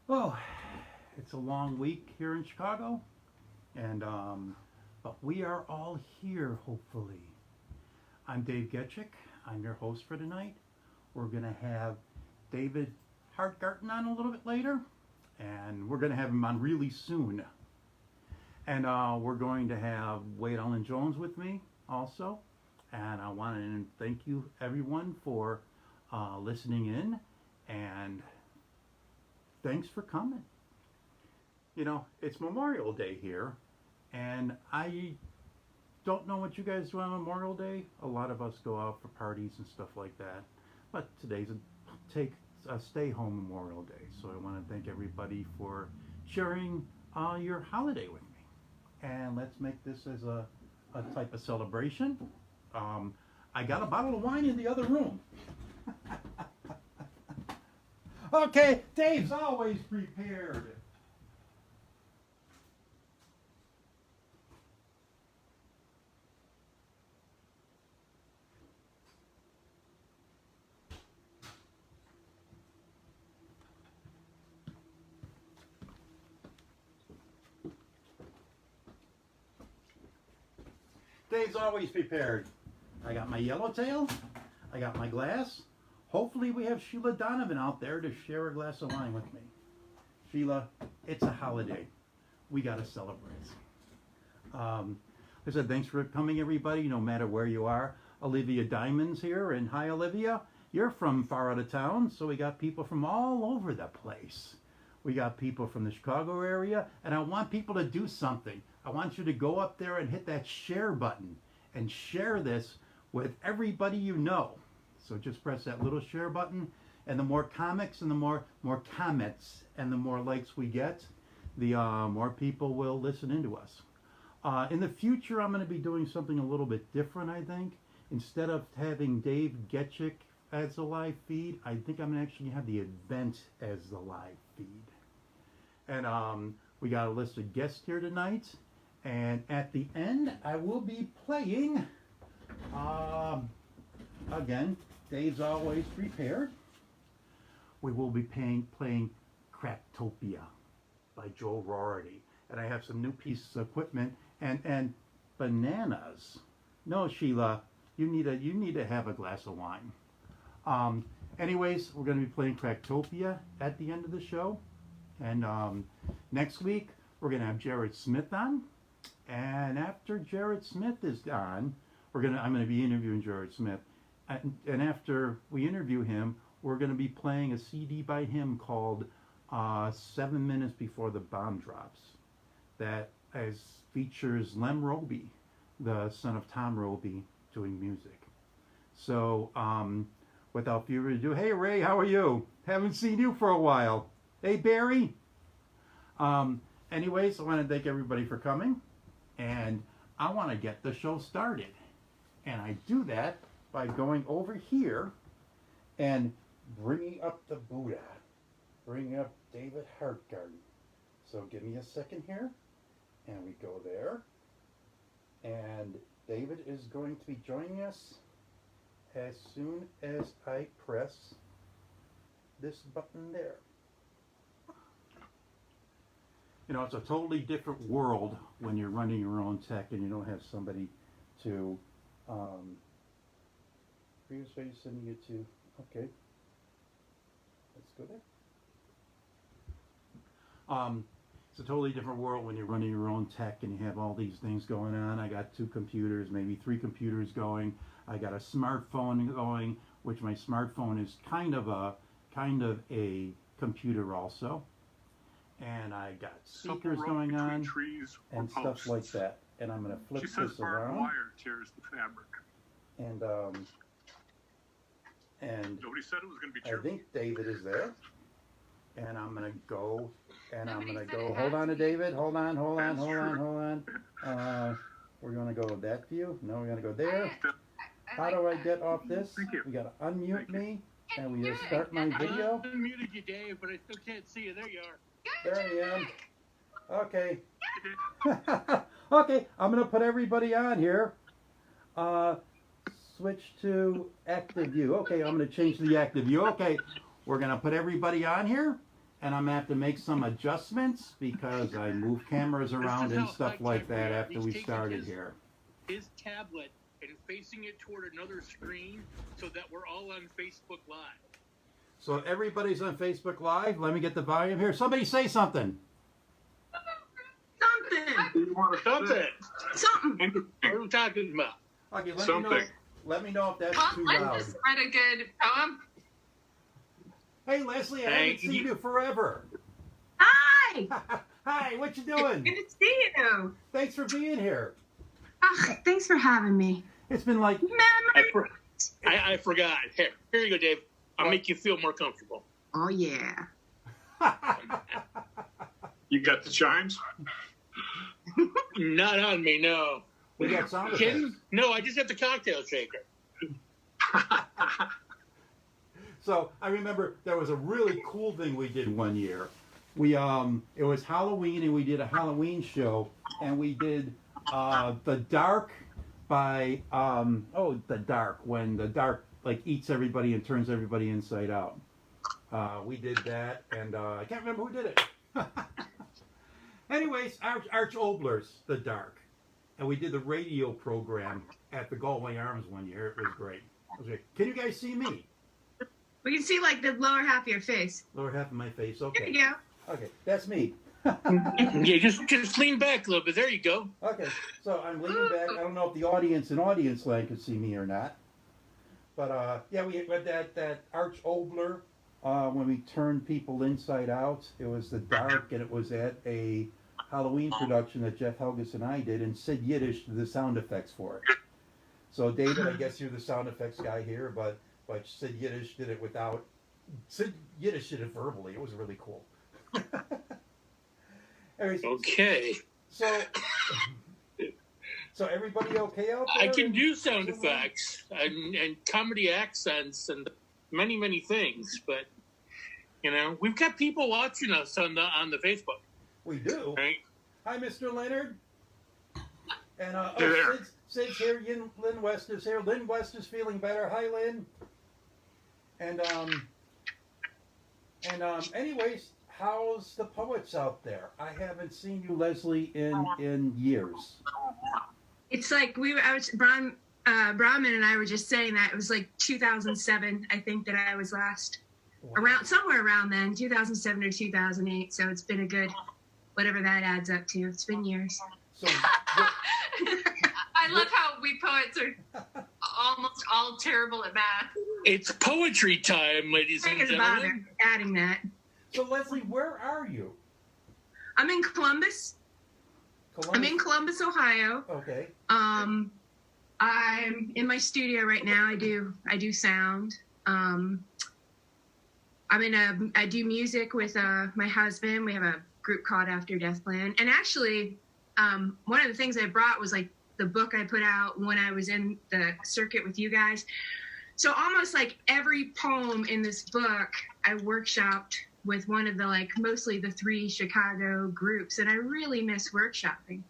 Oh, it's a long week here in Chicago, and but we are all here. Hopefully, I'm Dave Getchick. I'm your host for tonight. We're gonna have David Hartgarten on a little bit later, and we're gonna have him on really soon. And we're going to have Wade Allen Jones with me also. And I want to thank you everyone for listening in, and thanks for coming. You know, it's Memorial Day here, and I don't know what you guys do on Memorial Day. A lot of us go out for parties and stuff like that, but today's a stay home Memorial Day. So I want to thank everybody for sharing your holiday with me. And let's make this as a type of celebration. I got a bottle of wine in the other room. Okay, Dave's always prepared. Dave's always prepared. I got my yellowtail. I got my glass. Hopefully we have Sheila Donovan out there to share a glass of wine with me. Sheila, it's a holiday. We got to celebrate. I said, thanks for coming, everybody, no matter where you are. Olivia Diamond's here, and hi, Olivia. You're from far out of town, so we got people from all over the place. We got people from the Chicago area, and I want people to do something. I want you to go up there and hit that share button and share this with everybody you know. So just press that little share button, and the more comics and the more comments and the more likes we get, the more people will listen into us. In the future, I'm going to be doing something a little bit different, I think. Instead of having Dave Getchick as the live feed, I think I'm going to actually have the event as the live feed. And we got a list of guests here tonight. And at the end, I will be playing, again, Dave's always prepared. We will be playing Cracktopia by Joel Rorty. And I have some new pieces of equipment and bananas. No, Sheila, you need to have a glass of wine. Anyways, we're going to be playing Cracktopia at the end of the show. And next week, we're going to have Jared Smith on. And after Jared Smith is on, I'm going to be interviewing Jared Smith. And after we interview him, we're going to be playing a CD by him called 7 Minutes Before the Bomb Drops. That features Lem Roby, the son of Tom Roby, doing music. So without further ado, hey Ray, how are you? Haven't seen you for a while. Hey Barry. Anyways, I want to thank everybody for coming. And I want to get the show started. And I do that by going over here and bringing up the Buddha. Bringing up David Hartgarten. So give me a second here. And we go there. And David is going to be joining us as soon as I press this button there. You know, it's a totally different world when you're running your own tech and you don't have somebody to, previous way sending you to, okay, let's go there. It's a totally different world when you're running your own tech and you have all these things going on. I got 2 computers, maybe 3 computers going. I got a smartphone going, which my smartphone is kind of a computer also. And I got speakers going on and stuff like that. And I'm going to flip this around. Wire tears the fabric. And nobody said it was going to be true. I think David is there. And I'm going to go. And I'm going to go. Hold on to David. Hold on. We're going to go with that view. No, we're going to go there. How do I get off this? We got to unmute me. And we just start my video. I unmuted you, Dave, but I still can't see you. There you are. There I am. Okay. Okay, I'm going to put everybody on here. Switch to active view. Okay, I'm going to change to the active view. Okay, we're going to put everybody on here. and I'm gonna have to make some adjustments because I moved cameras around and stuff like that after we started here. His tablet and facing it toward another screen so that we're all on Facebook Live. So everybody's on Facebook Live. Let me get the volume here. Somebody say something. Something. Something. What are we talking about? Okay, Something. Let me know if that's Well, too I loud. just read a good poem. Hey Leslie, I Hey, haven't seen you forever. Hi! Hi, what you Good doing? to see you. Thanks for being here. Thanks for having me. It's been like I forgot. Here you go, Dave. I'll make you feel more comfortable. Oh, yeah. You got the chimes? Not on me, no. we got sound Kidding? effects. No, I just have the cocktail shaker. So I remember there was a really cool thing we did one year. We it was Halloween and we did a Halloween show and we did The Dark by The Dark, when the dark like eats everybody and turns everybody inside out. We did that and I can't remember who did it. Anyways, Arch Obler's The Dark. And we did the radio program at the Galway Arms one year. It was great. Can you guys see me? We can see, like, the lower half of your face. Lower half of my face. There Okay. you go. Okay, that's me. Yeah, just lean back a little bit. There you go. Okay, so I'm leaning back. I don't know if the audience in audience land could see me or not. But yeah, we had that Arch Obler when we turned people inside out. It was The Dark, and it was at a Halloween production that Jeff Helgus and I did, and Sid Yiddish did the sound effects for it. So David, I guess you're the sound effects guy here, but Sid Yiddish did it without. Sid Yiddish did it verbally. It was really cool. Anyways, Okay. so everybody okay out there? I can do sound effects and comedy accents and many things, but we've got people watching us on the Facebook. We do. Right? Hi, Mr. Leonard. And Hey there. Sid's here. Lynn West is here. Lynn West is feeling better. Hi, Lynn. And anyways, how's the poets out there? I haven't seen you, Leslie, in years. It's like Brahman and I were just saying that it was like 2007, I think, that I was last somewhere around then, 2007 or 2008. So it's been a good, whatever that adds up to. It's been years. So I love how we poets are almost all terrible at math. It's poetry time, ladies and Thank you, bother gentlemen. adding that. So Leslie, where are you? I'm in Columbus. I'm in Columbus, Ohio. Okay. I'm in my studio right now. I do sound. I do music with my husband. We have a group called After Death Plan. And actually, one of the things I brought was like the book I put out when I was in the circuit with you guys. So almost like every poem in this book, I workshopped with one of the mostly the 3 Chicago groups. And I really miss workshopping.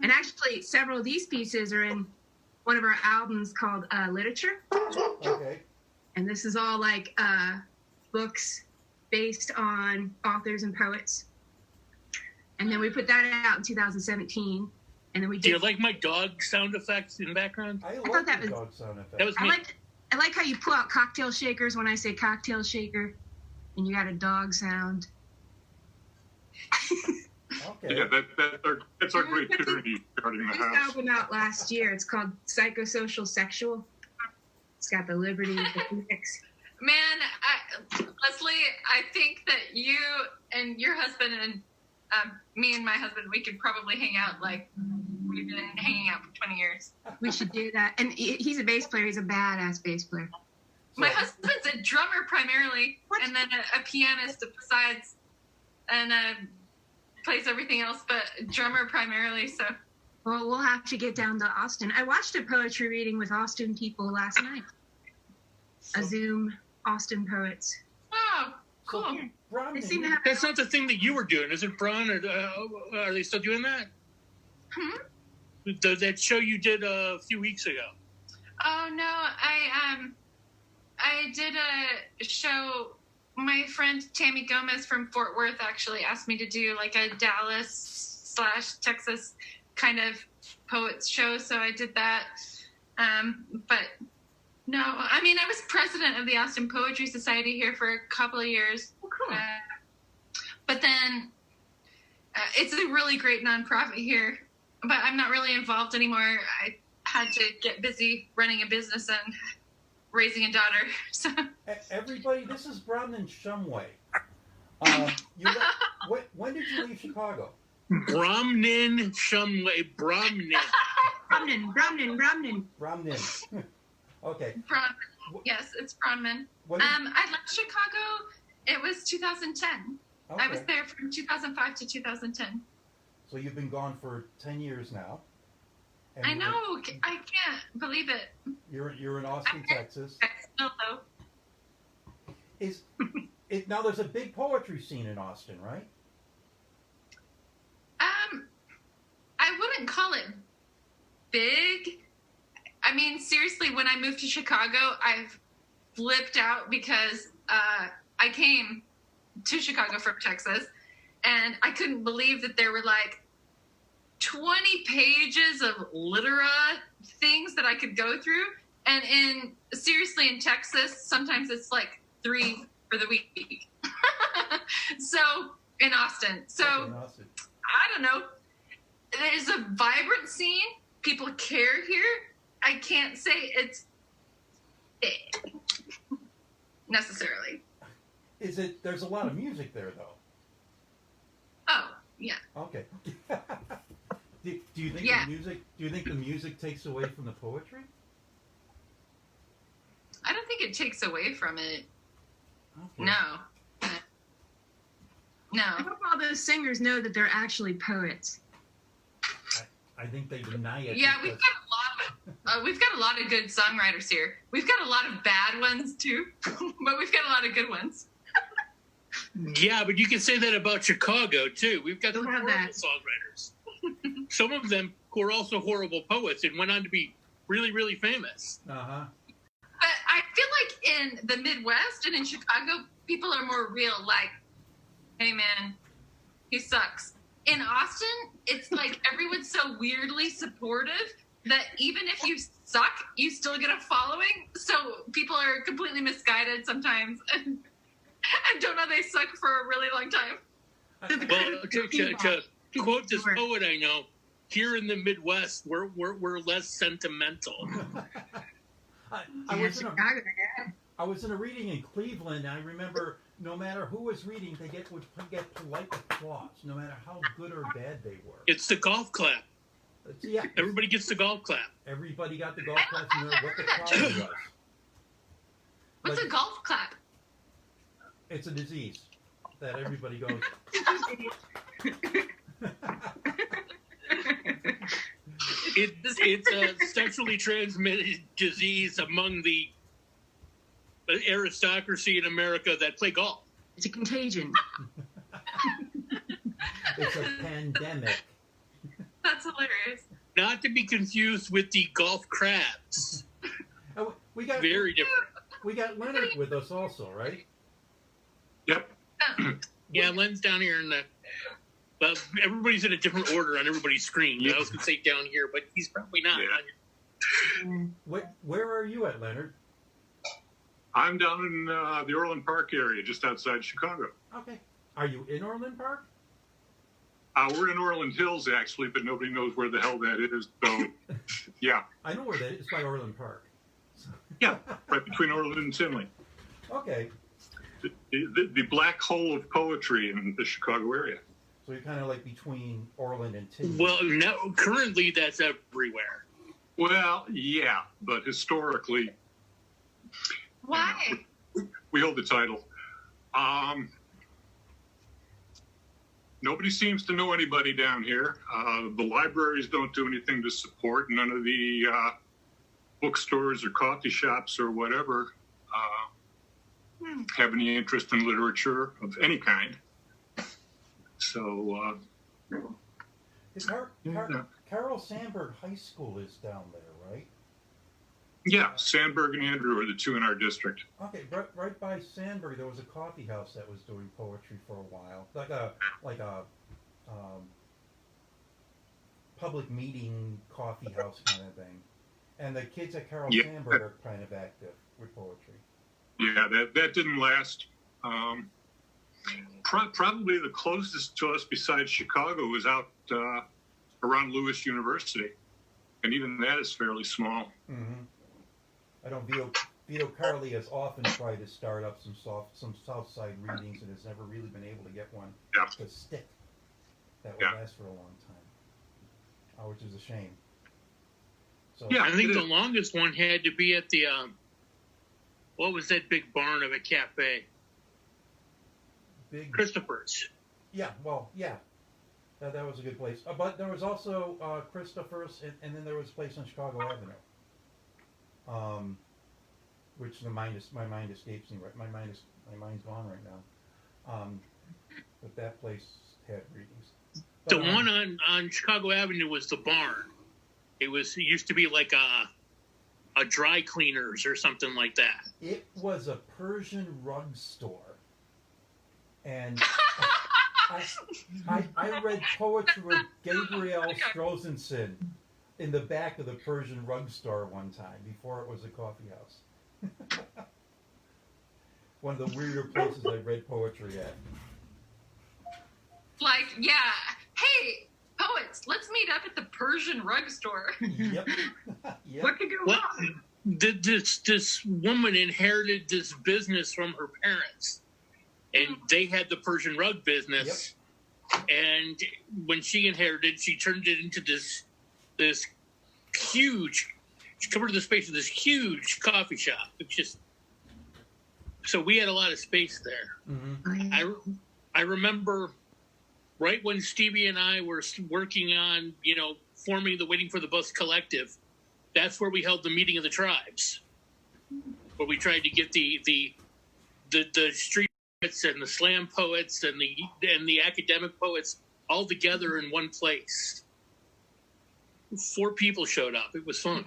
And actually, several of these pieces are in one of our albums called Literature. Okay. And this is all books based on authors and poets. And then we put that out in 2017. And then we did. Do you like my dog sound effects in the background? I thought love that the was- dog sound effect. That was me. I like how you pull out cocktail shakers when I say cocktail shaker, and you got a dog sound. Okay. Yeah, that's our great charity starting the This house. album out last year. It's called Psychosocial Sexual. It's got the Liberty with the Phoenix. Man, Leslie, I think that you and your husband and me and my husband, we could probably hang out like we've been hanging out for 20 years. We should do that. And he's a bass player. He's a badass bass player. My husband's a drummer primarily, and then a pianist besides, and plays everything else, but drummer primarily. So Well, we'll have to get down to Austin. I watched a poetry reading with Austin people last night. A Zoom Austin poets. oh, cool. They seem to have. That's not the thing that you were doing, is it, Bron? Or are they still doing that? That show you did a few weeks ago. Oh no, I did a show my friend Tammy Gomez from Fort Worth actually asked me to do like a Dallas/Texas kind of poets show, so I did that. But no, I mean, I was president of the Austin Poetry Society here for a couple of years. Oh, cool. But then it's a really great nonprofit here, but I'm not really involved anymore. I had to get busy running a business and raising a daughter. So Everybody, this is Bromden Shumway. When did you leave Chicago? Bromden Shumway, Bromden. Bromden. Bromden. Okay. Bronman. Yes, it's Bronman. What did- I left Chicago. It was 2010. Okay. I was there from 2005 to 2010. So you've been gone for 10 years now. And I know. I can't believe it. You're in Austin, Texas. Still though. Now there's a big poetry scene in Austin, right? I wouldn't call it big. I mean, seriously, when I moved to Chicago, I've flipped out because I came to Chicago from Texas, and I couldn't believe that there were like 20 pages of litera things that I could go through. And seriously, in Texas, sometimes it's like 3 for the week. So in Austin. So I don't know. There's a vibrant scene. People care here. I can't say it's big necessarily. There's a lot of music there, though. Oh, yeah. Okay. do you think Yeah. Do you think the music takes away from the poetry? I don't think it takes away from it. Okay. No. I hope all those singers know that they're actually poets. I think they deny it. Yeah, because- we've got a lot of good songwriters here. We've got a lot of bad ones too, but we've got a lot of good ones. Yeah, but you can say that about Chicago too. We've got Don't some have horrible that. songwriters. Some of them who are also horrible poets and went on to be really, really famous. Uh-huh. But I feel like in the Midwest and in Chicago, people are more real. Like, hey man, he sucks. In Austin, it's like everyone's so weirdly supportive that even if you suck, you still get a following. So people are completely misguided sometimes and don't know they suck for a really long time. Well, to quote this poet I know, here in the Midwest, we're less sentimental. I was in a reading in Cleveland, and I remember no matter who was reading, they would get polite applause, no matter how good or bad they were. It's the golf clap. Yeah. Everybody gets the golf clap. Everybody got the golf clap, no matter what the crowd was. What's Like, a golf clap? It's a disease that everybody goes. It's a sexually transmitted disease among the aristocracy in America that play golf. It's a contagion. It's a pandemic. That's hilarious. Not to be confused with the golf crabs. We got Very different. We got Leonard with us also, right? Yep. Yeah, Len's down here in the. Well, everybody's in a different order on everybody's screen. I was going to say down here, but he's probably not. Yeah. Where are you at, Leonard? I'm down in the Orland Park area, just outside Chicago. Okay. Are you in Orland Park? We're in Orland Hills, actually, but nobody knows where the hell that is. So, yeah. I know where that is. It's by Orland Park. Yeah, right between Orland and Tinley. Okay. The black hole of poetry in the Chicago area. So you're kind of like between Orland and Tinley. Well, now, currently that's everywhere. Well, yeah, but historically, Why? we hold the title. Nobody seems to know anybody down here. The libraries don't do anything to support. None of the bookstores or coffee shops or whatever have any interest in literature of any kind. So, Carl Sandburg High School is down there, right? Yeah, Sandberg and Andrew are the two in our district. Okay, right by Sandbury, there was a coffee house that was doing poetry for a while, like a public meeting coffee house kind of thing. And the kids at Carl Yeah. Sandburg are kind of active with poetry. Yeah, that didn't last. Probably the closest to us besides Chicago was out around Lewis University, and even that is fairly small. Mm-hmm. I know Vito Carli has often tried to start up some South Side readings and has never really been able to get one to stick that would last for a long time, which is a shame. So Yeah, I think the longest one had to be at the what was that big barn of a cafe? big. Christopher's. Yeah, well, yeah, that was a good place. But there was also Christopher's, and then there was a place on Chicago Avenue. Which my mind escapes me. Right, my mind's gone right now. But that place had readings. But, The one on Chicago Avenue was the barn. It used to be like a dry cleaners or something like that. It was a Persian rug store, and I read poetry with Gabriel Strozenson in the back of the Persian rug store one time before it was a coffee house. One of the weirder places I read poetry at. Like, yeah, hey, poets, let's meet up at the Persian rug store. Yep. Yep. What could go Well, wrong? this woman inherited this business from her parents, and they had the Persian rug business. Yep. And when she inherited, she turned it into this huge. She covered the space of this huge coffee shop. It's just so we had a lot of space there. Mm-hmm. I remember right when Stevie and I were working on forming the Waiting for the Bus collective. That's where we held the meeting of the tribes, where we tried to get the street poets and the slam poets and the academic poets all together in one place. 4 people showed up. It was fun.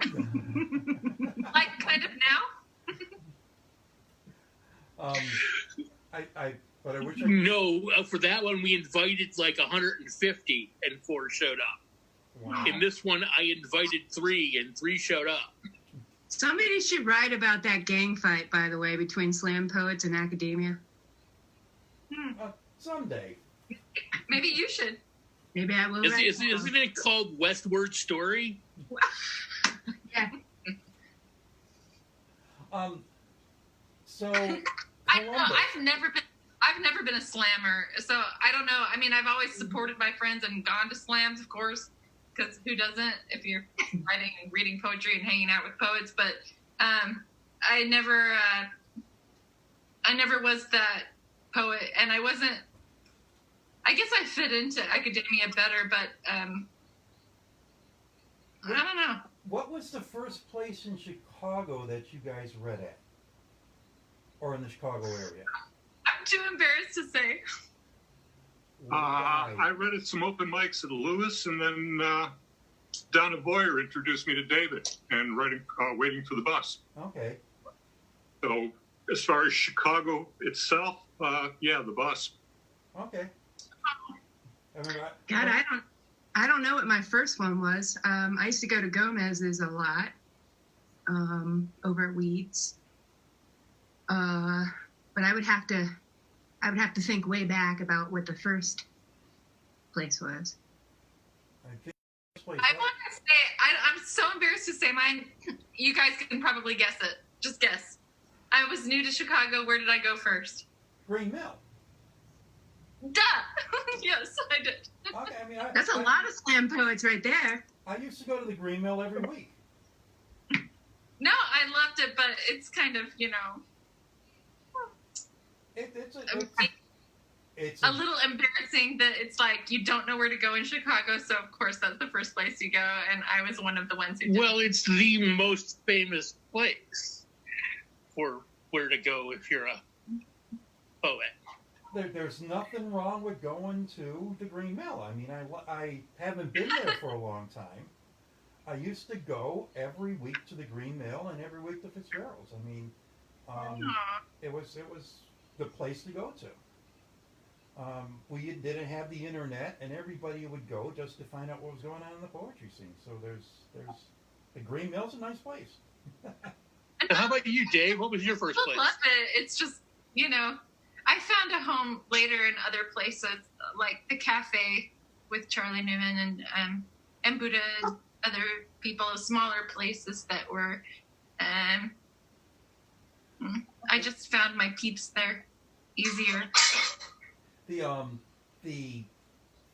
Like, kind of now? But I wish I. No, for that one we invited like 150 and 4 showed up. Wow. In this one, I invited 3 and 3 showed up. Somebody should write about that gang fight, by the way, between slam poets and academia. Someday. Maybe you should. Maybe I will. Isn't it called Westward Story? Yeah. So. I don't know. Columbus. I've never been a slammer, so I don't know. I mean, I've always supported my friends and gone to slams, of course, because who doesn't if you're writing and reading poetry and hanging out with poets? But I never was that poet, and I wasn't. I guess I fit into academia better, but I don't know. What was the first place in Chicago that you guys read at? Or in the Chicago area? I'm too embarrassed to say. Why? I read at some open mics at Lewis, and then Donna Boyer introduced me to David and Waiting for the Bus. Okay. So as far as Chicago itself, yeah, the bus. Okay. God, I don't know what my first one was. I used to go to Gomez's a lot, over at Weeds. But I would have to think way back about what the first place was. I think this place. I want to say, I'm so embarrassed to say mine. You guys can probably guess it. Just guess. I was new to Chicago. Where did I go first? Green Mill. Duh! Yes, I did. Okay, I mean, That's a lot of slam poets right there. I used to go to the Green Mill every week. No, I loved it, but it's kind of, It's a little embarrassing that it's like you don't know where to go in Chicago, so of course that's the first place you go, and I was one of the ones who did. Well, it's the most famous place for where to go if you're a poet. There's nothing wrong with going to the Green Mill. I mean, I haven't been there for a long time. I used to go every week to the Green Mill and every week to Fitzgerald's. I mean, it was the place to go to. We didn't have the internet, and everybody would go just to find out what was going on in the poetry scene. So there's the Green Mill's a nice place. How about you, Dave? What was your first I place? love it. It's just, I found a home later in other places, like the cafe with Charlie Newman and Buddha and other people, smaller places that were, I just found my peeps there easier. The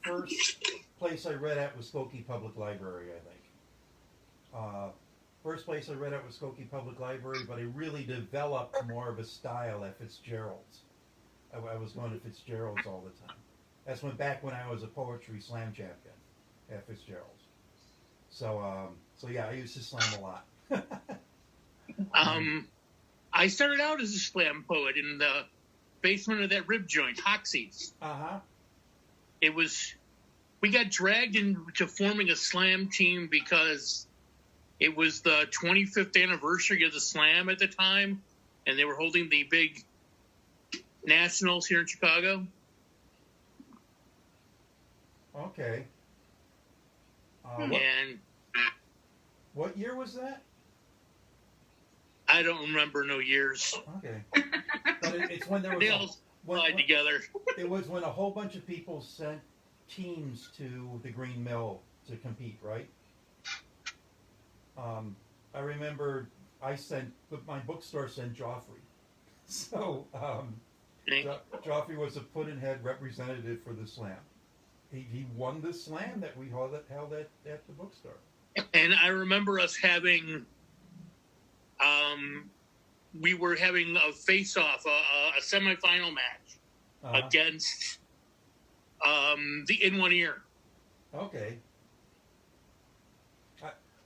first place I read at was Skokie Public Library, I think. First place I read at was Skokie Public Library, but I really developed more of a style at Fitzgerald's. I was going to Fitzgerald's all the time. That's back when I was a poetry slam champion at Fitzgerald's. So yeah, I used to slam a lot. I started out as a slam poet in the basement of that rib joint, Hoxie's. We got dragged into forming a slam team because it was the 25th anniversary of the slam at the time, and they were holding the big nationals here in Chicago. Okay. What year was that? I don't remember no years. Okay. But it's when there was They all slide together. It was when a whole bunch of people sent teams to the Green Mill to compete, right? I remember my bookstore sent Joffrey. So Joffrey was a Puddin'head representative for the slam. He won the slam that we held at the bookstore. And I remember us having, we were having a face-off, a semifinal match against the In One Ear. Okay.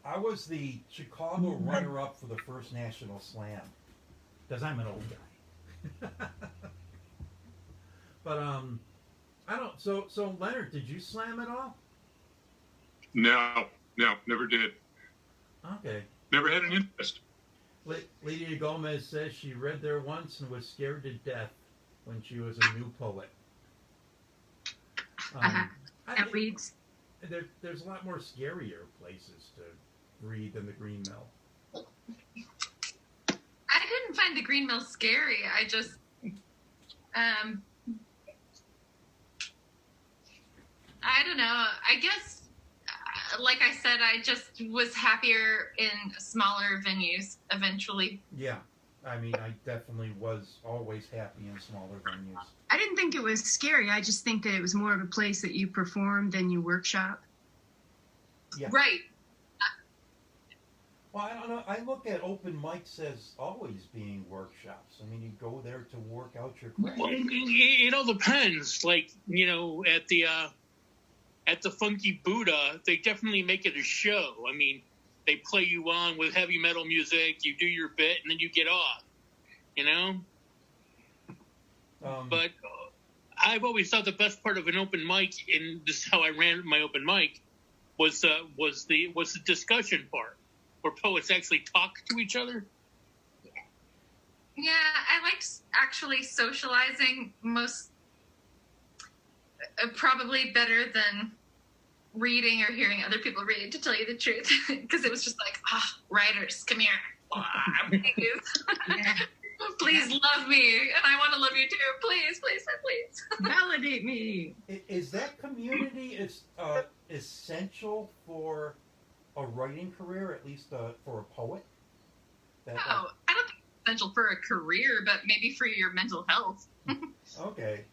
I was the Chicago runner-up for the first National Slam, because I'm an old guy. But I don't. So Leonard, did you slam at all? No, never did. Okay. Never had an interest. Lydia Gomez says she read there once and was scared to death when she was a new poet. That reads. There's a lot more scarier places to read than the Green Mill. I didn't find the Green Mill scary. I just, I don't know. I guess, like I said, I just was happier in smaller venues eventually. Yeah. I mean, I definitely was always happy in smaller venues. I didn't think it was scary. I just think that it was more of a place that you perform than you workshop. Yeah. Right. Well, I don't know. I look at open mics as always being workshops. I mean, you go there to work out your craft. Well, it all depends. Like, at the Funky Buddha, they definitely make it a show. I mean, they play you on with heavy metal music, you do your bit, and then you get off, But I've always thought the best part of an open mic, and this is how I ran my open mic, was the discussion part, where poets actually talk to each other. Yeah, I liked actually socializing probably better than reading or hearing other people read, to tell you the truth, because it was just like, writers, come here. Please. Yeah. Please love me, and I want to love you too. Please. Validate me. Is that community essential for a writing career, at least for a poet? I don't think it's essential for a career, but maybe for your mental health. Okay.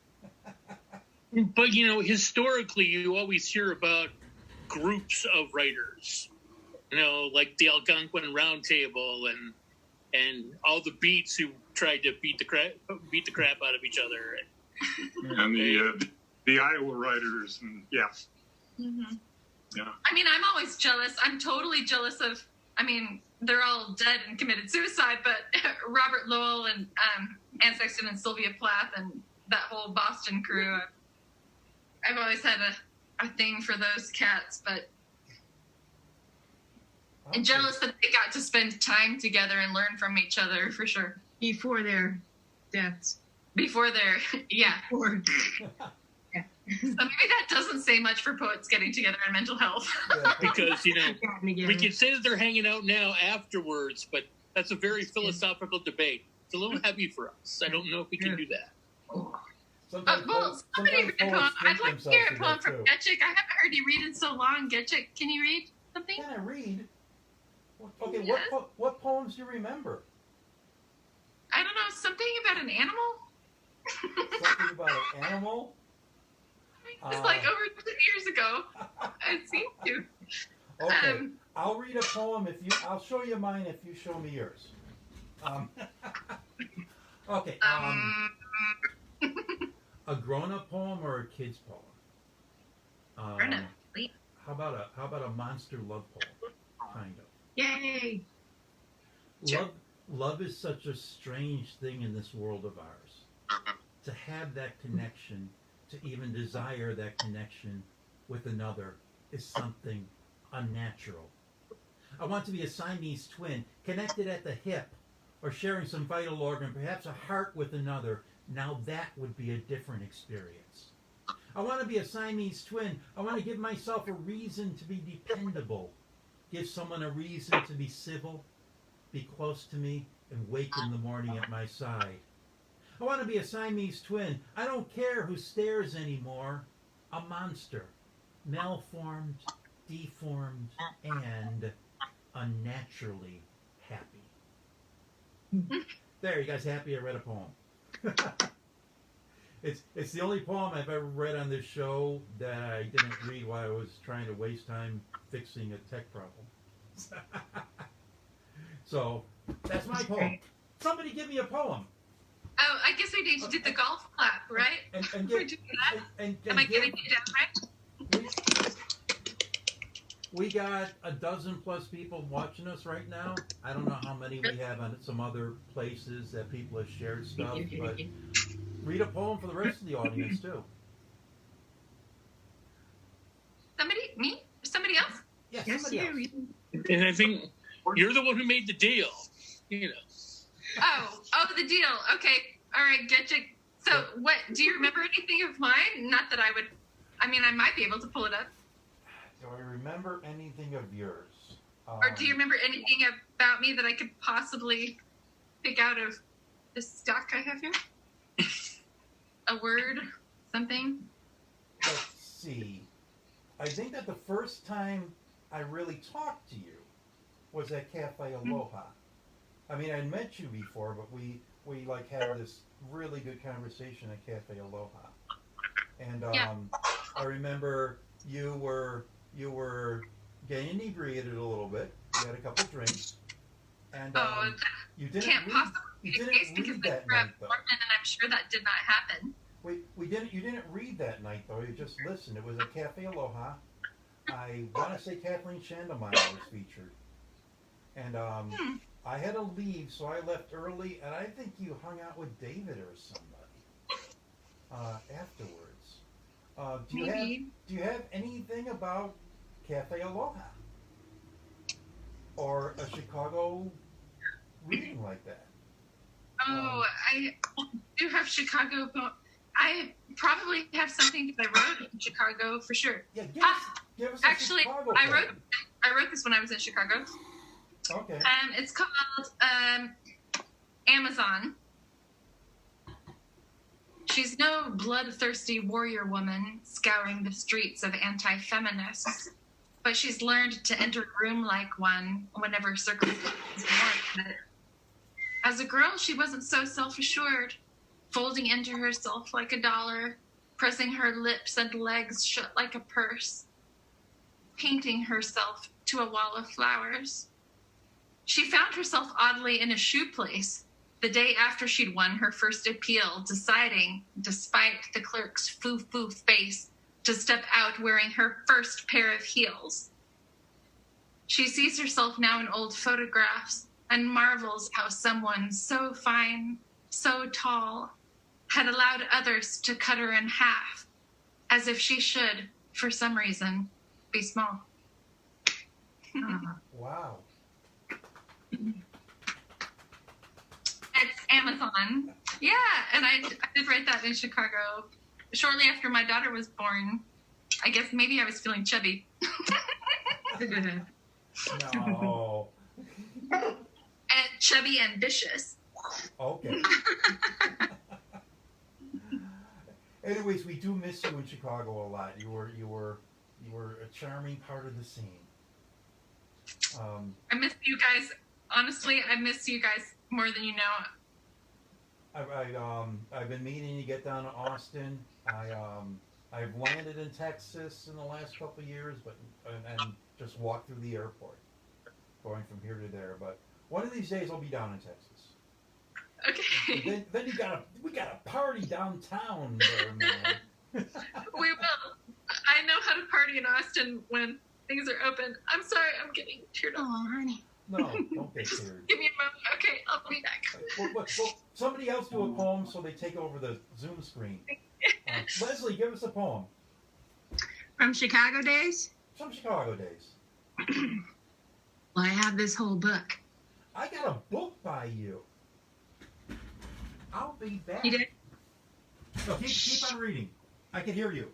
But, historically, you always hear about groups of writers, like the Algonquin Round Table and all the beats who tried to beat the crap out of each other. And the Iowa writers, and yeah. Mm-hmm. Yeah. I mean, I'm always jealous. I'm totally jealous of, they're all dead and committed suicide, but Robert Lowell and Anne Sexton and Sylvia Plath and that whole Boston crew, I've always had a thing for those cats, but And jealous that they got to spend time together and learn from each other for sure. Before their deaths. Before their, yeah. Or, So maybe that doesn't say much for poets getting together in mental health. Yeah. Because, you know, gotten together. we can say that they're hanging out now afterwards, but that's a very philosophical debate. It's a little heavy for us. I don't know if we can do that. Sometimes Somebody read a poem. poets I'd think like to hear a themselves poem to from death, too. Getchik. I haven't heard you read in so long. Getchik, can you read something? Can I read? Okay, Yes. what poems do you remember? I don't know, something about an animal? Something about an animal? It's like over 2 years ago. It seemed to. Okay, I'll read a poem if you. I'll show you mine if you show me yours. Okay. A grown-up poem or a kid's poem? Grown up. How about a monster love poem? Kind of. Yay! Sure. Love is such a strange thing in this world of ours. To have that connection, to even desire that connection with another, is something unnatural. I want to be a Siamese twin, connected at the hip, or sharing some vital organ, perhaps a heart with another. Now that would be a different experience. I want to be a Siamese twin. I want to give myself a reason to be dependable. Give someone a reason to be civil, be close to me, and wake in the morning at my side. I want to be a Siamese twin. I don't care who stares anymore. A monster. Malformed, deformed, and unnaturally happy. There, you guys happy I read a poem? It's the only poem I've ever read on this show that I didn't read while I was trying to waste time fixing a tech problem. So, that's my poem. Somebody give me a poem. Oh, I guess we need to do the golf clap, right? And We're get, doing that? and Am I give- getting you down right? We got a dozen plus people watching us right now. I don't know how many we have on some other places that people have shared stuff, but read a poem for the rest of the audience too. Somebody? Me? Somebody else? Yeah, Yes, somebody else. you. And I think you're the one who made the deal. You know. Oh, the deal. Okay. All right, Getchik. So, what, do you remember anything of mine? Not that I would, I mean, I might be able to pull it up. Do I remember anything of yours? Or do you remember anything about me that I could possibly pick out of the stock I have here? A word? Something? Let's see. I think that the first time I really talked to you was at Cafe Aloha. I mean, I'd met you before, but we like had this really good conversation at Cafe Aloha. And Yeah. I remember you were getting inebriated a little bit. You had a couple drinks, and Oh, you that didn't can't read, possibly you be the didn't case because read we that were at night though. Mormon, and I'm sure that did not happen. You didn't read that night though. You just listened. It was at Cafe Aloha. I want to say Kathleen Chandemeyer was featured, and I had to leave, so I left early, and I think you hung out with David or somebody afterwards. Maybe. Do you have anything about Cafe Aloha or a Chicago reading like that? Oh, I do have Chicago. I probably have something that I wrote in Chicago for sure. Yeah, give us a Actually, Chicago I poem. wrote this when I was in Chicago. Okay. It's called Amazon. She's no bloodthirsty warrior woman scouring the streets of anti-feminists, but she's learned to enter a room like one whenever circumstances warrant it. As a girl, she wasn't so self-assured, folding into herself like a dollar, pressing her lips and legs shut like a purse, painting herself to a wall of flowers. She found herself oddly in a shoe place the day after she'd won her first appeal, deciding, despite the clerk's foo-foo face, to step out wearing her first pair of heels. She sees herself now in old photographs and marvels how someone so fine, so tall, had allowed others to cut her in half, as if she should, for some reason, be small. Wow. It's Amazon. Yeah, and I did write that in Chicago shortly after my daughter was born. I guess maybe I was feeling chubby. No. And chubby ambitious. Okay. Anyways, we do miss you in Chicago a lot. You were a charming part of the scene. I miss you guys. Honestly, I miss you guys more than you know. I've been meaning to get down to Austin. I've landed in Texas in the last couple of years, but and just walked through the airport, going from here to there. But one of these days I'll be down in Texas. Okay. Then we got a party downtown there, man. We will. I know how to party in Austin when things are open. I'm sorry, I'm getting teared up. Oh, honey. No, don't get scared. Give me a moment. Okay, I'll be back. Well, somebody else do a poem so they take over the Zoom screen. Leslie, give us a poem. From Chicago days? Some Chicago days. Well, I have this whole book. I got a book by you. I'll be back. You did? No, keep on reading. I can hear you.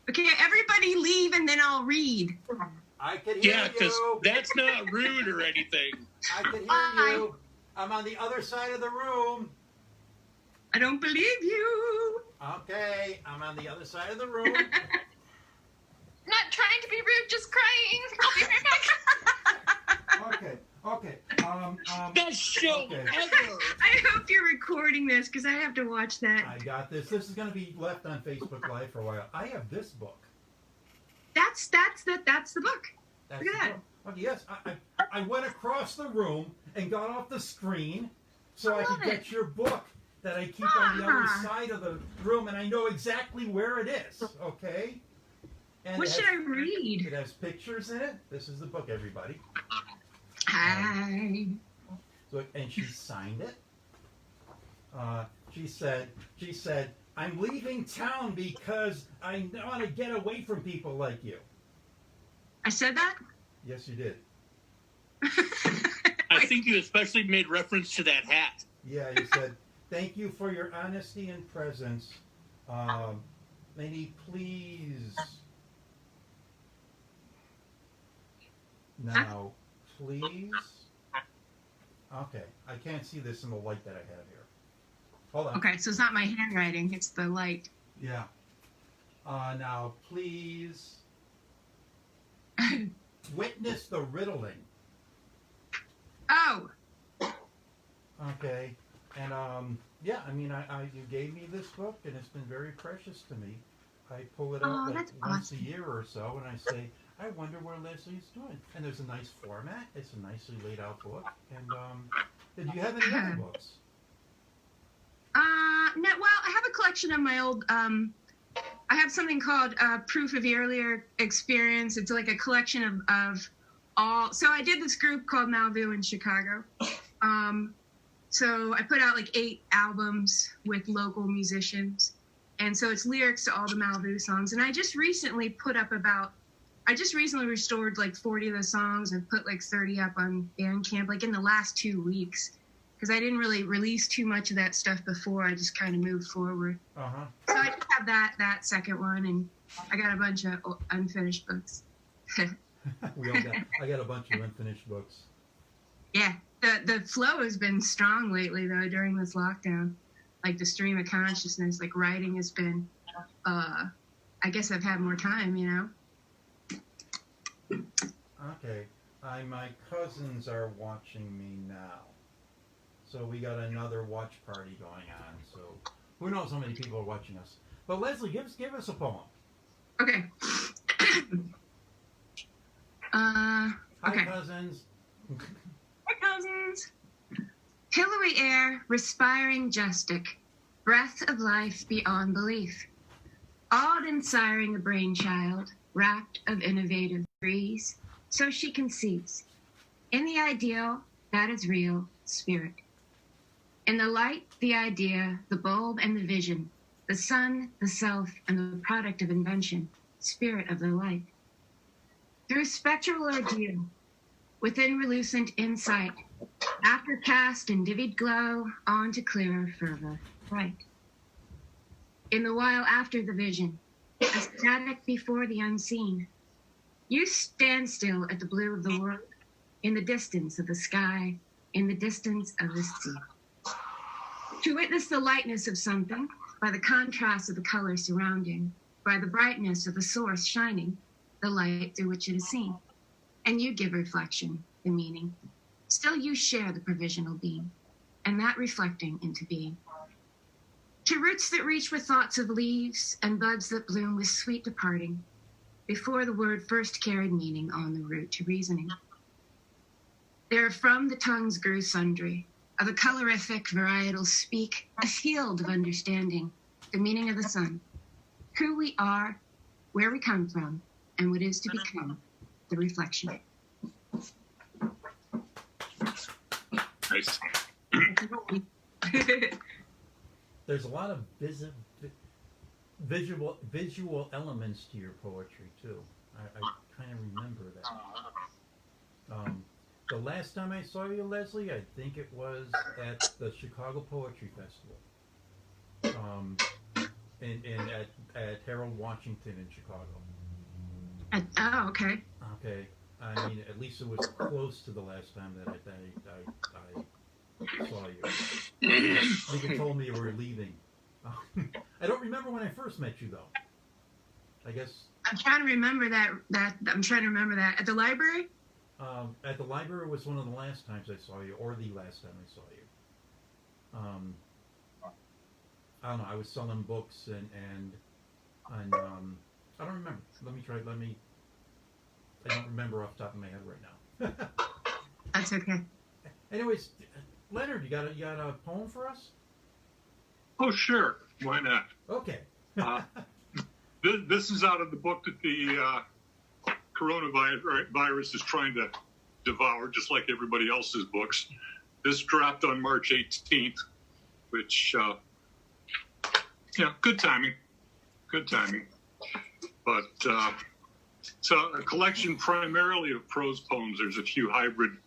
Okay, everybody leave and then I'll read. I can hear Yeah, because you. that's not rude or anything. I can hear you. I'm on the other side of the room. I don't believe you. Okay, I'm on the other side of the room. Not trying to be rude, just crying. I'll be right back. Okay. Best show Okay. ever. I hope you're recording this because I have to watch that. I got this. This is going to be left on Facebook Live for a while. I have this book. That's the book. That's Look at the that. book. Okay, yes, I went across the room and got off the screen so I could love it. get your book that I keep on the other side of the room, and I know exactly where it is, okay? And What should I read? It has pictures in it. This is the book, everybody. Hi. So, and she signed it. She said, I'm leaving town because I want to get away from people like you. I said that? Yes, you did. I think you especially made reference to that hat. Yeah, you said, thank you for your honesty and presence. May please. Now, please. Okay, I can't see this in the light that I have here. Hold on. Okay, so it's not my handwriting, it's the light. Yeah. Now, please witness the riddling. Oh, Okay. And yeah, I mean, you gave me this book, and it's been very precious to me. I pull it out Oh, like that's once a awesome. year or so, and I say, I wonder where Leslie's doing. And there's a nice format. It's a nicely laid out book. And do you have any other books? no, well, I have a collection of my old, I have something called Proof of Earlier Experience. It's like a collection of all, so I did this group called Malvu in Chicago. So I put out like 8 albums with local musicians. And so it's lyrics to all the Malvu songs. And I just recently restored like 40 of the songs and put like 30 up on Bandcamp, like in the last 2 weeks. Because I didn't really release too much of that stuff before. I just kind of moved forward. Uh-huh. So I just have that second one, and I got a bunch of unfinished books. I got a bunch of unfinished books. Yeah, the flow has been strong lately, though, during this lockdown. Like the stream of consciousness, like writing has been, I guess I've had more time, you know? Okay. My cousins are watching me now. So we got another watch party going on. So who knows how many people are watching us. But Leslie, give us a poem. Okay. Hi, Okay. cousins. Hi, cousins. Pillowy air, respiring justic, breath of life beyond belief. Awed and siring a brainchild, wrapped of innovative breeze, so she conceives. In the ideal, that is real, spirit. In the light, the idea, the bulb and the vision, the sun, the self, and the product of invention, spirit of the light. Through spectral ordeal, within relucent insight, after cast in vivid glow, on to clearer fervor, bright. In the while after the vision, ecstatic before the unseen, you stand still at the blue of the world, in the distance of the sky, in the distance of the sea. To witness the lightness of something, by the contrast of the color surrounding, by the brightness of the source shining, the light through which it is seen. And you give reflection, the meaning. Still you share the provisional beam, and that reflecting into being. To roots that reach with thoughts of leaves, and buds that bloom with sweet departing, before the word first carried meaning on the route to reasoning. There from the tongues grew sundry, of the colorific varietals speak, a field of understanding, the meaning of the sun, who we are, where we come from, and what is to become, the reflection. Nice. There's a lot of visual elements to your poetry too. I kind of remember that. The last time I saw you, Leslie, I think it was at the Chicago Poetry Festival, and at Harold Washington in Chicago. Oh, okay. Okay, I mean, at least it was close to the last time that I saw you. I think you told me you were leaving. I don't remember when I first met you, though. I guess I'm trying to remember that. I'm trying to remember that at the library. At the library was one of the last times I saw you, or the last time I saw you. I don't know. I was selling books and I don't remember. I don't remember off the top of my head right now. That's okay. Anyways, Leonard, you got a poem for us? Oh, sure. Why not? Okay. This is out of the book that the coronavirus is trying to devour, just like everybody else's books. This dropped on March 18th, which, good timing. Good timing. But it's a collection primarily of prose poems. There's a few hybrid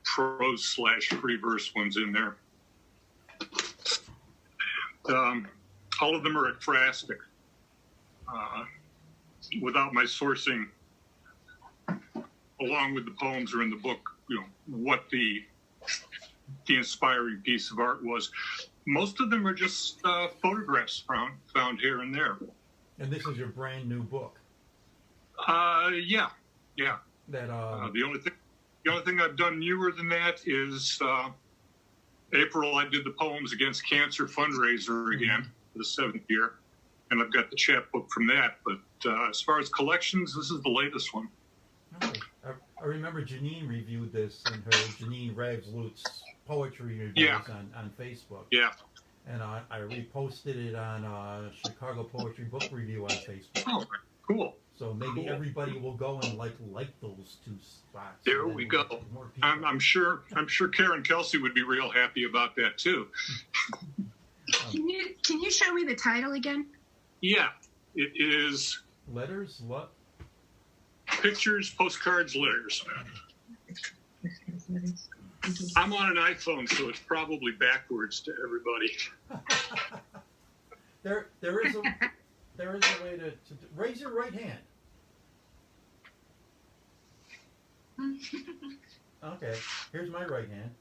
prose/free verse ones in there. All of them are ekphrastic. Without my sourcing, along with the poems are in the book, what the inspiring piece of art was. Most of them are just photographs found here and there. And this is your brand new book. Yeah. That The only thing I've done newer than that is April. I did the Poems Against Cancer fundraiser again for the 7th year, and I've got the chapbook from that. But as far as collections, this is the latest one. Okay. I remember Janine reviewed this in her Janine Ravslut's poetry reviews on Facebook. Yeah. And I reposted it on Chicago Poetry Book Review on Facebook. Oh, cool. So maybe everybody will go and like those two spots. There we go. I'm sure Karen Kelsey would be real happy about that too. Can you show me the title again? Yeah, it is Letters, what? Pictures, Postcards, Letters. I'm on an iPhone, so it's probably backwards to everybody. There is a way to raise your right hand. Okay, here's my right hand.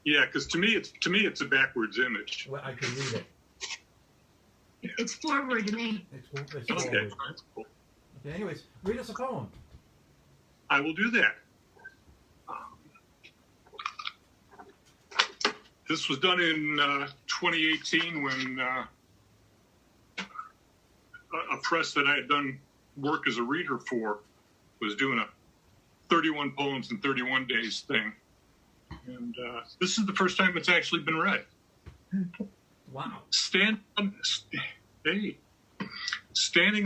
Yeah, because to me it's a backwards image. Well, I can read it. It's forward to me. It's Okay, forward. that's cool. Okay, anyways, read us a poem. I will do that. This was done in 2018 when a press that I had done work as a reader for was doing a 31 poems in 31 days thing. And this is the first time it's actually been read. Wow. Standing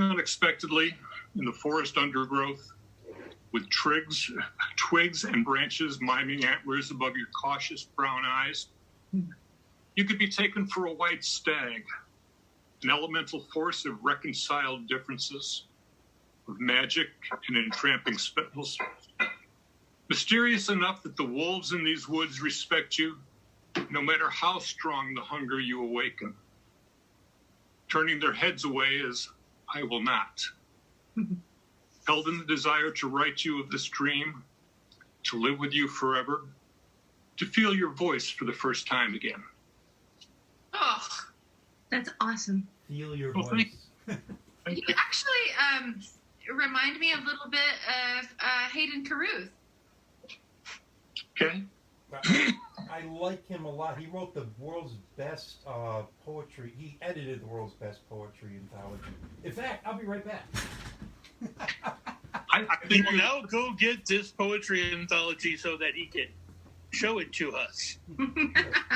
unexpectedly in the forest undergrowth, with twigs and branches miming antlers above your cautious brown eyes, you could be taken for a white stag, an elemental force of reconciled differences, of magic and entramping spells. Mysterious enough that the wolves in these woods respect you, no matter how strong the hunger you awaken. Turning their heads away as I will not. Held in the desire to write you of this dream, to live with you forever, to feel your voice for the first time again. Oh, That's awesome. Feel your Well, voice. you actually remind me a little bit of Hayden Carruth. Okay? I like him a lot. He wrote the world's best poetry. He edited the world's best poetry anthology. In fact, I'll be right back. I We think will now go get this poetry anthology so that he can show it to us.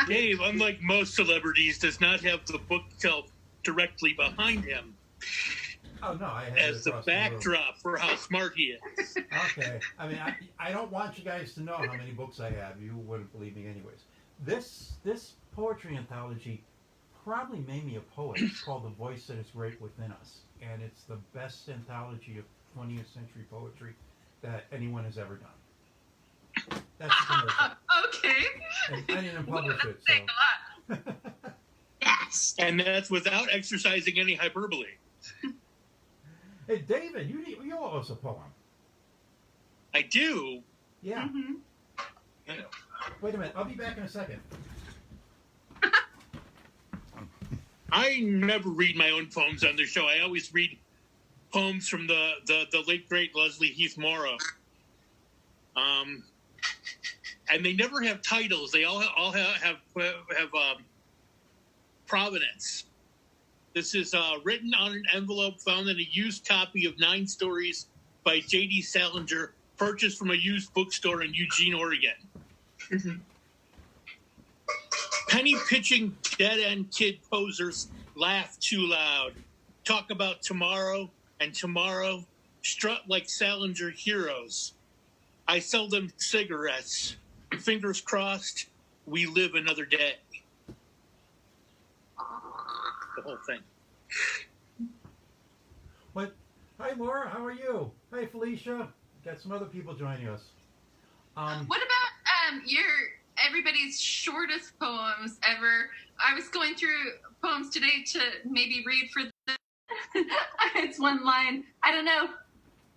Dave, unlike most celebrities, does not have the bookshelf directly behind him Oh no, I had as it the across room. backdrop for how smart he is. Okay. I mean, I don't want you guys to know how many books I have. You wouldn't believe me anyways. This poetry anthology probably made me a poet. It's called The Voice That Is Great Within Us. And it's the best anthology of 20th century poetry that anyone has ever done. That's the commercial. Okay. And I didn't publish it, Thanks so. a lot. Yes. And that's without exercising any hyperbole. Hey, David, you owe us a poem. I do. Yeah. Mhm. Wait a minute. I'll be back in a second. I never read my own poems on the show. I always read poems from the late great Leslie Heath Morrow. And they never have titles. They all have provenance. This is written on an envelope found in a used copy of 9 Stories by J.D. Salinger, purchased from a used bookstore in Eugene, Oregon. Penny pitching dead-end kid posers laugh too loud, talk about tomorrow and tomorrow, strut like Salinger heroes. I sell them cigarettes. Fingers crossed, we live another day. The whole thing. What? Hi, Laura. How are you? Hi, Felicia. Got some other people joining us. What about your everybody's shortest poems ever? I was going through poems today to maybe read for the it's one line. I don't know.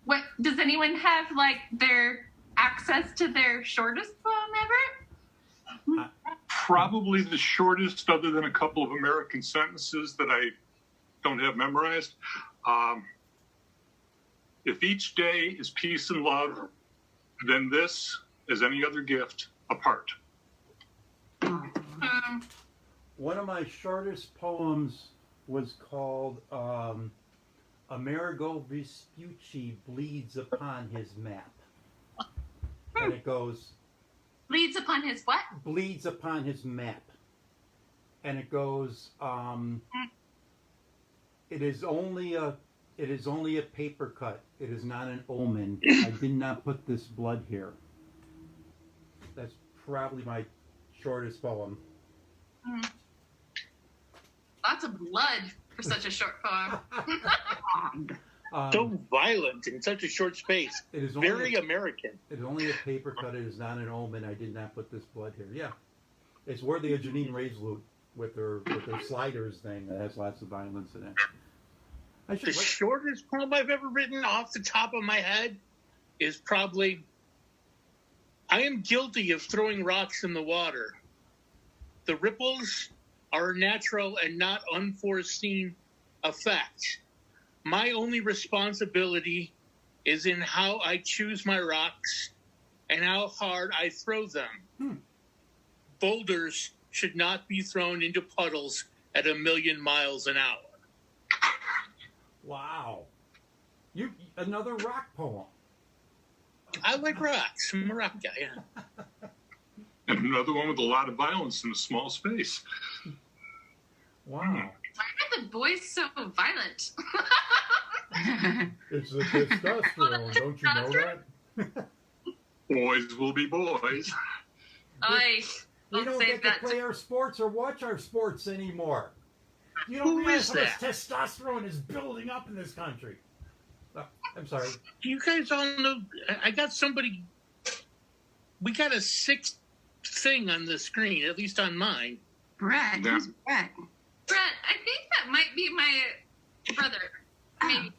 What does anyone have like their access to their shortest poem ever? probably the shortest, other than a couple of American sentences that I don't have memorized. If each day is peace and love, then this, as any other gift, apart. One of my shortest poems was called Amerigo Vespucci Bleeds Upon His Map. And it goes, Bleeds upon his what? bleeds upon his map. And it goes, it is only a paper cut. It is not an omen. I did not put this blood here. That's probably my shortest poem. Lots of blood for such a short poem. So violent in such a short space. It is only Very American. It is only a paper cut. It is not an omen. I did not put this blood here. Yeah, it's worthy of Janine Raislute with her sliders thing that has lots of violence in it. I The should. shortest poem I've ever written off the top of my head is probably, I am guilty of throwing rocks in the water. The ripples are a natural and not unforeseen effect. My only responsibility is in how I choose my rocks and how hard I throw them. Boulders should not be thrown into puddles at 1,000,000 miles an hour. Wow, you another rock poem. I like rocks. I'm a rock guy, yeah. And another one with a lot of violence in a small space. Wow, Why are the boys so violent? it's the testosterone. Don't you know that? Boys will be boys. I We don't don't say get to that. play our sports or watch our sports anymore. You don't Who realize is how much that? testosterone is building up in this country. I'm sorry. You guys all know, I got somebody We got a sixth thing on the screen, at least on mine. Brett. Yeah. Who's Brett? Brett, I think that might be my brother. Maybe.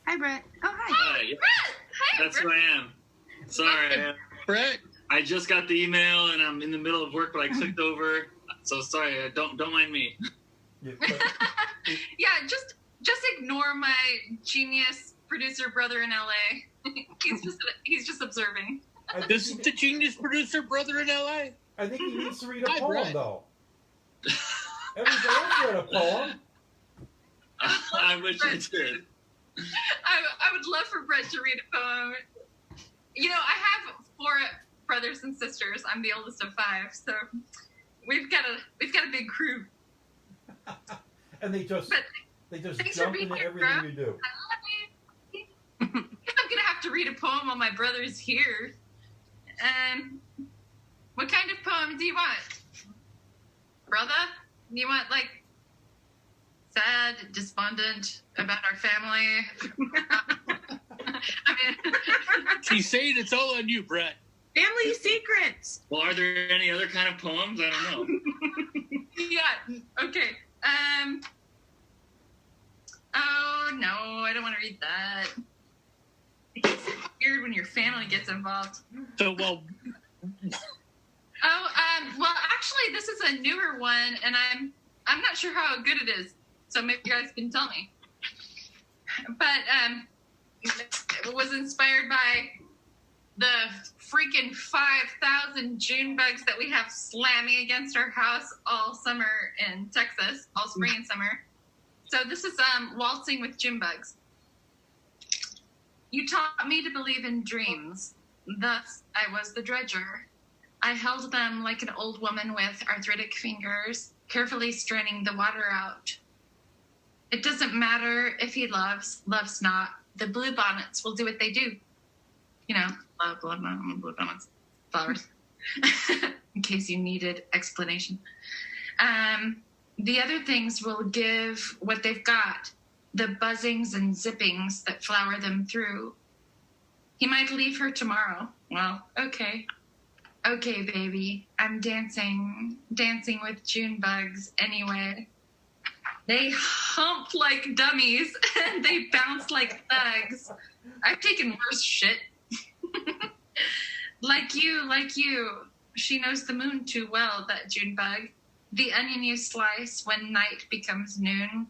Hi, Brett. Oh, hi. Hi, yeah, Brett! Hi, that's Brett. who I am. Sorry, Brett, I just got the email and I'm in the middle of work, but I clicked over. So sorry, don't mind me. Yeah, but Yeah, just ignore my genius producer brother in LA. he's just observing. I think this he- is the genius producer brother in LA. I think he needs to read a Hi, poem, Brett. though. Everybody else read a poem. I wish I did. I would love for Brett to read a poem. You know, I have 4 brothers and sisters. I'm the oldest of 5, so we've got a big crew. And they just But thanks for jump being into here, everything bro. you do. I'm gonna have to read a poem while my brother's here. What kind of poem do you want, brother? You want like sad, despondent about our family? I mean, She's saying it's all on you, Brett. Family secrets. Well, are there any other kind of poems? I don't know. yeah. Okay. Oh no, I don't want to read that. It's weird when your family gets involved. So, well, Well, actually, this is a newer one, and I'm not sure how good it is. So maybe you guys can tell me. But it was inspired by the freaking 5,000 June bugs that we have slamming against our house all summer in Texas, all spring and summer. So this is Waltzing with June bugs. You taught me to believe in dreams. Thus, I was the dredger. I held them like an old woman with arthritic fingers, carefully straining the water out. It doesn't matter if he loves not. The bluebonnets will do what they do. You know, love, bluebonnets, flowers. In case you needed explanation. The other things will give what they've got, the buzzings and zippings that flower them through. He might leave her tomorrow. Well, okay. Okay, baby. I'm dancing with June bugs anyway. They hump like dummies and they bounce like thugs. I've taken worse shit. Like you. She knows the moon too well, that June bug. The onion you slice when night becomes noon.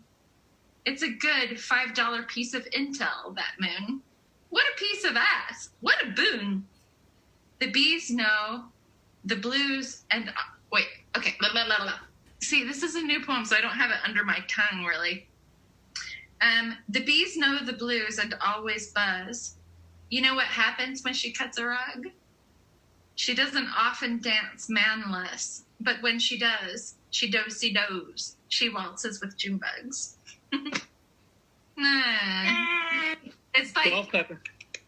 It's a good $5 piece of intel, that moon. What a piece of ass. What a boon. The bees know the blues and... wait, okay. Blah, blah, blah, blah. See, this is a new poem, so I don't have it under my tongue, really. The bees know the blues and always buzz. You know what happens when she cuts a rug? She doesn't often dance manless, but when she does, she do-si-does. She waltzes with June bugs. It's like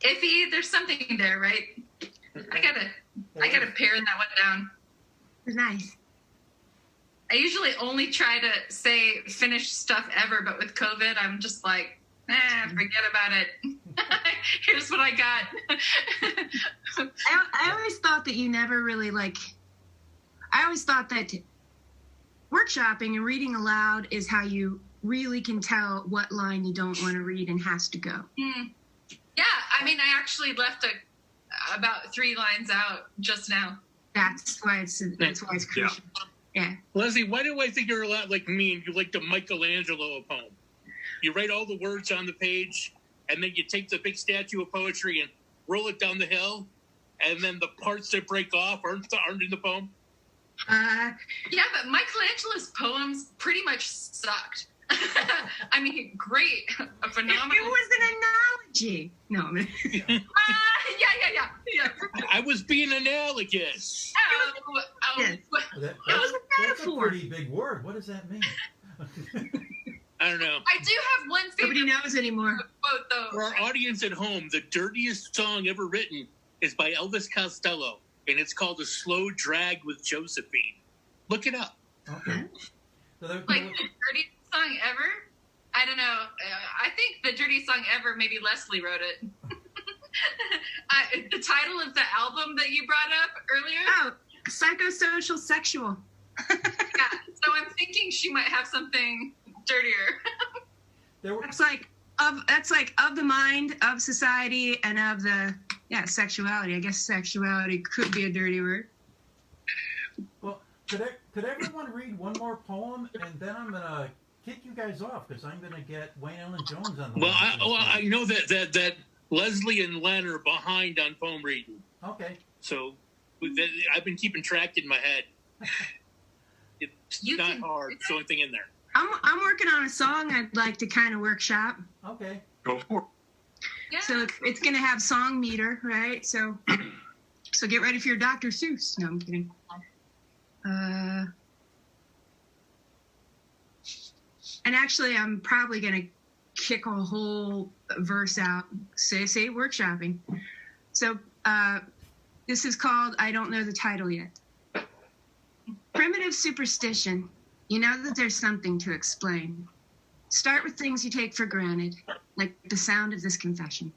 iffy. There's something there, right? I gotta pare that one down. It's nice. I usually only try to say finished stuff ever, but with COVID, I'm just like, forget about it. Here's what I got. I always thought that you never really I always thought that workshopping and reading aloud is how you really can tell what line you don't want to read and has to go. Yeah, I mean, I actually left about 3 lines out just now. That's why it's crucial. Yeah. Leslie, why do I think you're a lot like me and you like to Michelangelo a poem? You write all the words on the page, and then you take the big statue of poetry and roll it down the hill, and then the parts that break off aren't in the poem? Yeah, but Michelangelo's poems pretty much sucked. I mean, great, phenomenal. It was an analogy. No, I mean, yeah. I was being analogous. Yes. That's a a metaphor. pretty big word. What does that mean? I don't know. I do have one nobody favorite knows anymore. quote, though. For our audience at home, the dirtiest song ever written is by Elvis Costello, and it's called A Slow Drag with Josephine. Look it up. Okay. So Like the dirtiest song ever? I don't know. I think the dirtiest song ever, maybe Leslie wrote it. the title of the album that you brought up earlier. Oh, psychosocial sexual. Yeah, so I'm thinking she might have something dirtier. That's like of the mind, of society, and of the sexuality. I guess sexuality could be a dirty word. Well, could everyone read one more poem, and then I'm gonna kick you guys off because I'm gonna get Wayne Allen Jones on the Well, line. I know that Leslie and Len are behind on poem reading, Okay. so I've been keeping track in my head. It's not hard. It's the only thing in there. I'm working on a song I'd like to kind of workshop. Okay. Go for it. Yeah. So it's going to have song meter, right? So get ready for your Dr. Seuss. No, I'm kidding. And actually, I'm probably going to kick a whole verse out. Say workshopping. So this is called, I don't know the title yet. Primitive superstition. You know that there's something to explain. Start with things you take for granted, like the sound of this confession.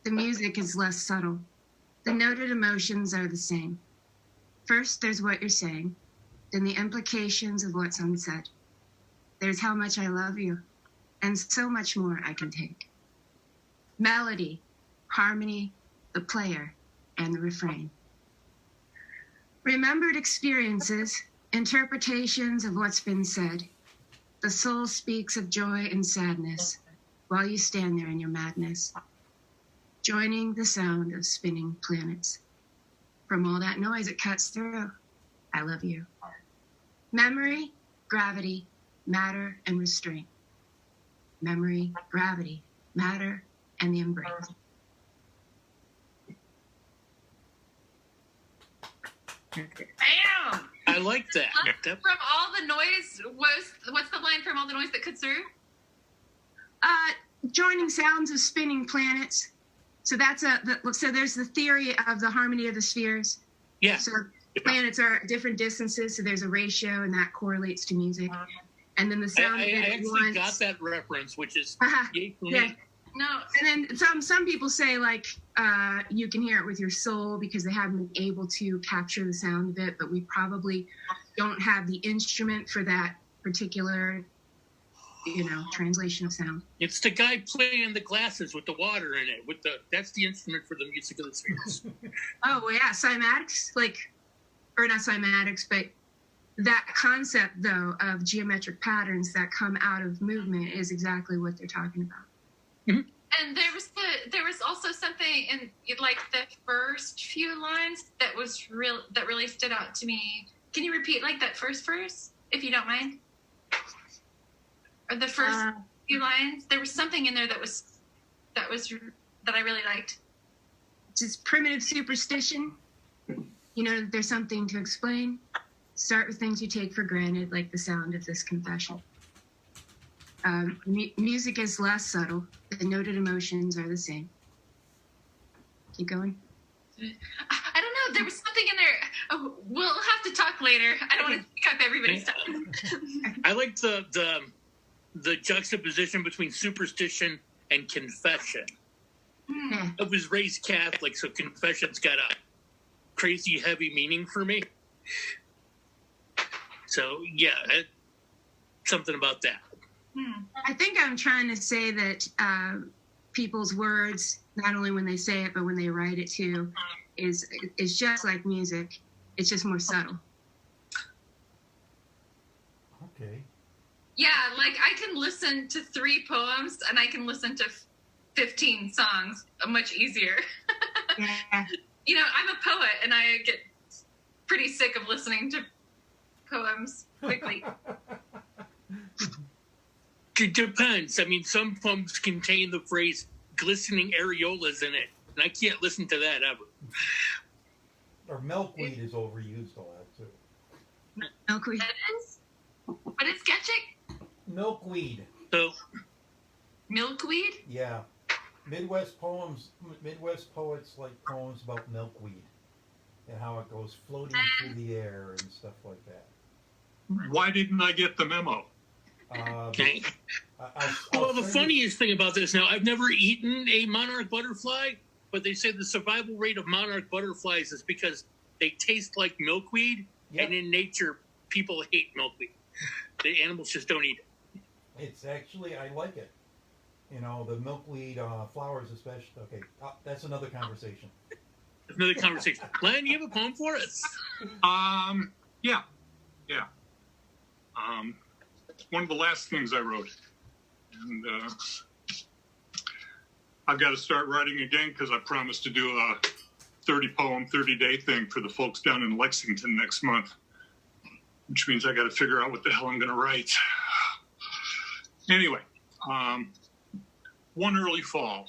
The music is less subtle. The noted emotions are the same. First, there's what you're saying, then the implications of what's unsaid. There's how much I love you, and so much more I can take. Melody, harmony, the player, and the refrain. Remembered experiences, interpretations of what's been said. The soul speaks of joy and sadness while you stand there in your madness, joining the sound of spinning planets. From all that noise it cuts through, I love you. Memory, gravity, matter, and restraint. Memory, gravity, matter, and the embrace. Bam! I like that. From all the noise, what's the line from all the noise that cuts through? Joining sounds of spinning planets. So that's so there's the theory of the harmony of the spheres. Yeah. So planets are at different distances, so there's a ratio, and that correlates to music. And then the sound. I actually got that reference, which is yay for yeah. me. No. And then some people say like you can hear it with your soul because they haven't been able to capture the sound of it, but we probably don't have the instrument for that particular, translation of sound. It's the guy playing the glasses with the water in it. That's the instrument for the music of the spheres. Oh well, yeah, cymatics, or not cymatics, but that concept though of geometric patterns that come out of movement is exactly what they're talking about. And there was also something in like the first few lines that really stood out to me. Can you repeat like that first verse, if you don't mind? Or the first few lines? There was something in there that I really liked. Just primitive superstition. You know, there's something to explain. Start with things you take for granted, like the sound of this confession. Music is less subtle. The noted emotions are the same. Keep going. I don't know. There was something in there. Oh, we'll have to talk later. I don't want to take up everybody's time. I like the juxtaposition between superstition and confession. Yeah. I was raised Catholic, so confession's got a crazy heavy meaning for me. So yeah, something about that. I think I'm trying to say that people's words, not only when they say it, but when they write it too, is just like music. It's just more subtle. Okay. Yeah, like I can listen to 3 poems and I can listen to 15 songs much easier. Yeah. You know, I'm a poet and I get pretty sick of listening to poems quickly. It depends. I mean, some poems contain the phrase glistening areolas in it, and I can't listen to that ever. Or milkweed is overused a lot too. Milkweed. That is? What is Getchik? Milkweed. So, Milkweed? Yeah. Midwest poets like poems about milkweed and how it goes floating through the air and stuff like that. Why didn't I get the memo? okay. I'll Well, the send funniest thing about this now, I've never eaten a monarch butterfly, but they say the survival rate of monarch butterflies is because they taste like milkweed, Yep. and in nature, people hate milkweed. The animals just don't eat it. It's actually, I like it. You know, the milkweed flowers, especially. Okay, that's another conversation. Another conversation. Len, you have a poem for us? Yeah. It's one of the last things I wrote. And I've got to start writing again because I promised to do a 30-poem, 30-day thing for the folks down in Lexington next month, which means I got to figure out what the hell I'm going to write. Anyway, one early fall.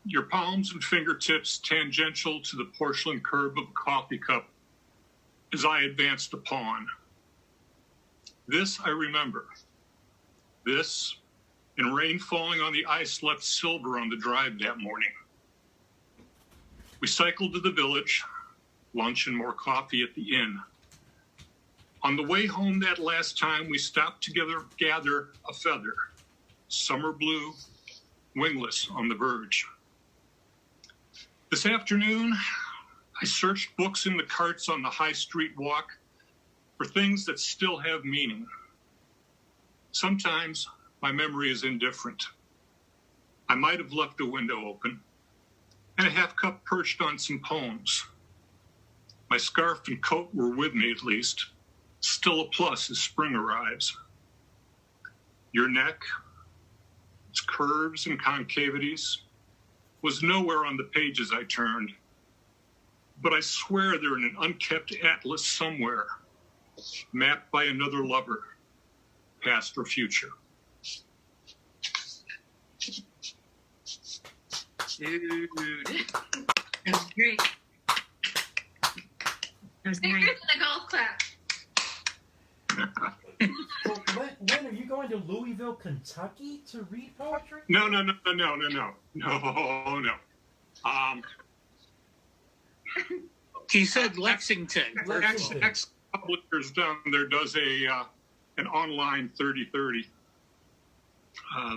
Your palms and fingertips tangential to the porcelain curb of a coffee cup as I advanced a pawn. This I remember. This, and rain falling on the ice left silver on the drive that morning. We cycled to the village, lunch and more coffee at the inn. On the way home that last time, we stopped together, gather a feather, summer blue, wingless on the verge. This afternoon, I searched books in the carts on the high street walk for things that still have meaning. Sometimes my memory is indifferent. I might have left the window open and a half cup perched on some poems. My scarf and coat were with me at least, still a plus as spring arrives. Your neck, its curves and concavities, was nowhere on the pages I turned, but I swear they're in an unkept atlas somewhere, mapped by another lover, past or future. Dude. That was great. That was Bigger nice. than a golf clap. So when are you going to Louisville, Kentucky to read poetry? No. He said Lexington. Ex Publishers down there does an online 30-30.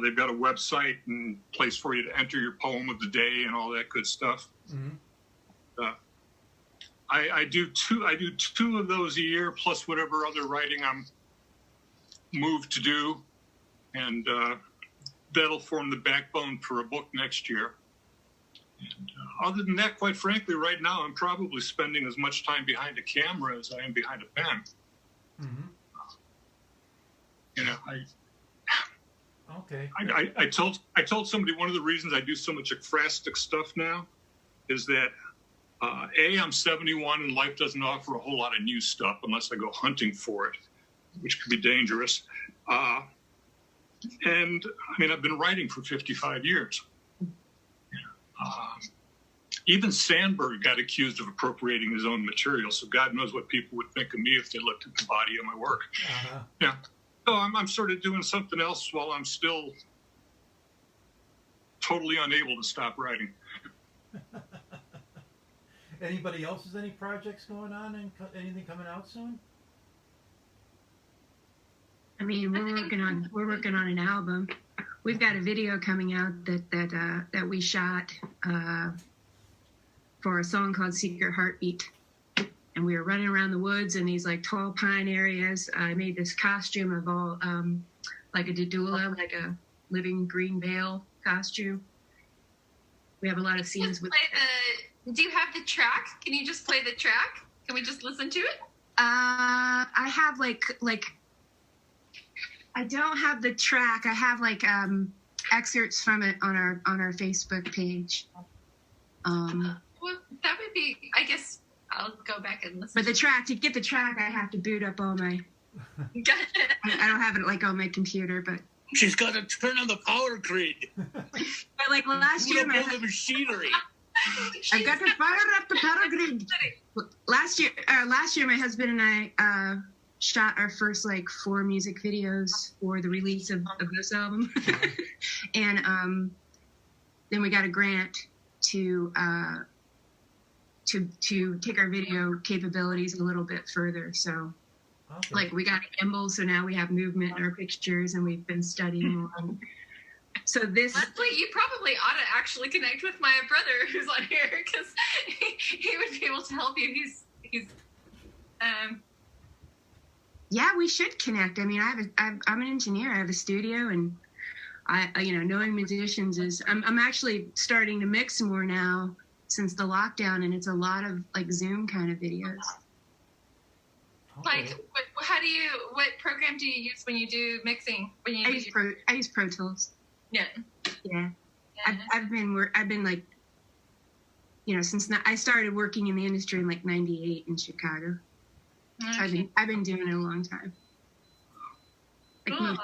They've got a website and place for you to enter your poem of the day and all that good stuff. Mm-hmm. I do two of those a year, plus whatever other writing I'm moved to do, and that'll form the backbone for a book next year. And, other than that, quite frankly, right now I'm probably spending as much time behind a camera as I am behind a pen. Mm-hmm. You know, Okay. I told somebody one of the reasons I do so much ekphrastic stuff now is that I'm 71 and life doesn't offer a whole lot of new stuff unless I go hunting for it, which could be dangerous. And I mean, I've been writing for 55 years. Even Sandberg got accused of appropriating his own material, so God knows what people would think of me if they looked at the body of my work. Uh-huh. Yeah. So I'm sort of doing something else while I'm still totally unable to stop writing. Anybody else has any projects going on and anything coming out soon? I mean, we're working on an album. We've got a video coming out that we shot for a song called Secret Heartbeat. And we were running around the woods in these like tall pine areas. I made this costume of all like a dudula, like a living green veil costume. We have a lot of scenes with. Do you have the track? Can you just play the track? Can we just listen to it? I have like I don't have the track. I have like excerpts from it on our Facebook page. Well, that would be. I guess I'll go back and listen. But the track, to get the track, I have to boot up all my. Got it. I don't have it like on my computer, but. She's got to turn on the power grid. But like last year, Put up all the machinery. I got to fire up the power grid. Last year, my husband and I shot our first like 4 music videos for the release of this album, and then we got a grant to take our video capabilities a little bit further. So, like we got a gimbal, so now we have movement in our pictures, and we've been studying on So this, Leslie, you probably ought to actually connect with my brother who's on here because he would be able to help you. He's yeah, we should connect. I mean, I'm an engineer. I have a studio, and knowing musicians is. I'm actually starting to mix more now since the lockdown, and it's a lot of like Zoom kind of videos. like, what program do you use when you do mixing? When you I use Pro Tools. yeah. Yeah. I've been like, since I started working in the industry in like '98 in Chicago. Okay. I've been doing it a long time. Like Cool.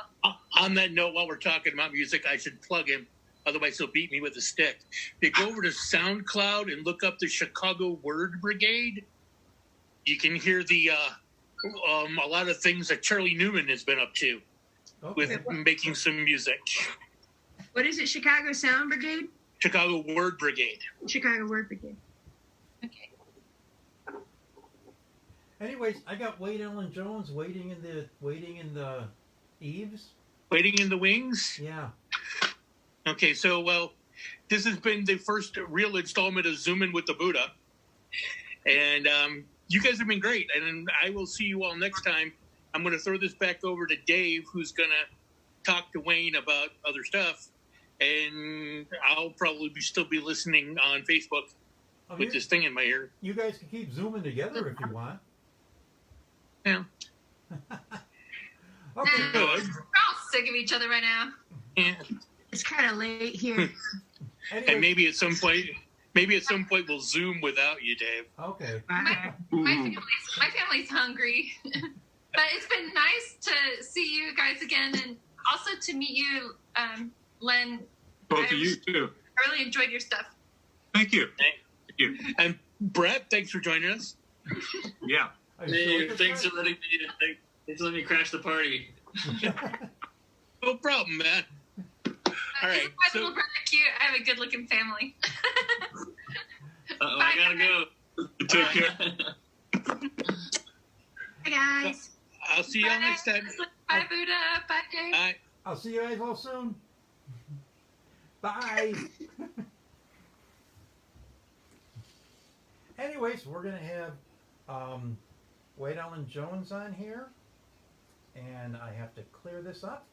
On that note, while we're talking about music, I should plug him. Otherwise, he'll beat me with a stick. They go over to SoundCloud and look up the Chicago Word Brigade. You can hear the a lot of things that Charlie Newman has been up to with making some music. What is it? Chicago Sound Brigade? Chicago Word Brigade. Chicago Word Brigade. Okay. Anyways, I got Wade Allen Jones waiting in the eaves. Waiting in the wings. Yeah. Okay, so this has been the first real installment of Zoomin' with the Buddha, and you guys have been great. And I will see you all next time. I'm going to throw this back over to Dave, who's going to talk to Wayne about other stuff, and I'll probably still be listening on Facebook with this thing in my ear. You guys can keep zooming together if you want. Yeah. Okay. We're all sick of each other right now. Yeah. It's kind of late here. Anyway, And maybe at some point we'll Zoom without you, Dave. okay. My family's hungry, but it's been nice to see you guys again, and also to meet you, Len. Both of you too. I really enjoyed your stuff. Thank you. Thank you. And Brett, thanks for joining us. Yeah. Are you Hey, still thanks for letting me crash the party. No problem, man. All right. Isn't my little brother cute? I have a good-looking family. Uh-oh, Bye, I gotta go. Take care. Hi, guys. I'll see you all next time. Bye, Buddha. Bye, Dave. Bye. I'll see you guys all soon. Bye. Anyways, we're gonna have Wade Allen Jones on here, and I have to clear this up,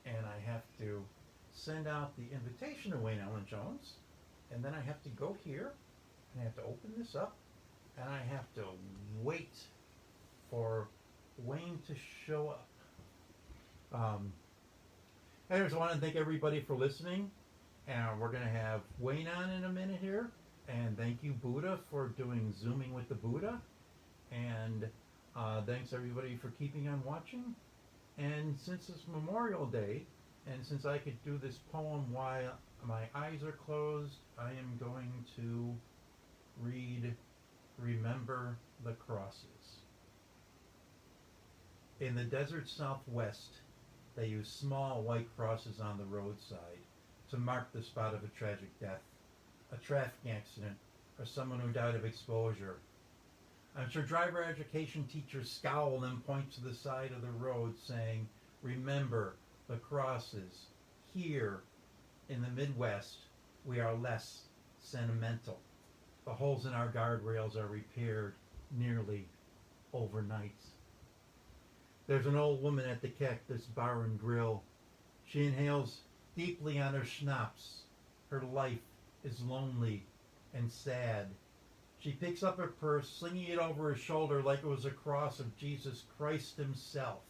and I have to send out the invitation to Wade Allen Jones, and then I have to go here, and I have to open this up, and I have to wait for Wayne to show up. Anyways, I want to thank everybody for listening, and we're going to have Wayne on in a minute here, and thank you, Buddha, for doing Zooming with the Buddha, and thanks everybody for keeping on watching. And since it's Memorial Day, and since I could do this poem while my eyes are closed, I am going to read Remember the Crosses. In the desert Southwest, they use small white crosses on the roadside to mark the spot of a tragic death, a traffic accident, or someone who died of exposure. I'm sure driver education teachers scowl and point to the side of the road saying, remember the crosses. Here in the Midwest, we are less sentimental. The holes in our guardrails are repaired nearly overnight. There's an old woman at the Cactus Bar and Grill. She inhales deeply on her schnapps. Her life is lonely and sad. She picks up her purse, slinging it over her shoulder like it was a cross of Jesus Christ himself.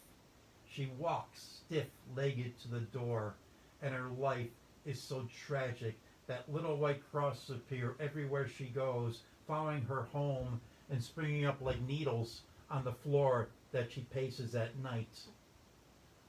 She walks stiff-legged to the door, and her life is so tragic that little white crosses appear everywhere she goes, following her home and springing up like needles on the floor that she paces at night.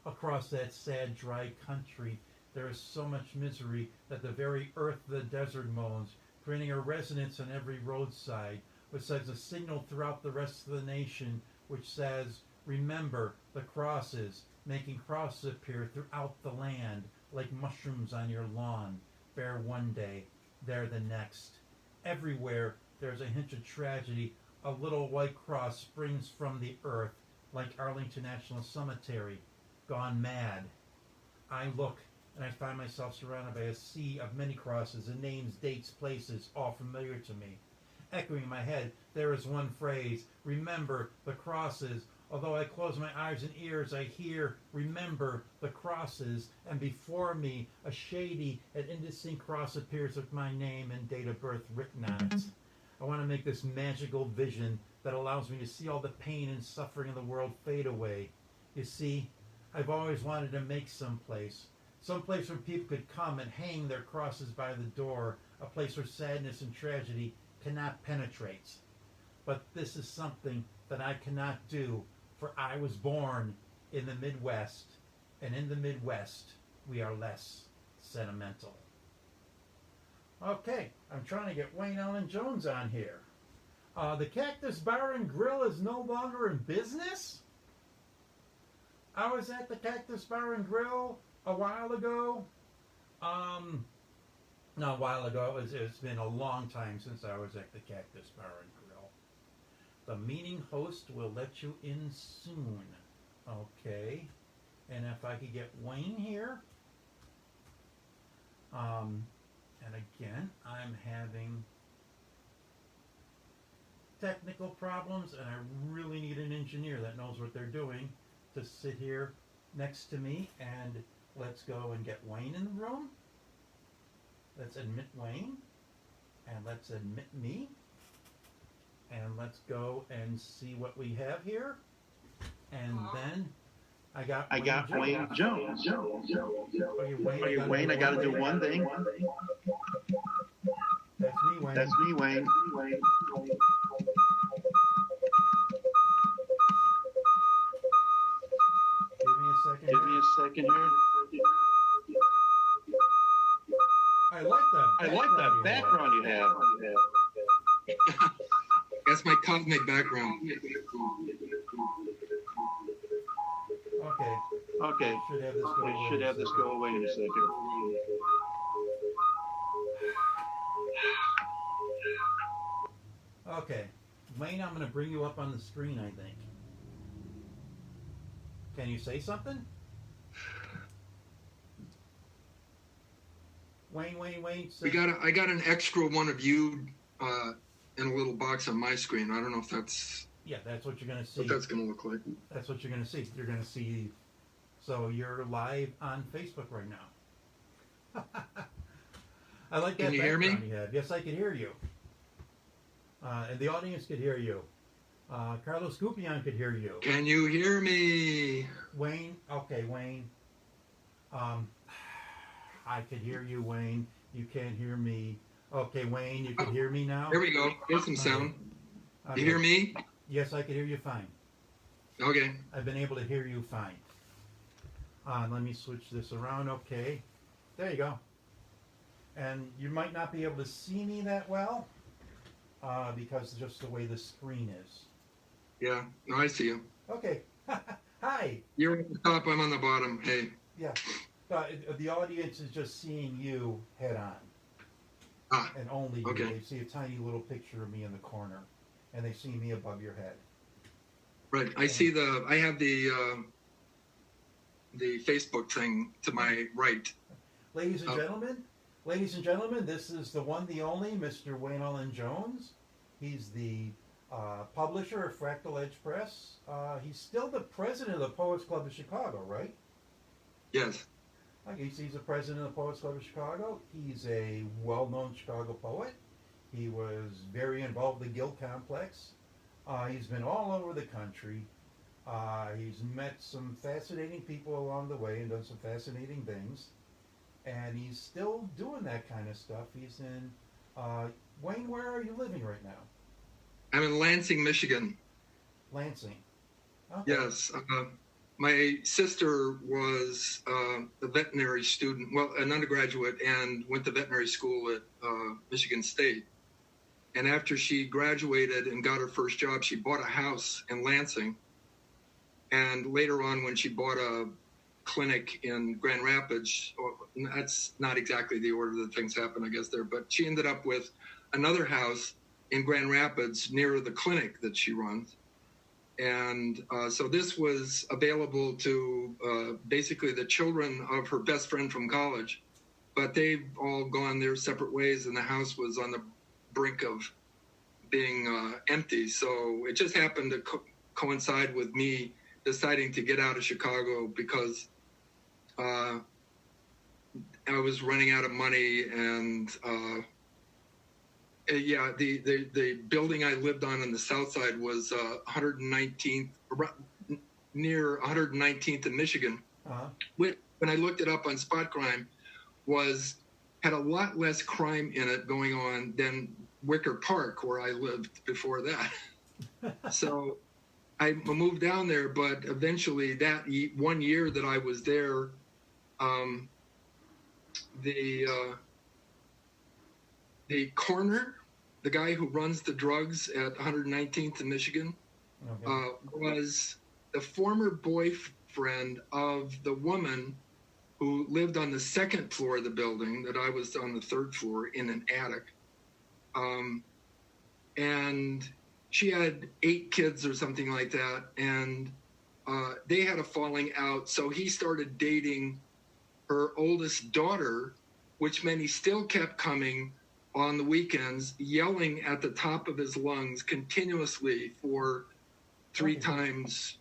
Across that sad, dry country, there is so much misery that the very earth of the desert moans, creating a resonance on every roadside, which sends a signal throughout the rest of the nation, which says, remember the crosses, making crosses appear throughout the land, like mushrooms on your lawn, bare one day, there the next. Everywhere there's a hint of tragedy. A little white cross springs from the earth, like Arlington National Cemetery, gone mad. I look and I find myself surrounded by a sea of many crosses and names, dates, places, all familiar to me. Echoing in my head, there is one phrase, remember the crosses. Although I close my eyes and ears, I hear, remember the crosses, and before me a shady and indistinct cross appears with my name and date of birth written on it. I want to make this magical vision that allows me to see all the pain and suffering in the world fade away. You see, I've always wanted to make someplace where people could come and hang their crosses by the door, a place where sadness and tragedy cannot penetrate. But this is something that I cannot do, for I was born in the Midwest, and in the Midwest we are less sentimental. Okay, I'm trying to get Wayne Allen Jones on here. The Cactus Bar and Grill is no longer in business? I was at the Cactus Bar and Grill a while ago. Not a while ago. It's been a long time since I was at the Cactus Bar and Grill. The meeting host will let you in soon. Okay. And if I could get Wayne here. And again, I'm having technical problems, and I really need an engineer that knows what they're doing to sit here next to me. And let's go and get Wayne in the room. Let's admit Wayne, and let's admit me, and let's go and see what we have here. And then I got Wayne Jones. Okay, Wayne, I gotta do one thing. That's me, Wayne. That's me, Wayne. Give me a second here. I like that background you have. That's my cosmic background. Okay. Should have this go away in a second. Okay. Wayne, I'm going to bring you up on the screen, I think. Can you say something? Wayne. I got an extra one of you in a little box on my screen. I don't know if that's... Yeah, that's what you're going to see. What that's going to look like. That's what you're going to see. You're going to see... So you're live on Facebook right now. I like that. Can you hear me? You have. Yes, I can hear you. And the audience could hear you. Carlos Cupion could hear you. Can you hear me? Wayne. Okay, Wayne. I could hear you, Wayne. You can't hear me. Okay, Wayne, you can hear me now? Here we go. Here's some sound. Okay. You hear me? Yes, I can hear you fine. Okay. I've been able to hear you fine. Let me switch this around. Okay. There you go. And you might not be able to see me that well because just the way the screen is. Yeah. No, I see you. Okay. Hi. You're on the top. I'm on the bottom. Hey. Yeah. The audience is just seeing you head on. And only you. Okay. They see a tiny little picture of me in the corner. And they see me above your head. Right. I have the Facebook thing to my right. Ladies and gentlemen, this is the one, the only, Mr. Wayne Allen Jones. He's the publisher of Fractal Edge Press. He's still the president of the Poets Club of Chicago, right? Yes. He's the president of the Poets Club of Chicago. He's a well-known Chicago poet. He was very involved in the Guild Complex. He's been all over the country. He's met some fascinating people along the way and done some fascinating things. And he's still doing that kind of stuff. He's in... Wayne, where are you living right now? I'm in Lansing, Michigan. Lansing. Okay. Yes. My sister was a veterinary student, well, an undergraduate, and went to veterinary school at Michigan State. And after she graduated and got her first job, she bought a house in Lansing. And later on, when she bought a clinic in Grand Rapids, that's not exactly the order that things happen, I guess, there, but she ended up with another house in Grand Rapids near the clinic that she runs. And so this was available to basically the children of her best friend from college, but they've all gone their separate ways, and the house was on the brink of being empty. So it just happened to coincide with me deciding to get out of Chicago because I was running out of money, and yeah, the building I lived on the south side was 119th, near 119th in Michigan. Uh-huh. When I looked it up on Spot Crime, had a lot less crime in it going on than Wicker Park, where I lived before that. So I moved down there, but eventually that 1 year that I was there, the coroner, the guy who runs the drugs at 119th in Michigan, Okay. was the former boyfriend of the woman who lived on the second floor of the building that I was on the third floor in an attic. And she had 8 kids or something like that. And they had a falling out. So he started dating her oldest daughter, which meant he still kept coming on the weekends, yelling at the top of his lungs continuously for 3 times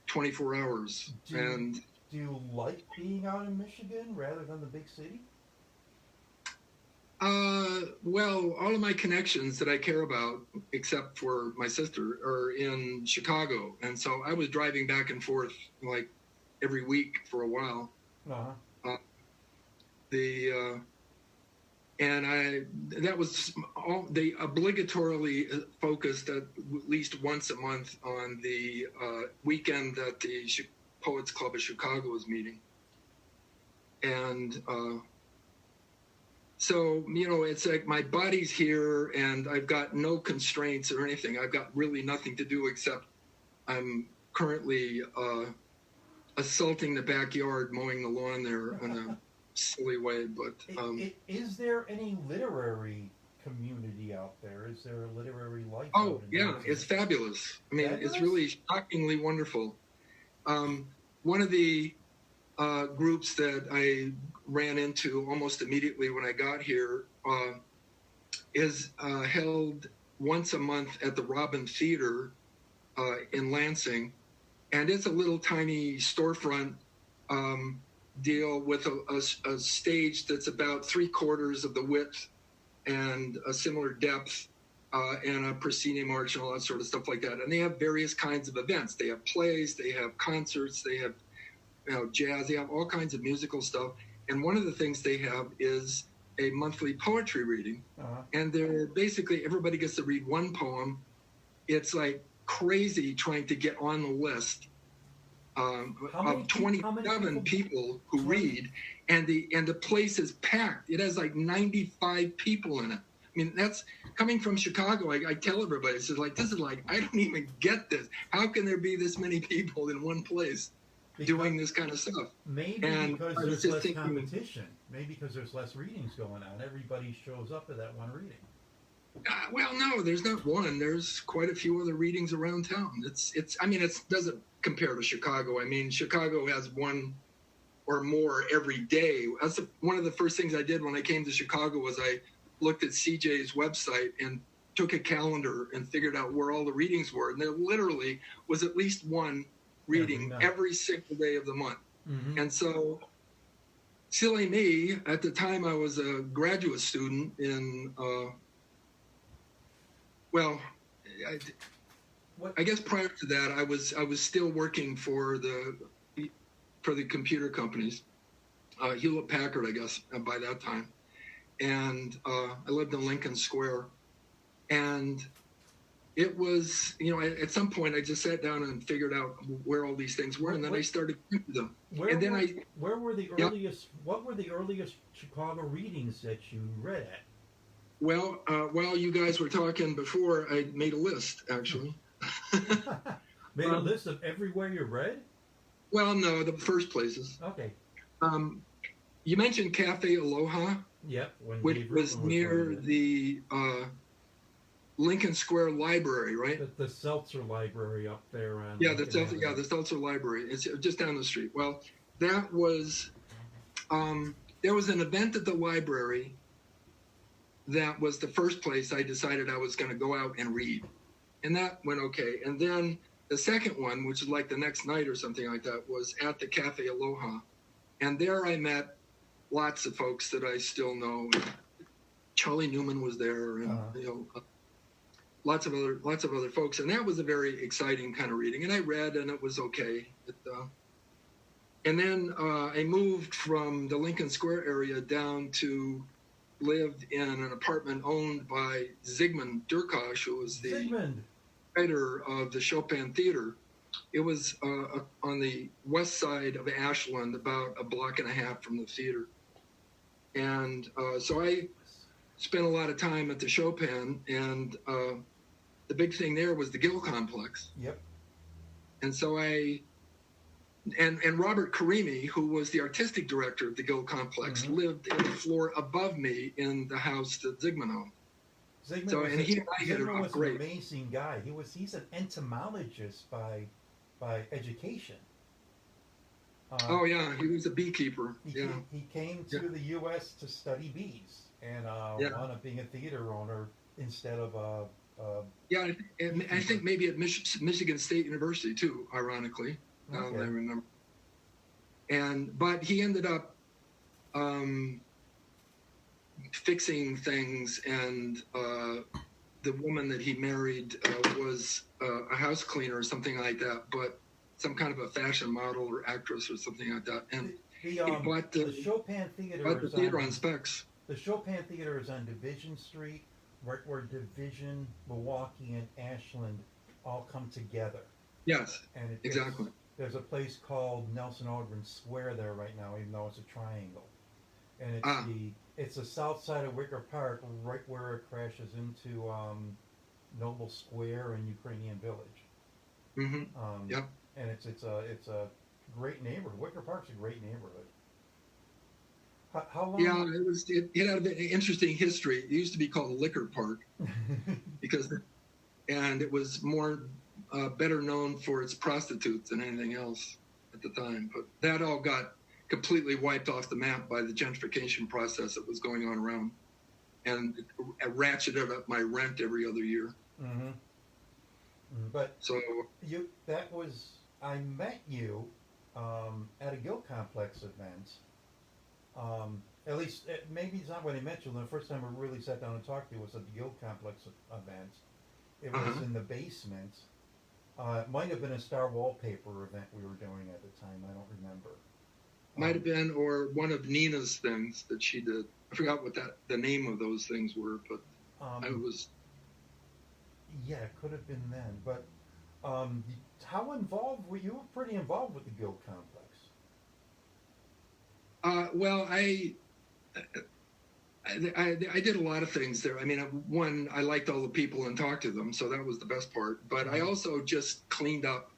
24 hours. Do you like being out in Michigan rather than the big city? Well, all of my connections that I care about, except for my sister, are in Chicago. And so I was driving back and forth like every week for a while. Uh-huh. That was all, they obligatorily focused at least once a month on the weekend that the Poets Club of Chicago was meeting. And so, you know, it's like my body's here and I've got no constraints or anything. I've got really nothing to do except I'm currently assaulting the backyard, mowing the lawn there in a silly way. But is there any literary community out there? Is there a literary life? Oh, yeah, it's fabulous. I mean, Fabulous? it's really shockingly wonderful. One of the groups that I ran into almost immediately when I got here is held once a month at the Robin Theater in Lansing. And it's a little tiny storefront deal with a stage that's about 3/4 of the width and a similar depth and a proscenium arch and all that sort of stuff like that. And they have various kinds of events. They have plays, they have concerts, they have jazz, they have all kinds of musical stuff. And one of the things they have is a monthly poetry reading. Uh-huh. And they're basically, everybody gets to read one poem. It's like crazy trying to get on the list of 27 people who read, and the place is packed. It has like 95 people in it. I mean, that's coming from Chicago. I tell everybody, this is like, I don't even get this. How can there be this many people in one place doing this kind of stuff? Maybe because there's less competition. Maybe because there's less readings going on. Everybody shows up at that one reading. Well, no, there's not one. There's quite a few other readings around town. I mean, it doesn't compare to Chicago. I mean, Chicago has one or more every day. That's one of the first things I did when I came to Chicago was I looked at CJ's website and took a calendar and figured out where all the readings were. And there literally was at least one reading every single day of the month. Mm-hmm. And so, silly me, at the time I was a graduate student in, I guess prior to that, I was still working for the computer companies, Hewlett Packard, I guess, by that time. And I lived in Lincoln Square. And it was, at some point I just sat down and figured out where all these things were, and then I started thinking them. What were the earliest Chicago readings that you read at? Well, while you guys were talking before, I made a list, actually. Made a list of everywhere you read? Well, no, the first places. Okay. You mentioned Cafe Aloha. Yep. Which was near the Lincoln Square Library, right? The Seltzer Library up there on Yeah, Lincoln Avenue. the Seltzer Library. It's just down the street. Well, that was there was an event at the library that was the first place I decided I was going to go out and read, and that went okay. And then the second one, which is like the next night or something like that, was at the Cafe Aloha, and there I met lots of folks that I still know. Charlie Newman was there, and lots of other folks, and that was a very exciting kind of reading. And I read, and it was okay. And then I moved from the Lincoln Square area down to live in an apartment owned by Zygmunt Durkheim, who was the writer of the Chopin Theater. It was on the west side of Ashland, about a block and a half from the theater. And so I spent a lot of time at the Chopin, and the big thing there was the Gill Complex. Yep. And so and Robert Karimi, who was the artistic director of the Gill Complex, lived in the floor above me in the house that Zygmunt owned. He and I hit it off great. An amazing guy. He's an entomologist by education. Oh yeah, he was a beekeeper. He came to the U.S. to study bees and wound up being a theater owner instead of and I think maybe at Michigan State University too, ironically. Now that I remember. But he ended up fixing things, and the woman that he married was a house cleaner or something like that, but some kind of a fashion model or actress or something like that. And he bought the Chopin Theater. Bought the theater on specs. The Chopin Theater is on Division Street, right where Division, Milwaukee, and Ashland all come together. Yes, and exactly. There's a place called Nelson Aldrin Square there right now, even though it's a triangle. And it's the south side of Wicker Park, right where it crashes into Noble Square and Ukrainian Village. Mm-hmm. Yep. And it's a great neighborhood. Wicker Park's a great neighborhood. How long? Yeah, it had an interesting history. It used to be called Liquor Park and it was more better known for its prostitutes than anything else at the time. But that all got completely wiped off the map by the gentrification process that was going on around, and it ratcheted up my rent every other year. Mm-hmm. But so I met you at a Gill Complex event. At least maybe it's not when I met you. The first time I really sat down and talked to you was at the Gill Complex event. It was in the basement. It might have been a Star Wallpaper event we were doing at the time. I don't remember. Might have been, or one of Nina's things that she did. I forgot what the name of those things were, but it was. Yeah, it could have been then. But how involved were you? You were pretty involved with the Gill Complex. Well, I did a lot of things there. I mean, one, I liked all the people and talked to them, so that was the best part. But I also just cleaned up.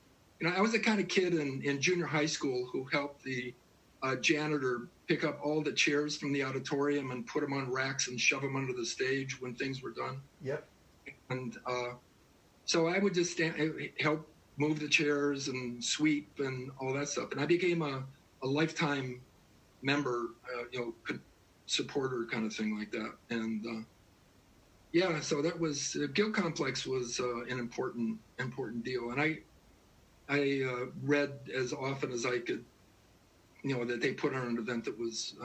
I was the kind of kid in junior high school who helped the janitor pick up all the chairs from the auditorium and put them on racks and shove them under the stage when things were done. Yep. And so I would just help move the chairs and sweep and all that stuff. And I became a lifetime member, supporter kind of thing like that. And so that was Gill Complex was an important deal. And I read as often as I could, that they put on an event that was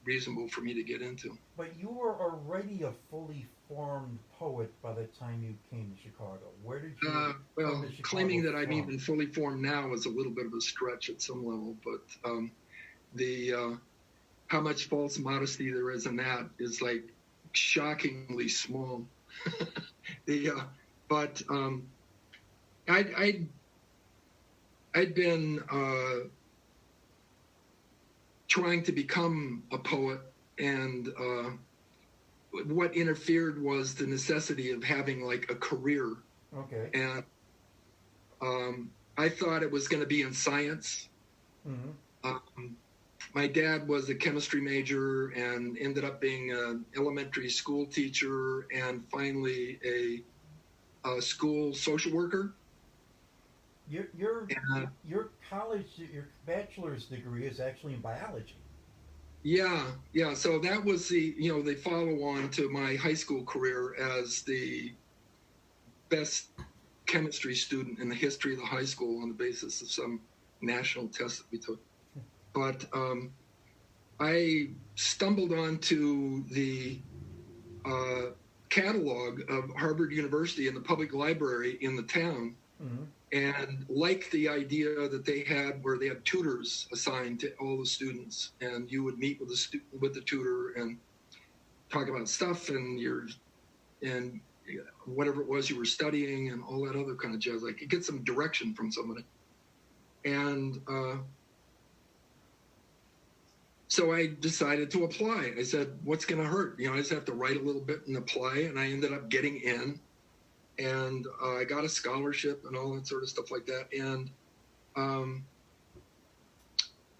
reasonable for me to get into. But you were already a fully formed poet by the time you came to Chicago. Where did you well, claiming that I'm even fully formed now is a little bit of a stretch at some level, but how much false modesty there is in that is like shockingly small. I'd been trying to become a poet, and what interfered was the necessity of having like a career. Okay. And I thought it was going to be in science. Mm-hmm. my dad was a chemistry major and ended up being an elementary school teacher and finally a school social worker. Your college, your bachelor's degree is actually in biology. Yeah. So that was the follow on to my high school career as the best chemistry student in the history of the high school on the basis of some national test that we took. But I stumbled onto the catalog of Harvard University in the public library in the town, Mm-hmm. and liked the idea that they had where they had tutors assigned to all the students, and you would meet with the tutor and talk about stuff and whatever it was you were studying and all that other kind of jazz. Like, you get some direction from somebody. And so I decided to apply. I said, what's going to hurt? I just have to write a little bit and apply. And I ended up getting in. And I got a scholarship and all that sort of stuff like that. And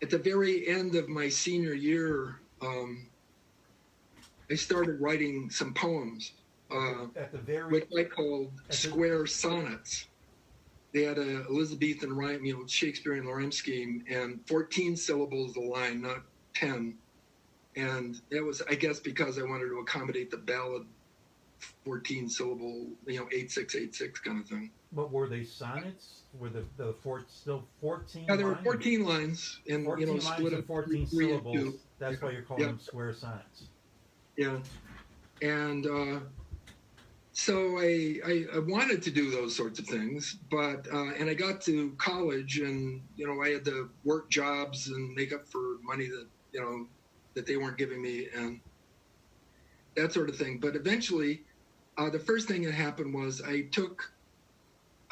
at the very end of my senior year, I started writing some poems, which I called square sonnets. They had a Elizabethan rhyme, Shakespearean rhyme scheme, and 14 syllables a line, not 10. And that was, I guess, because I wanted to accommodate the ballad 14 syllable, 8686 kind of thing. But were they sonnets? Were the still 14? Yeah, there were 14 lines, and 14 split lines up 14 three and syllables. two. That's why you're calling them square sonnets. Yeah, and so I wanted to do those sorts of things, but and I got to college, and I had to work jobs and make up for money that that they weren't giving me, and that sort of thing. But eventually, the first thing that happened was I took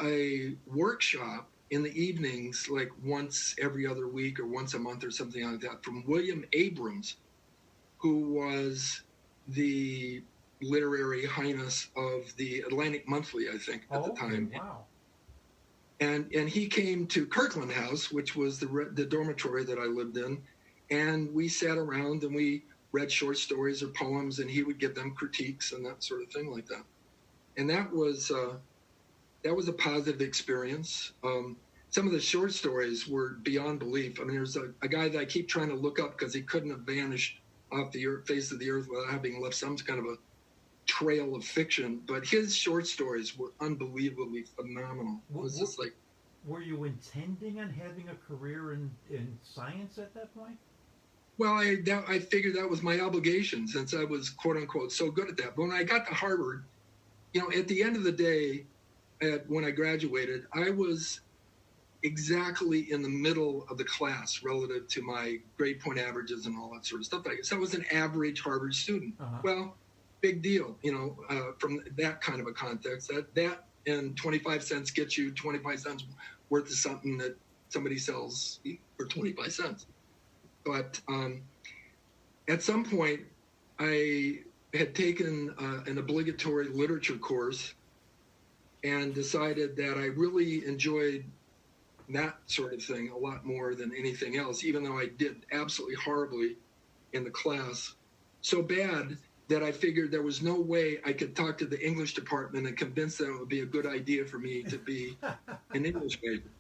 a workshop in the evenings, like once every other week or once a month or something like that, from William Abrams, who was the literary highness of the Atlantic Monthly, I think, at the time. Wow. And he came to Kirkland House, which was the dormitory that I lived in, and we sat around and we read short stories or poems, and he would give them critiques and that sort of thing like that. And that was a positive experience. Some of the short stories were beyond belief. I mean, there's a guy that I keep trying to look up because he couldn't have vanished off the face of the earth without having left some kind of a trail of fiction. But his short stories were unbelievably phenomenal. It was just like... Were you intending on having a career in science at that point? Well, I figured that was my obligation since I was, quote unquote, so good at that. But when I got to Harvard, at the end of the day, when I graduated, I was exactly in the middle of the class relative to my grade point averages and all that sort of stuff. So I was an average Harvard student. Uh-huh. Well, big deal, from that kind of a context. That and 25 cents gets you 25 cents worth of something that somebody sells for 25 cents. But at some point, I had taken an obligatory literature course and decided that I really enjoyed that sort of thing a lot more than anything else, even though I did absolutely horribly in the class. So bad that I figured there was no way I could talk to the English department and convince them it would be a good idea for me to be an English major.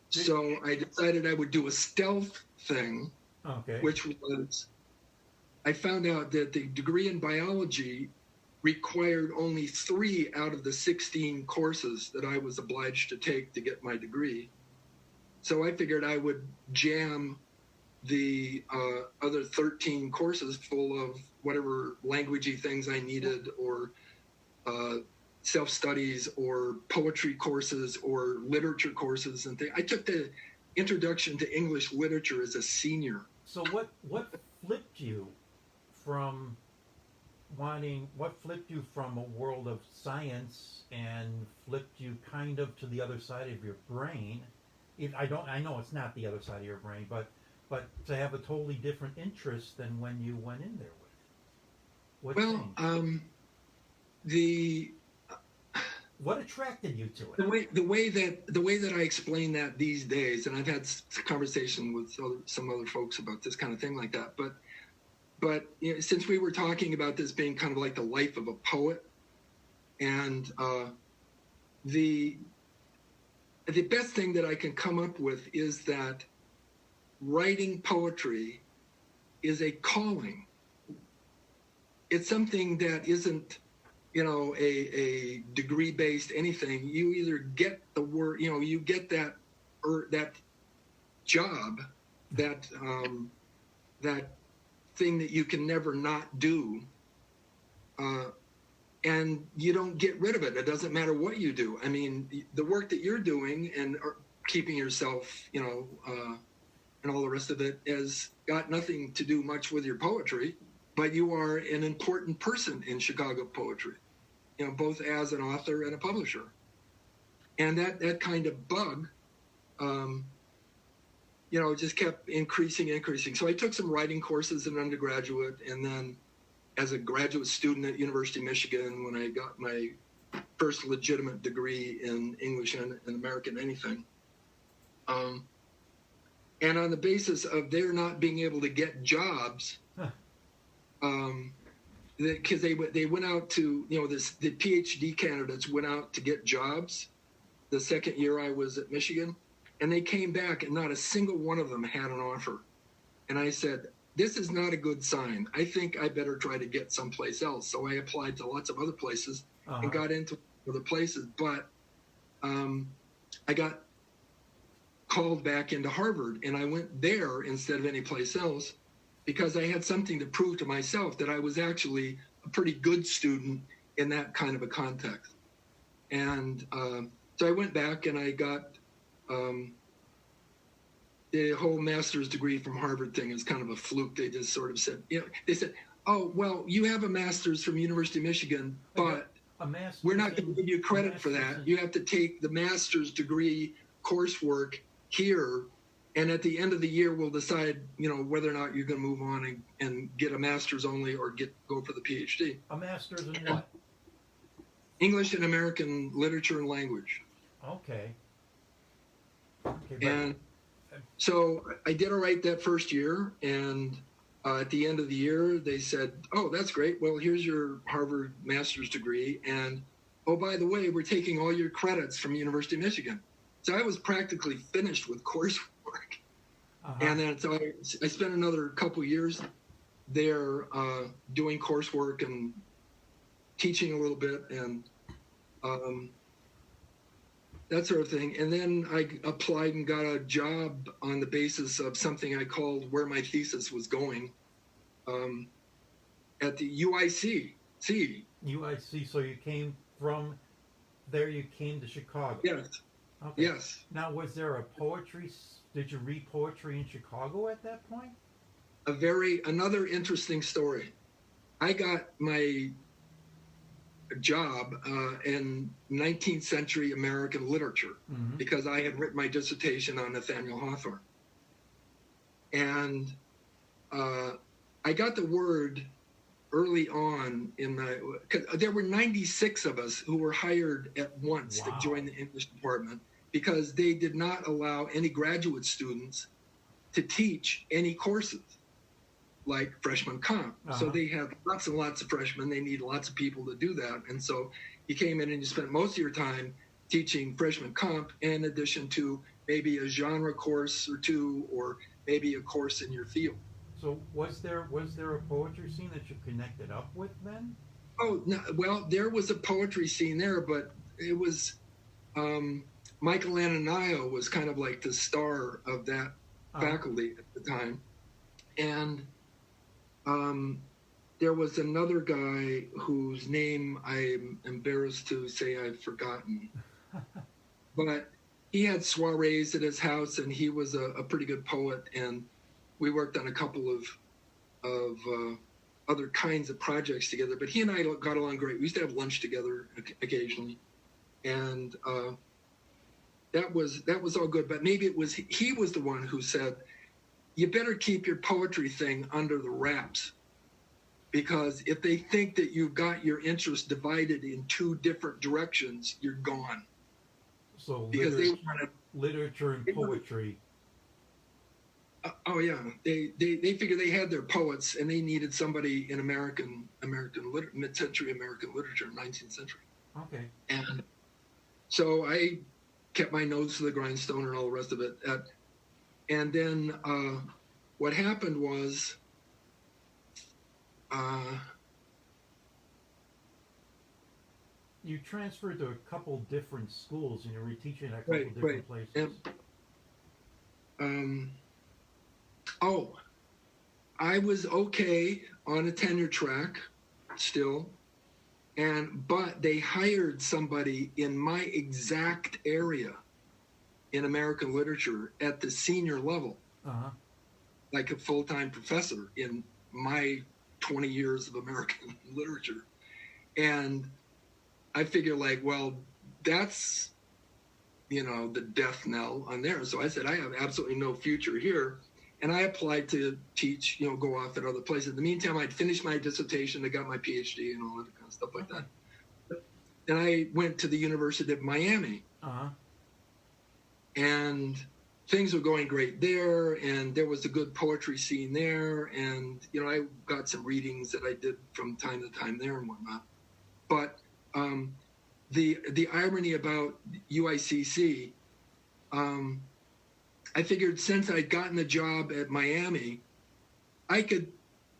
So I decided I would do a stealth thing, which was, I found out that the degree in biology required only 3 out of the 16 courses that I was obliged to take to get my degree. So I figured I would jam the other 13 courses full of whatever languagey things I needed, or self-studies or poetry courses or literature courses and things. I took the introduction to English literature as a senior. So what flipped you from a world of science and flipped you kind of to the other side of your brain? I know it's not the other side of your brain, but to have a totally different interest than when you went in there with. What changed? What attracted you to it? The way that I explain that these days, and I've had conversation with some other folks about this kind of thing like that, but you know, since we were talking about this being kind of like the life of a poet, and the best thing that I can come up with is that writing poetry is a calling. It's something that isn't, you know, a degree-based anything. You either get the word, you know, you get that that job, that thing that you can never not do, and you don't get rid of it. It doesn't matter what you do. I mean, the work that you're doing and keeping yourself, you know, and all the rest of it has got nothing to do much with your poetry, but you are an important person in Chicago poetry, you know, both as an author and a publisher. And that kind of bug, you know, just kept increasing. So I took some writing courses in undergraduate, and then as a graduate student at University of Michigan, when I got my first legitimate degree in English and American anything. And on the basis of their not being able to get jobs, because they went out to, you know, the PhD candidates went out to get jobs the second year I was at Michigan, and they came back and not a single one of them had an offer. And I said, this is not a good sign. I think I better try to get someplace else. So I applied to lots of other places and got into other places, but I got called back into Harvard, and I went there instead of any place else because I had something to prove to myself that I was actually a pretty good student in that kind of a context. And so I went back and I got the whole master's degree from Harvard thing is kind of a fluke. They just sort of said, you know, they said, oh, well, you have a master's from University of Michigan, but we're not going to give you credit for that. You have to take the master's degree coursework here, and at the end of the year, we'll decide, you know, whether or not you're going to move on and get a master's only or go for the PhD. A master's in what? English and American literature and language. Okay. And so I did all right that first year, and at the end of the year, they said, oh, that's great. Well, here's your Harvard master's degree, and oh, by the way, we're taking all your credits from University of Michigan. So I was practically finished with coursework. And then so I spent another couple years there doing coursework and teaching a little bit and that sort of thing. And then I applied and got a job on the basis of something I called where my thesis was going at the UIC. UIC, so you came from there, you came to Chicago. Yes. Okay. Yes. Now, was there a poetry? Did you read poetry in Chicago at that point? Another interesting story. I got my job in 19th century American literature because I had written my dissertation on Nathaniel Hawthorne. And I got the word early on because there were 96 of us who were hired at once to join the English department, because they did not allow any graduate students to teach any courses like freshman comp. So they have lots and lots of freshmen. They need lots of people to do that. And so you came in and you spent most of your time teaching freshman comp in addition to maybe a genre course or two, or maybe a course in your field. So was there a poetry scene that you connected up with then? Oh, no, well, there was a poetry scene there, but it was Michael Ananayo was kind of like the star of that faculty at the time. And there was another guy whose name I'm embarrassed to say I've forgotten. But he had soirees at his house, and he was a pretty good poet, and we worked on a couple of other kinds of projects together. But he and I got along great. We used to have lunch together occasionally. And that was all good, but maybe he was the one who said, you better keep your poetry thing under the wraps. because if they think that you've got your interest divided in two different directions, you're gone. So Because literature and poetry. Oh yeah, they figure they had their poets and they needed somebody in mid-century American literature, 19th century. Okay. And so I kept my nose to the grindstone and all the rest of it. And then what happened was you transferred to a couple different schools and you were teaching at a couple different places. And, I was okay on a tenure track still, but they hired somebody in my exact area in American literature at the senior level, like a full-time professor in my 20 years of American literature. And I figure like, well, that's, the death knell on there. So I said, I have absolutely no future here. And I applied to teach, go off at other places. In the meantime, I'd finished my dissertation. I got my PhD and all that kind of stuff like that. Then I went to the University of Miami. And things were going great there. And there was a good poetry scene there. And, I got some readings that I did from time to time there and whatnot. But the irony about UICC, I figured since I'd gotten a job at Miami, I could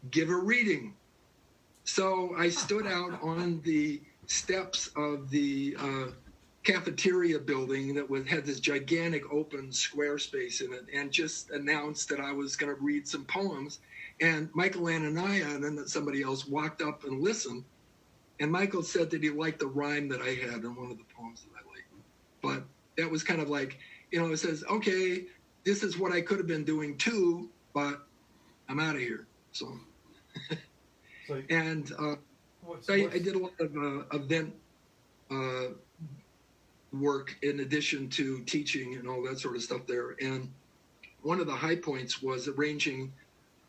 give a reading. So I stood out on the steps of the cafeteria building that had this gigantic open square space in it and just announced that I was going to read some poems. And Michael Anania and then somebody else walked up and listened. And Michael said that he liked the rhyme that I had in one of the poems that I liked. But that was kind of like, it says, okay, this is what I could have been doing too, but I'm out of here. So, and I did a lot of event work in addition to teaching and all that sort of stuff there. And one of the high points was arranging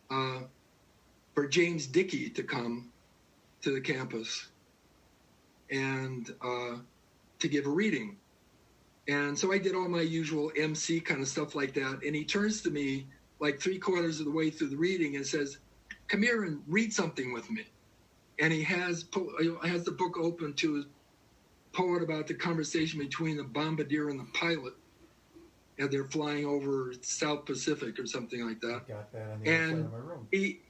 for James Dickey to come to the campus and to give a reading. And so I did all my usual MC kind of stuff like that. And he turns to me like 3/4 of the way through the reading and says, come here and read something with me. And he has the book open to his poem about the conversation between the bombardier and the pilot. And they're flying over South Pacific or something like that. I got that on the outside of my room. He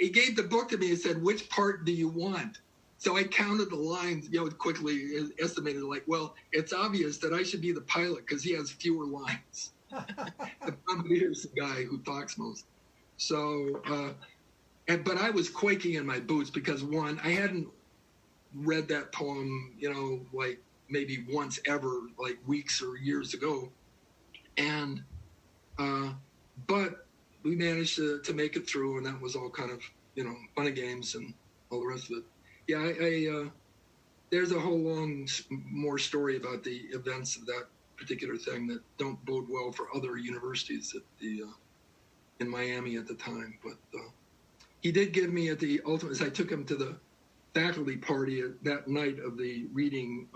gave the book to me and said, which part do you want? So I counted the lines, quickly estimated like, well, it's obvious that I should be the pilot because he has fewer lines. The bombardier's the guy who talks most. So, but I was quaking in my boots because one, I hadn't read that poem, like maybe once ever, like weeks or years ago. And, but we managed to make it through and that was all kind of, fun and games and all the rest of it. Yeah, I there's a whole long more story about the events of that particular thing that don't bode well for other universities at in Miami at the time. But he did give me at the ultimate, as I took him to the faculty party that night of the reading,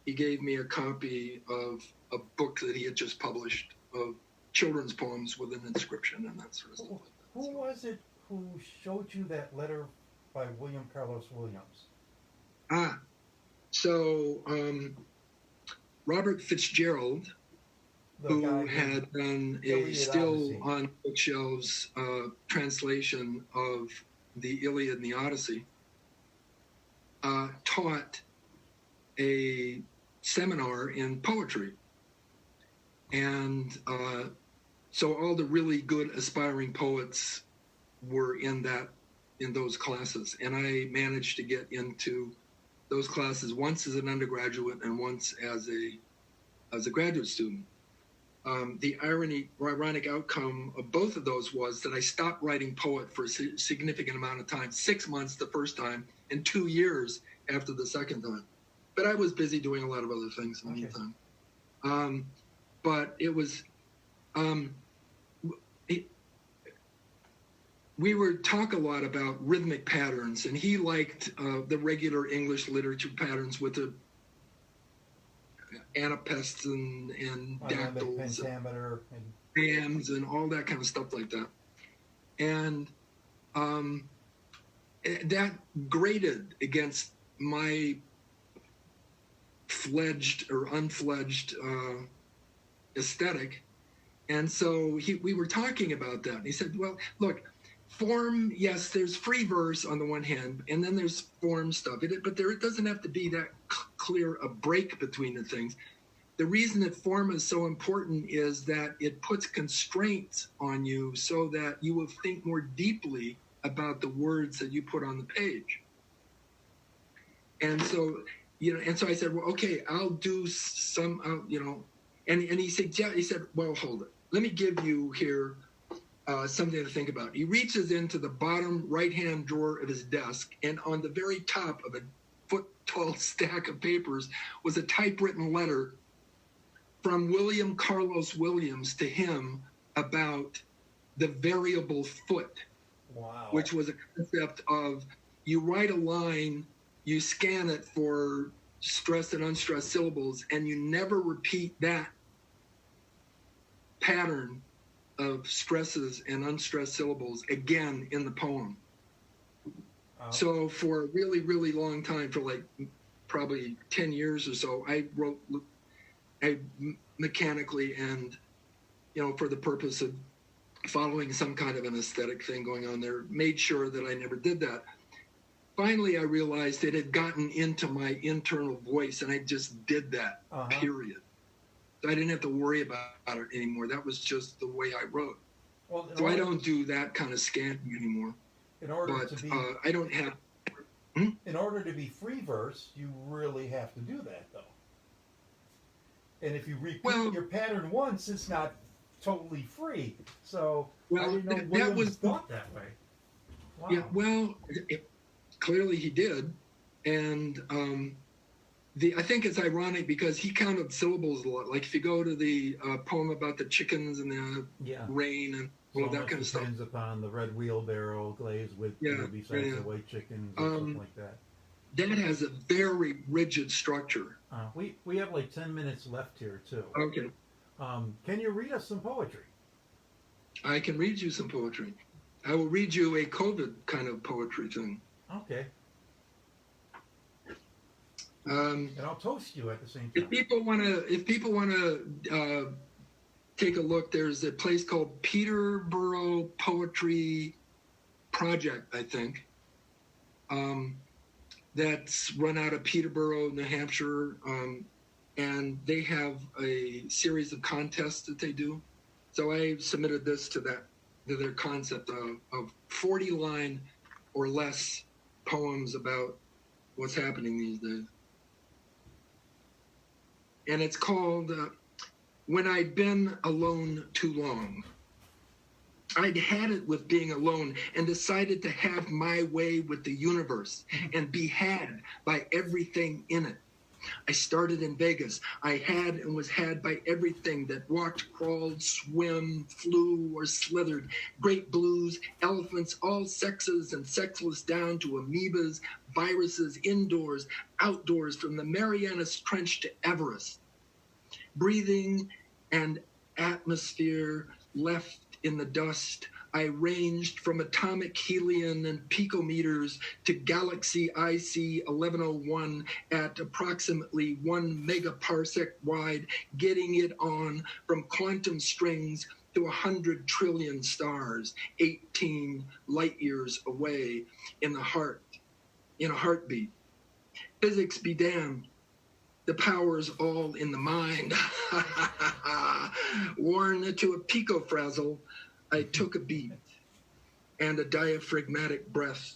he gave me a copy of a book that he had just published of children's poems with an inscription and that sort of stuff. Who was it who showed you that letter by William Carlos Williams? So Robert Fitzgerald, who had done a still on bookshelves translation of the Iliad and the Odyssey, taught a seminar in poetry. And so all the really good aspiring poets were in those classes. And I managed to get into those classes once as an undergraduate and once as a graduate student. The ironic outcome of both of those was that I stopped writing poet for a significant amount of time, 6 months the first time and 2 years after the second time. But I was busy doing a lot of other things in the meantime. But it was, we would talk a lot about rhythmic patterns, and he liked the regular English literature patterns with the anapests and dactyls pentameter and hams and all that kind of stuff like that. And that grated against my fledged or unfledged aesthetic. And so we were talking about that. And he said, well, look, form, yes, there's free verse on the one hand, and then there's form stuff. But it doesn't have to be that clear a break between the things. The reason that form is so important is that it puts constraints on you so that you will think more deeply about the words that you put on the page. And so, and so I said, well, okay, I'll do some, and he said, well, hold it. Let me give you here something to think about. He reaches into the bottom right-hand drawer of his desk, and on the very top of a foot-tall stack of papers was a typewritten letter from William Carlos Williams to him about the variable foot. Wow. Which was a concept of you write a line, you scan it for stressed and unstressed syllables, and you never repeat that pattern of stresses and unstressed syllables again in the poem. So for a really, really long time, for like probably 10 years or so, I mechanically and, for the purpose of following some kind of an aesthetic thing going on there, made sure that I never did that. Finally, I realized it had gotten into my internal voice, and I just did that, period. So I didn't have to worry about it anymore. That was just the way I wrote. Well, so I don't do that kind of scanning anymore. In order to be, I don't have. In order to be free verse, you really have to do that, though. And if you repeat your pattern once, it's not totally free. So I didn't know Williams was thought that way. Wow. Yeah, well, clearly he did, and I think it's ironic because he counted syllables a lot. Like if you go to the poem about the chickens and the rain and all that kind of stuff. Depends upon the red wheelbarrow glazed with besides the white chickens or something like that. That has a very rigid structure. We have like 10 minutes left here too. Okay. Can you read us some poetry? I can read you some poetry. I will read you a COVID kind of poetry thing. Okay. And I'll toast you at the same time. If people want to take a look, there's a place called Peterborough Poetry Project, I think. That's run out of Peterborough, New Hampshire, and they have a series of contests that they do. So I submitted this to their concept of 40-line or less poems about what's happening these days. And it's called When I'd Been Alone Too Long. I'd had it with being alone and decided to have my way with the universe and be had by everything in it. I started in Vegas. I had and was had by everything that walked, crawled, swam, flew, or slithered. Great blues, elephants, all sexes and sexless down to amoebas, viruses, indoors, outdoors, from the Marianas Trench to Everest. Breathing and atmosphere left in the dust, I ranged from atomic helium and picometers to galaxy IC 1101 at approximately 1 megaparsec wide, getting it on from quantum strings to 100 trillion stars, 18 light years away in a heartbeat. Physics be damned. The power's all in the mind. Worn to a picofrazzle, I took a beat and a diaphragmatic breath,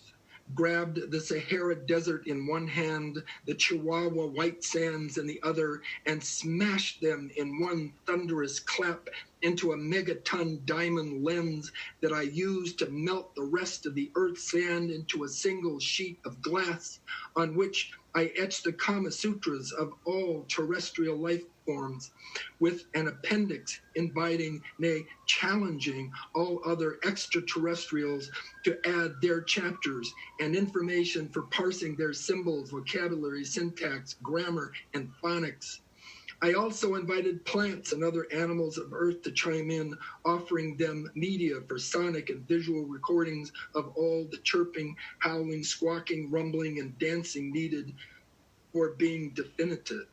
grabbed the Sahara Desert in one hand, the Chihuahua white sands in the other, and smashed them in one thunderous clap into a megaton diamond lens that I used to melt the rest of the Earth's sand into a single sheet of glass on which I etched the Kama Sutras of all terrestrial life forms, with an appendix inviting, nay, challenging all other extraterrestrials to add their chapters and information for parsing their symbols, vocabulary, syntax, grammar, and phonics. I also invited plants and other animals of Earth to chime in, offering them media for sonic and visual recordings of all the chirping, howling, squawking, rumbling, and dancing needed for being definitive.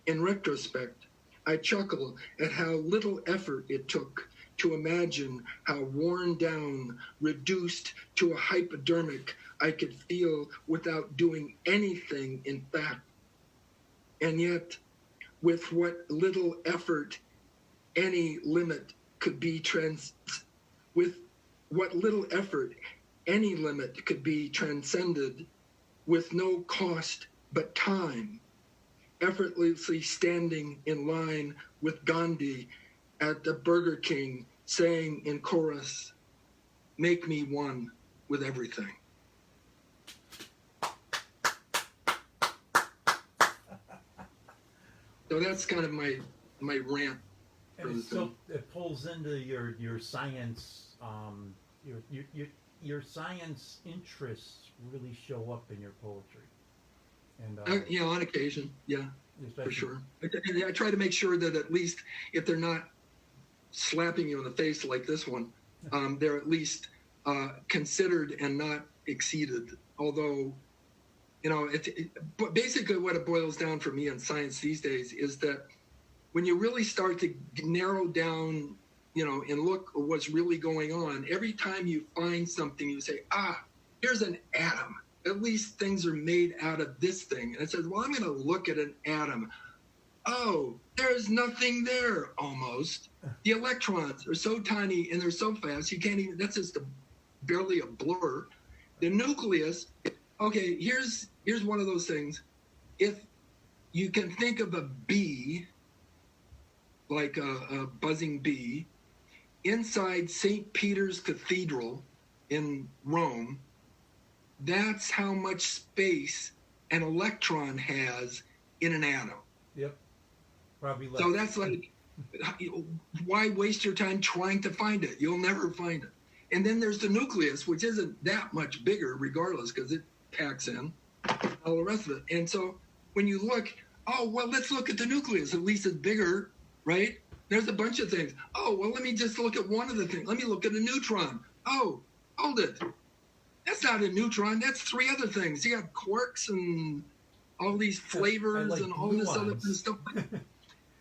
In retrospect, I chuckle at how little effort it took to imagine how worn down, reduced to a hypodermic I could feel without doing anything in fact. And yet, with what little effort any limit could be with what little effort any limit could be transcended with no cost but time, effortlessly standing in line with Gandhi at the Burger King, saying in chorus, "Make me one with everything." So that's kind of my rant. And so it pulls into your science, your science interests really show up in your poetry. And yeah, on occasion, yeah, especially- for sure. I try to make sure that at least if they're not slapping you in the face like this one, they're at least considered and not exceeded. Although, you know, but basically what it boils down for me in science these days is that when you really start to narrow down, you know, and look at what's really going on, every time you find something, you say, here's an atom. At least things are made out of this thing. And it says, well, I'm going to look at an atom. Oh, there's nothing there almost. The electrons are so tiny and they're so fast, you can't even, that's just barely a blur. The nucleus, okay, here's one of those things. If you can think of a bee, like a buzzing bee, inside St. Peter's Cathedral in Rome, that's how much space an electron has in an atom. Yep. Probably less. So that's like, why waste your time trying to find it? You'll never find it. And then there's the nucleus, which isn't that much bigger regardless, because it packs in all the rest of it. And so when you look, oh, well, let's look at the nucleus. At least it's bigger, right? There's a bunch of things. Oh, well, let me just look at one of the things. Let me look at a neutron. Oh, hold it. That's not a neutron. That's three other things. You got quarks and all these flavors like and all this other stuff.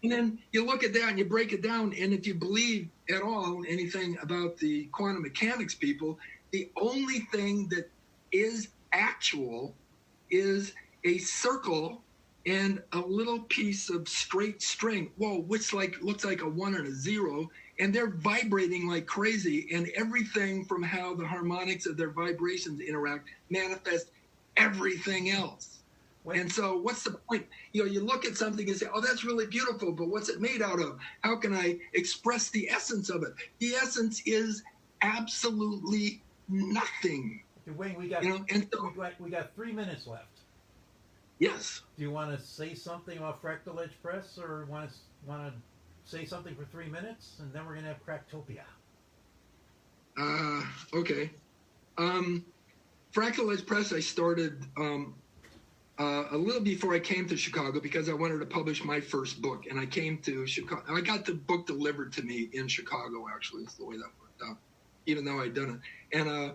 And then you look at that and you break it down. And if you believe at all anything about the quantum mechanics people, the only thing that is actual is a circle and a little piece of straight string. Whoa, which looks like a 1 and a 0. And they're vibrating like crazy. And everything from how the harmonics of their vibrations interact manifest everything else. And so what's the point? You know, you look at something and say, oh, that's really beautiful, but what's it made out of? How can I express the essence of it? The essence is absolutely nothing. Wayne, we got, you know, and so, we got 3 minutes left. Yes. Do you want to say something about Fractal Edge Press, or want to say something for 3 minutes, and then we're going to have Cracktopia? Okay. Fractal Edge Press, I started a little before I came to Chicago because I wanted to publish my first book. And I came to Chicago. I got the book delivered to me in Chicago, actually. That's the way that worked out, even though I'd done it. And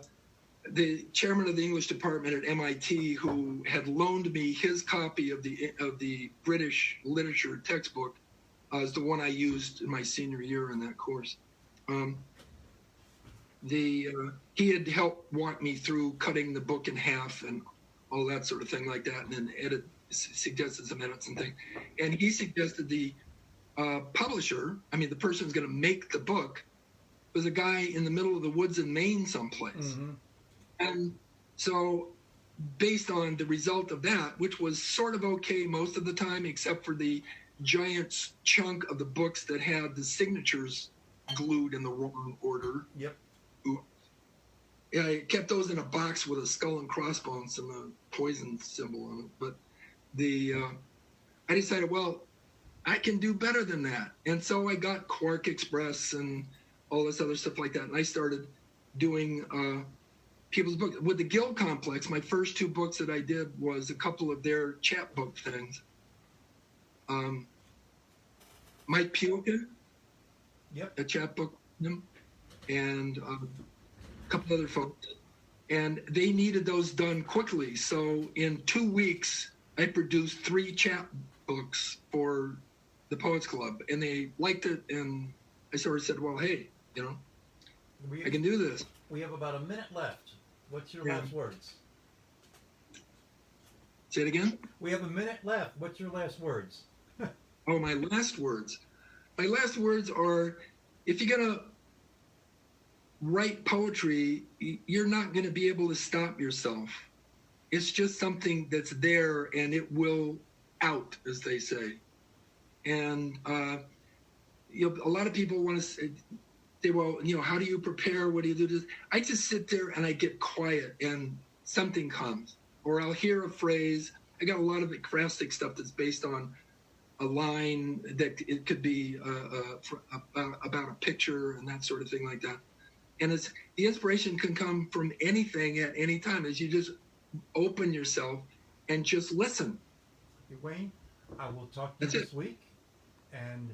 the chairman of the English department at MIT, who had loaned me his copy of the British literature textbook, is the one I used in my senior year in that course. He had helped walk me through cutting the book in half and all that sort of thing like that, and then suggested some edits and things. And he suggested the publisher, the person who's going to make the book, was a guy in the middle of the woods in Maine someplace. Mm-hmm. And so based on the result of that, which was sort of okay most of the time, except for the giant chunk of the books that had the signatures glued in the wrong order. Yep. Yeah, I kept those in a box with a skull and crossbones and a poison symbol on it. But I decided, well, I can do better than that. And so I got Quark Express and all this other stuff like that. And I started doing people's books. With the Guild Complex, my first 2 books that I did was a couple of their chapbook things. Mike Puka, a chapbook, and a couple other folks. And they needed those done quickly. So in 2 weeks, I produced 3 chapbooks for the Poets Club, and they liked it. And I sort of said, well, hey, you know, I can do this. We have about a minute left. What's your last words? Say it again? We have a minute left. What's your last words? Oh, my last words. My last words are, if you're going to write poetry, you're not going to be able to stop yourself. It's just something that's there, and it will out, as they say. And you know, a lot of people want to say, well, you know, how do you prepare? What do you do? This? I just sit there and I get quiet, and something comes. Or I'll hear a phrase. I got a lot of ekphrastic stuff that's based on a line that it could be about a picture and that sort of thing like that. And it's the inspiration can come from anything at any time, as you just open yourself and just listen. Wayne, I will talk to you this week, and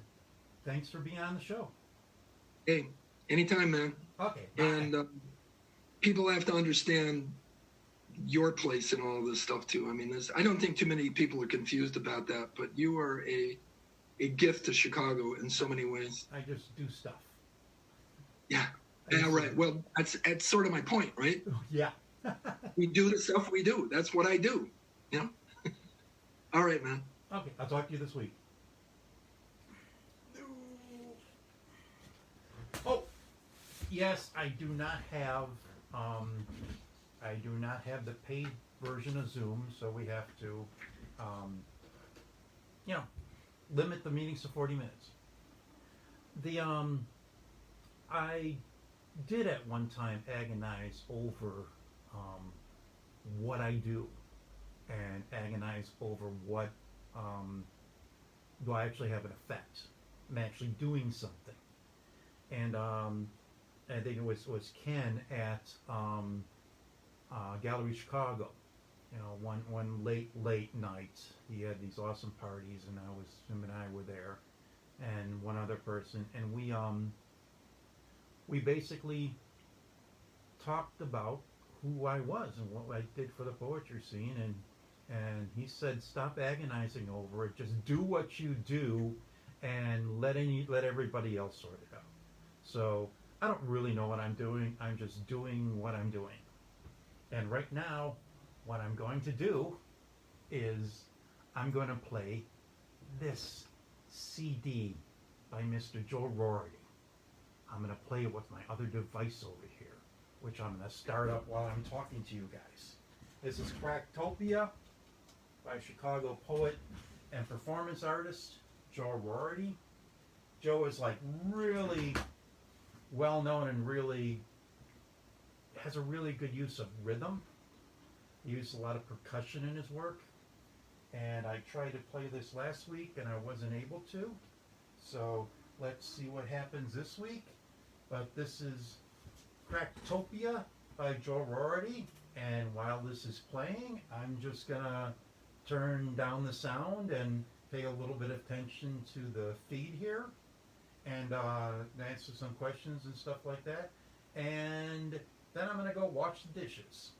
thanks for being on the show. Hey, anytime, man. Okay. Bye. And people have to understand your place in all of this stuff too. I mean, I don't think too many people are confused about that, but you are a gift to Chicago in so many ways. I just do stuff. Yeah. Yeah, right. Well, that's sort of my point, right? Yeah. We do the stuff we do. That's what I do. You know? All right, man. Okay, I'll talk to you this week. Oh, yes, I do not have the paid version of Zoom, so we have to, you know, limit the meetings to 40 minutes. I did at one time agonize over what I do, and agonize over what do I actually have an effect. I'm actually doing something. And I think it was Ken at Gallery Chicago. You know, one late night, he had these awesome parties, and him and I were there, and one other person, and we basically talked about who I was and what I did for the poetry scene, and he said, stop agonizing over it, just do what you do, and let everybody else sort it out. So I don't really know what I'm doing. I'm just doing what I'm doing. And right now, what I'm going to do is I'm going to play this CD by Mr. Joe Rorty. I'm going to play it with my other device over here, which I'm going to start up while I'm talking to you guys. This is Cracktopia by Chicago poet and performance artist Joe Rorty. Joe is like really well known and really has a really good use of rhythm. He used a lot of percussion in his work, and I tried to play this last week and I wasn't able to, so let's see what happens this week. But this is Cracktopia by Joe Rorty, and while this is playing, I'm just gonna turn down the sound and pay a little bit of attention to the feed here, and answer some questions and stuff like that, and then I'm gonna go wash the dishes.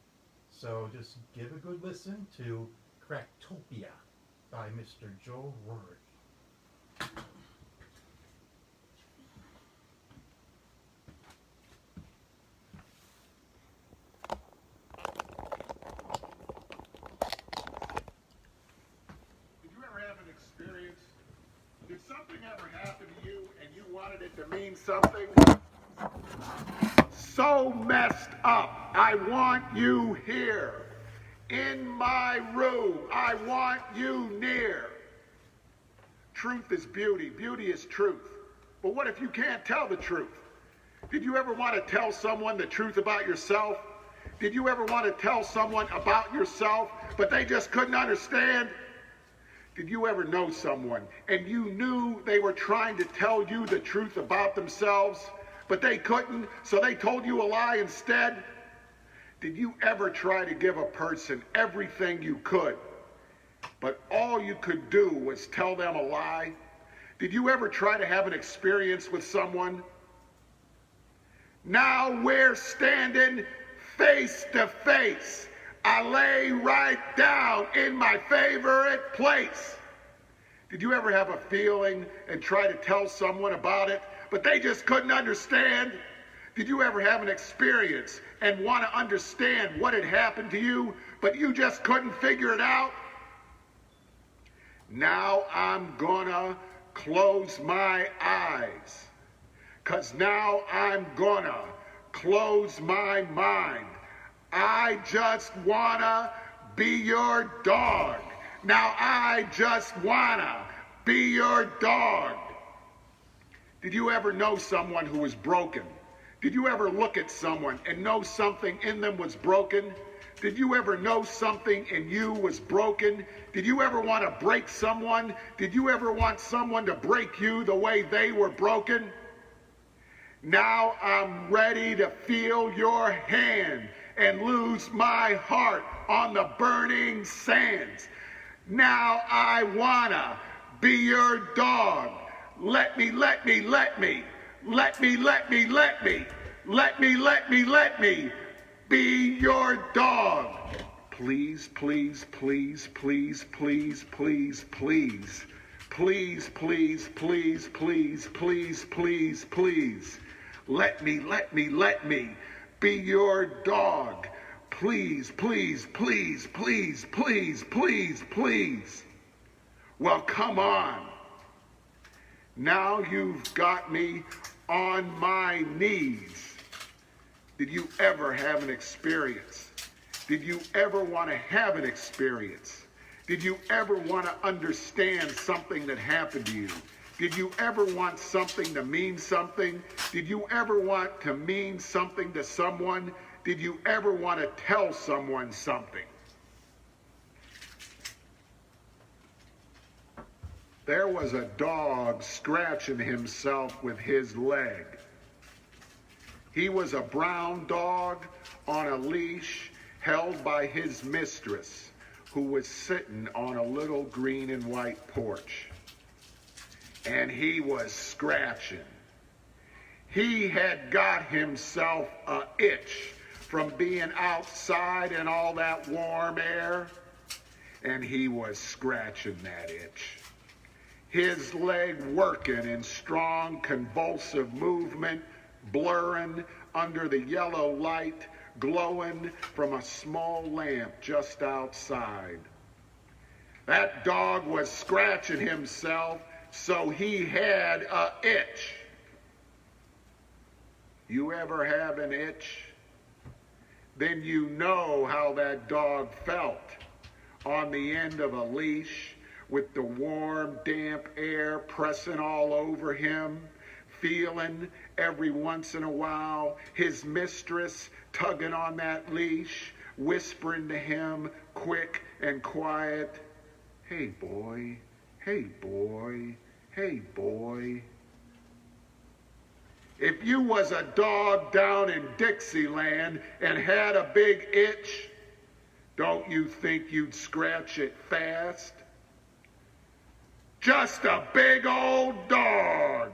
So just give a good listen to Cracktopia by Mr. Joe Rorty. Did something ever happen to you and you wanted it to mean something? So messed up. I want you here. In my room. I want you near. Truth is beauty. Beauty is truth. But what if you can't tell the truth? Did you ever want to tell someone the truth about yourself? Did you ever want to tell someone about yourself, but they just couldn't understand? Did you ever know someone and you knew they were trying to tell you the truth about themselves, but they couldn't, so they told you a lie instead? Did you ever try to give a person everything you could, but all you could do was tell them a lie? Did you ever try to have an experience with someone? Now we're standing face to face. I lay right down in my favorite place. Did you ever have a feeling and try to tell someone about it, but they just couldn't understand? Did you ever have an experience and want to understand what had happened to you, but you just couldn't figure it out? Now I'm gonna close my eyes, 'cause now I'm gonna close my mind. I just wanna be your dog. Now I just wanna be your dog. Did you ever know someone who was broken? Did you ever look at someone and know something in them was broken? Did you ever know something in you was broken? Did you ever want to break someone? Did you ever want someone to break you the way they were broken? Now I'm ready to feel your hand and lose my heart on the burning sands. Now I wanna be your dog. Let me be your dog. Please, please, please, please, please, please, please. Please, please, please, please, please, please, please. Let me be your dog. Please, please, please, please, please, please, please. Well, come on. Now you've got me on my knees. Did you ever have an experience? Did you ever want to have an experience? Did you ever want to understand something that happened to you? Did you ever want something to mean something? Did you ever want to mean something to someone? Did you ever want to tell someone something? There was a dog scratching himself with his leg. He was a brown dog on a leash held by his mistress, who was sitting on a little green and white porch. And he was scratching. He had got himself a itch from being outside in all that warm air, and he was scratching that itch. His leg working in strong convulsive movement, blurring under the yellow light glowing from a small lamp just outside. That dog was scratching himself, so he had a itch. You ever have an itch? Then you know how that dog felt on the end of a leash with the warm, damp air pressing all over him, feeling every once in a while his mistress tugging on that leash, whispering to him quick and quiet, "Hey boy, hey boy, hey boy." If you was a dog down in Dixieland and had a big itch, don't you think you'd scratch it fast? Just a big old dog.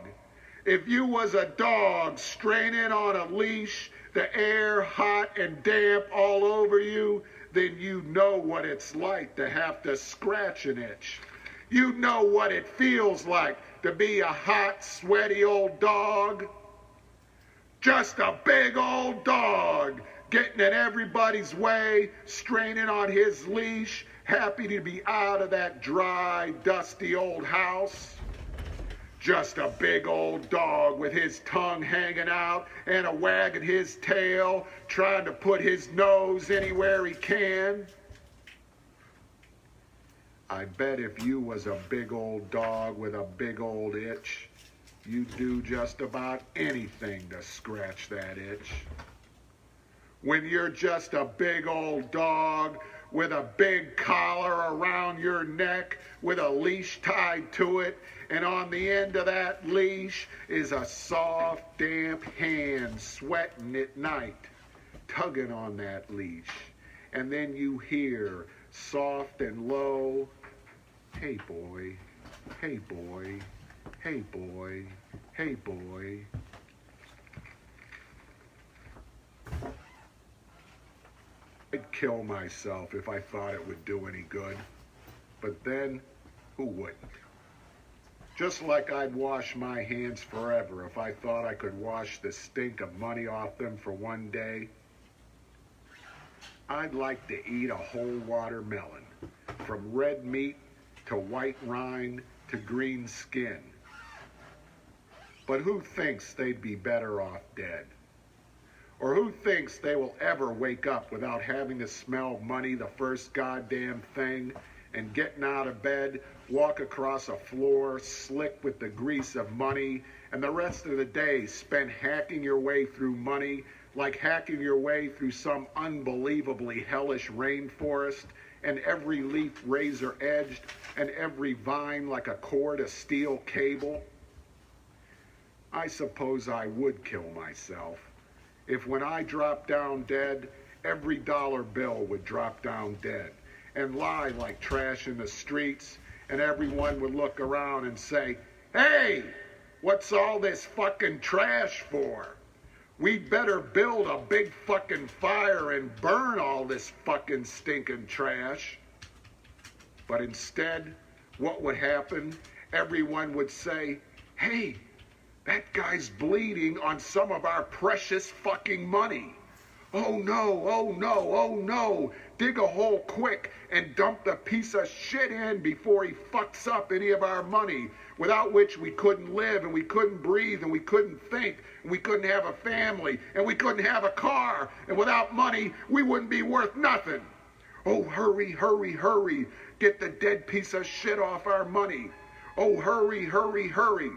If you was a dog straining on a leash, the air hot and damp all over you, then you know what it's like to have to scratch an itch. You know what it feels like to be a hot, sweaty old dog. Just a big old dog getting in everybody's way, straining on his leash, happy to be out of that dry, dusty old house. Just a big old dog with his tongue hanging out and a wagging his tail, trying to put his nose anywhere he can. I bet if you was a big old dog with a big old itch, you'd do just about anything to scratch that itch. When you're just a big old dog with a big collar around your neck with a leash tied to it, and on the end of that leash is a soft, damp hand sweating at night, tugging on that leash. And then you hear, soft and low, "Hey boy, hey boy, hey boy, hey boy." I'd kill myself if I thought it would do any good. But then, who wouldn't? Just like I'd wash my hands forever if I thought I could wash the stink of money off them for one day. I'd like to eat a whole watermelon, from red meat to white rind to green skin. But who thinks they'd be better off dead? Or who thinks they will ever wake up without having to smell money the first goddamn thing, and getting out of bed, walk across a floor slick with the grease of money, and the rest of the day spent hacking your way through money like hacking your way through some unbelievably hellish rainforest, and every leaf razor-edged, and every vine like a cord of steel cable? I suppose I would kill myself if when I dropped down dead, every dollar bill would drop down dead and lie like trash in the streets, and everyone would look around and say, "Hey, what's all this fucking trash for? We'd better build a big fucking fire and burn all this fucking stinking trash." But instead, what would happen? Everyone would say, "Hey, that guy's bleeding on some of our precious fucking money. Oh no, oh no, oh no. Dig a hole quick and dump the piece of shit in before he fucks up any of our money, without which we couldn't live and we couldn't breathe and we couldn't think and we couldn't have a family and we couldn't have a car, and without money we wouldn't be worth nothing. Oh, hurry, hurry, hurry. Get the dead piece of shit off our money. Oh, hurry, hurry, hurry."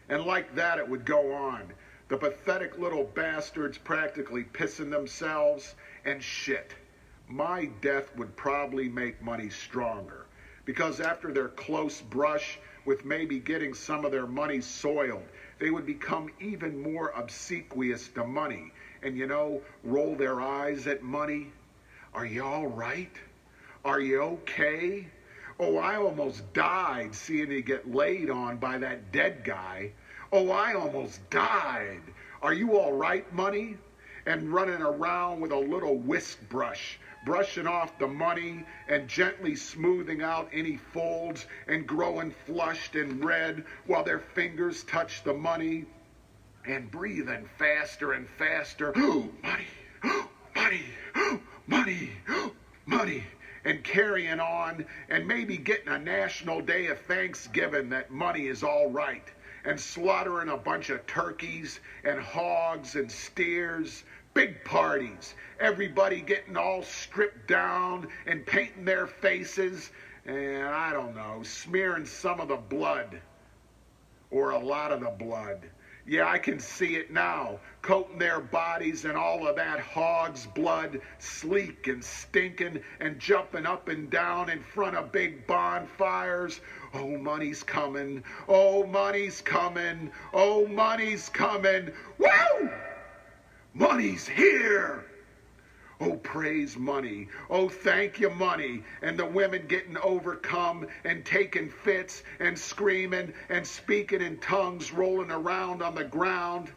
And like that it would go on. The pathetic little bastards practically pissing themselves, and shit. My death would probably make money stronger, because after their close brush with maybe getting some of their money soiled, they would become even more obsequious to money and, roll their eyes at money. "Are you all right? Are you okay? Oh, I almost died seeing you get laid on by that dead guy. Oh, I almost died. Are you all right, money?" And running around with a little whisk brush, brushing off the money and gently smoothing out any folds and growing flushed and red while their fingers touch the money, and breathing faster and faster. Money, money, money, money. And carrying on, and maybe getting a national day of Thanksgiving that money is all right, and slaughtering a bunch of turkeys and hogs and steers, big parties, everybody getting all stripped down and painting their faces, and I don't know, smearing some of the blood, or a lot of the blood. Yeah, I can see it now, coating their bodies in all of that hog's blood, sleek and stinking, and jumping up and down in front of big bonfires. Oh, money's coming. Oh, money's coming. Oh, money's coming. Woo! Money's here. Oh, praise money. Oh, thank you, money. And the women getting overcome and taking fits and screaming and speaking in tongues, rolling around on the ground.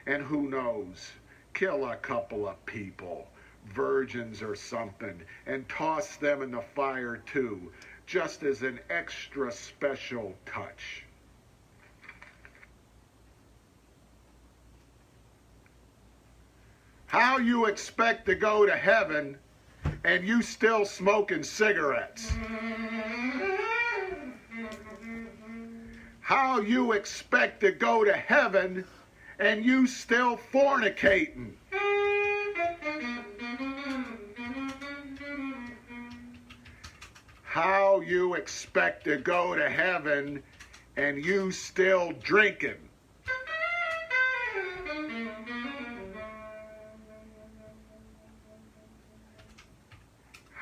And who knows, kill a couple of people, virgins or something, and toss them in the fire too, just as an extra special touch. How you expect to go to heaven and you still smoking cigarettes? How you expect to go to heaven and you still fornicating? How you expect to go to heaven and you still drinking?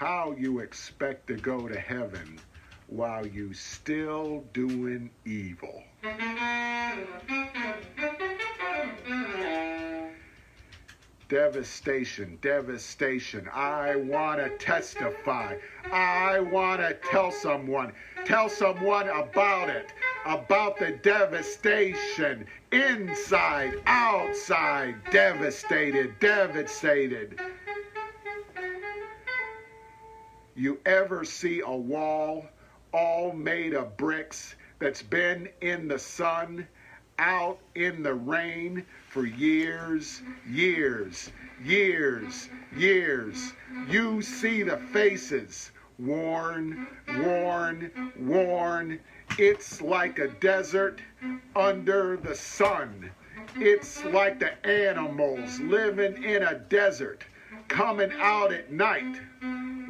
how you expect to go to heaven while you still doing evil. Devastation, devastation. I want to testify. I want to tell someone about it, about the devastation. Inside, outside, devastated, devastated. You ever see a wall all made of bricks that's been in the sun, out in the rain for years, years, years, years? You see the faces, worn, worn, worn. It's like a desert under the sun. It's like the animals living in a desert, coming out at night.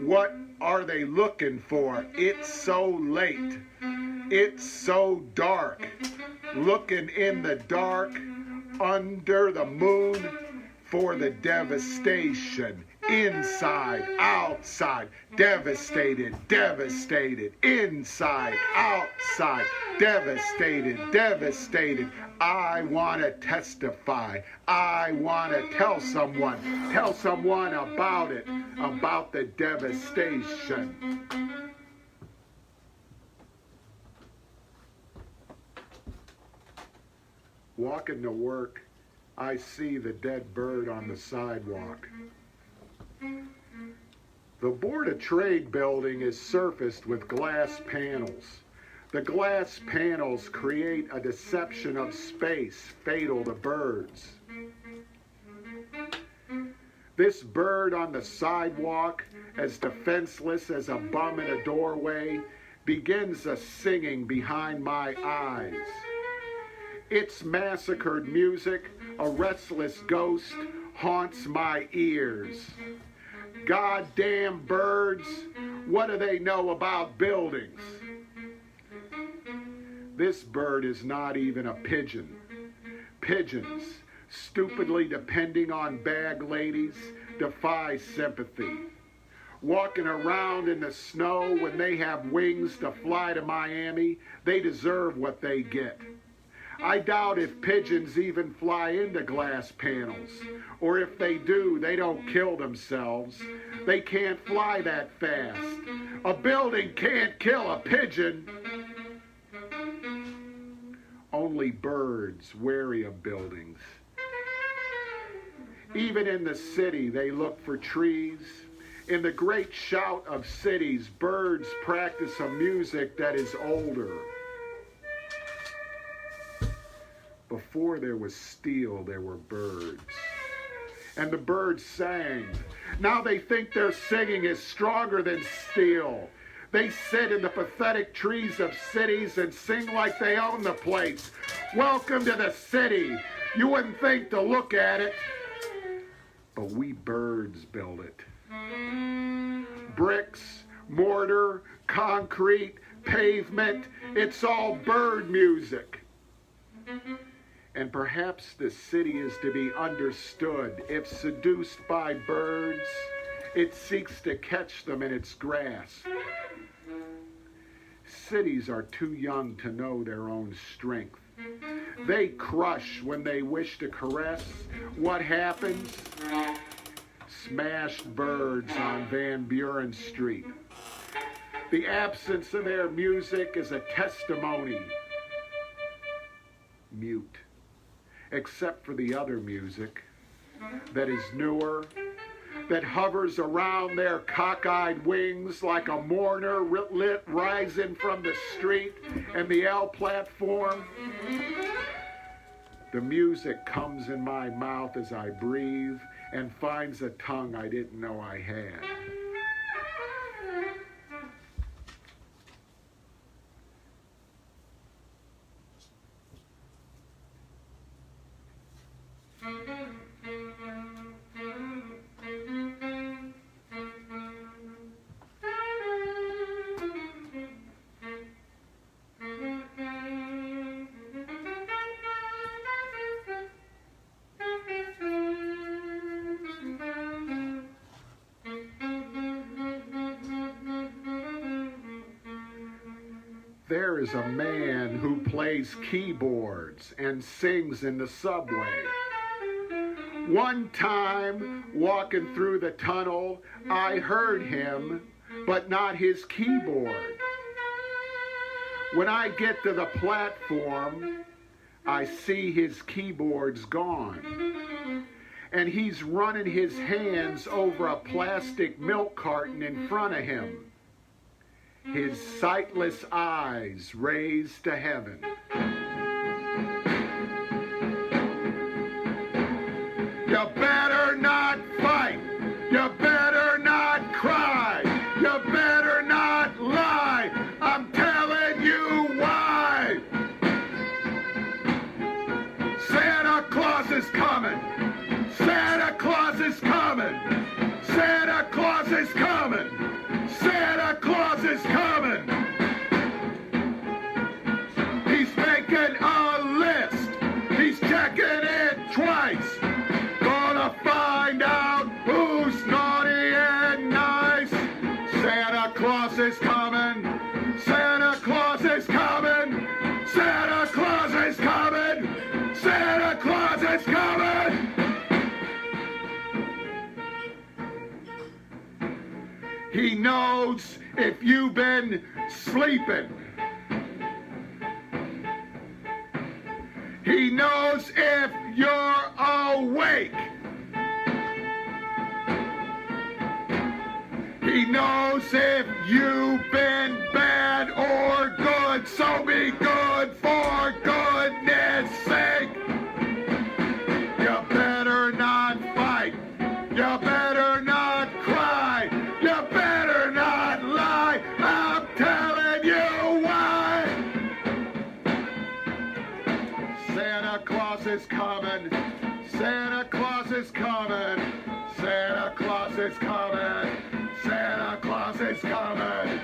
What are they looking for? It's so late. It's so dark. Looking in the dark, under the moon, for the devastation. Inside, outside, devastated, devastated. Inside, outside, devastated, devastated. I want to testify. I want to tell someone about it, about the devastation. Walking to work, I see the dead bird on the sidewalk. The Board of Trade building is surfaced with glass panels. The glass panels create a deception of space fatal to birds. This bird on the sidewalk, as defenseless as a bum in a doorway, begins a singing behind my eyes. Its massacred music, a restless ghost, haunts my ears. Goddamn birds, what do they know about buildings? This bird is not even a pigeon. Pigeons, stupidly depending on bag ladies, defy sympathy. Walking around in the snow when they have wings to fly to Miami, they deserve what they get. I doubt if pigeons even fly into glass panels, or if they do, they don't kill themselves. They can't fly that fast. A building can't kill a pigeon. Only birds wary of buildings. Even in the city, they look for trees. In the great shout of cities, birds practice a music that is older. Before there was steel, there were birds. And the birds sang. Now they think their singing is stronger than steel. They sit in the pathetic trees of cities and sing like they own the place. Welcome to the city. You wouldn't think to look at it. But we birds build it. Bricks, mortar, concrete, pavement, it's all bird music. And perhaps the city is to be understood. If seduced by birds, it seeks to catch them in its grasp. Cities are too young to know their own strength. They crush when they wish to caress. What happens? Smashed birds on Van Buren Street. The absence of their music is a testimony. Mute. Except for the other music that is newer, that hovers around their cockeyed wings like a mourner lit rising from the street and the L platform. The music comes in my mouth as I breathe and finds a tongue I didn't know I had. There is a man who plays keyboards and sings in the subway. One time, walking through the tunnel, I heard him, but not his keyboard. When I get to the platform, I see his keyboard's gone. And he's running his hands over a plastic milk carton in front of him. His sightless eyes raised to heaven. You better not fight. You better not cry. You better not lie. I'm telling you why. Santa Claus is coming. Santa Claus is coming. Santa Claus is coming. Santa Claus is coming. He's making a list. He's checking it twice. Gonna find out who's naughty and nice. Santa Claus is coming. Santa Claus is coming. Santa Claus is coming. Santa Claus is coming. He knows if you've been sleeping. He knows if you're awake. He knows if you've been bad or good, so be good for goodness sake. You better not fight. You better not cry. You better not lie. I'm telling you why. Santa Claus is coming. Santa Claus is coming. Santa Claus is coming. Santa Claus is coming.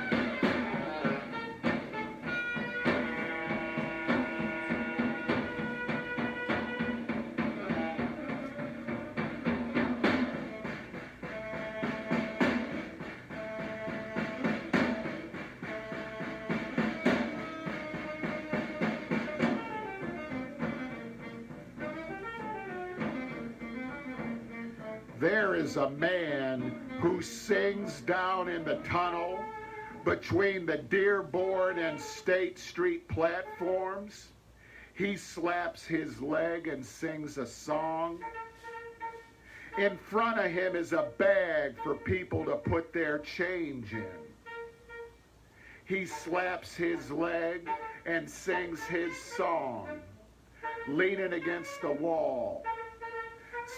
There is a man who sings down in the tunnel between the Dearborn and State Street platforms. He slaps his leg and sings a song. In front of him is a bag for people to put their change in. He slaps his leg and sings his song, leaning against the wall,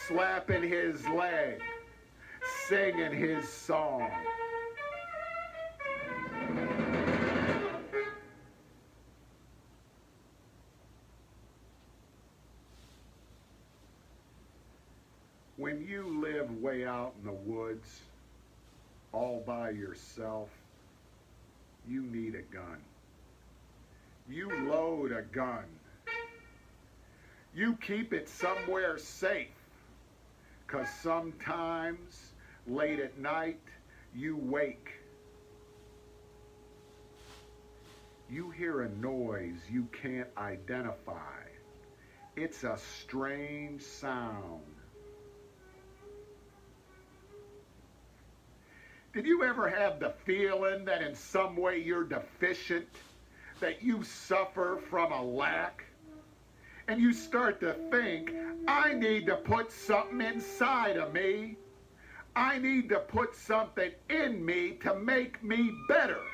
slapping his leg, singing his song. When you live way out in the woods, all by yourself, you need a gun. You load a gun. You keep it somewhere safe. 'Cause sometimes, late at night, you wake. You hear a noise you can't identify. It's a strange sound. Did you ever have the feeling that in some way you're deficient, that you suffer from a lack? And you start to think, I need to put something inside of me. I need to put something in me to make me better.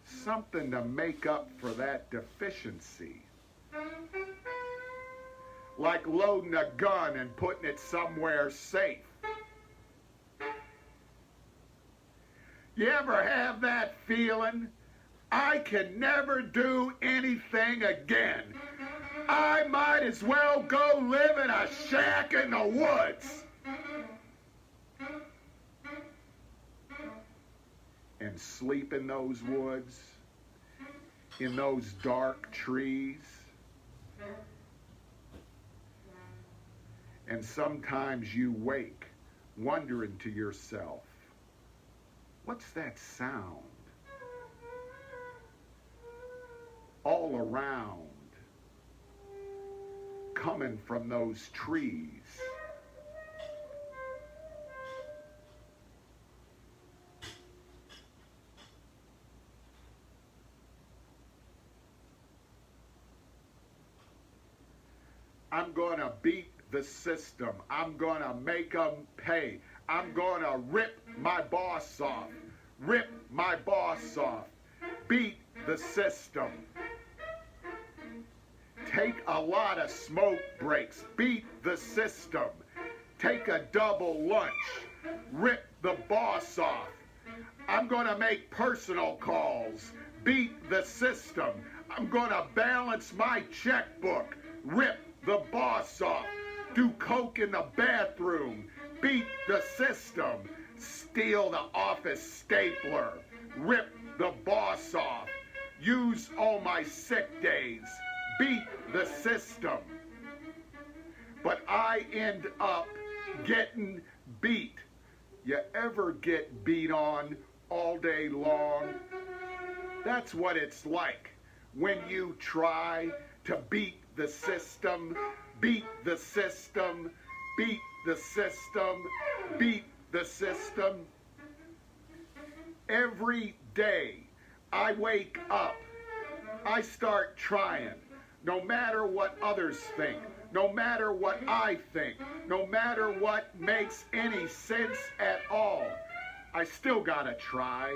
Something to make up for that deficiency. Like loading a gun and putting it somewhere safe. You ever have that feeling? I can never do anything again. I might as well go live in a shack in the woods. And sleep in those woods, in those dark trees. And sometimes you wake wondering to yourself, what's that sound? all around, coming from those trees. I'm going to beat the system. I'm going to make them pay. I'm going to rip my boss off. Rip my boss off. Beat the system. Take a lot of smoke breaks. Beat the system. Take a double lunch. Rip the boss off. I'm going to make personal calls. Beat the system. I'm going to balance my checkbook. Rip the boss off. Do coke in the bathroom. Beat the system. Steal the office stapler. Rip the boss off. Use all my sick days. Beat the system. But I end up getting beat. You ever get beat on all day long? That's what it's like when you try to beat the system, beat the system, beat the system, beat the system. Every day I wake up, I start trying, no matter what others think, no matter what I think, no matter what makes any sense at all. I still gotta try.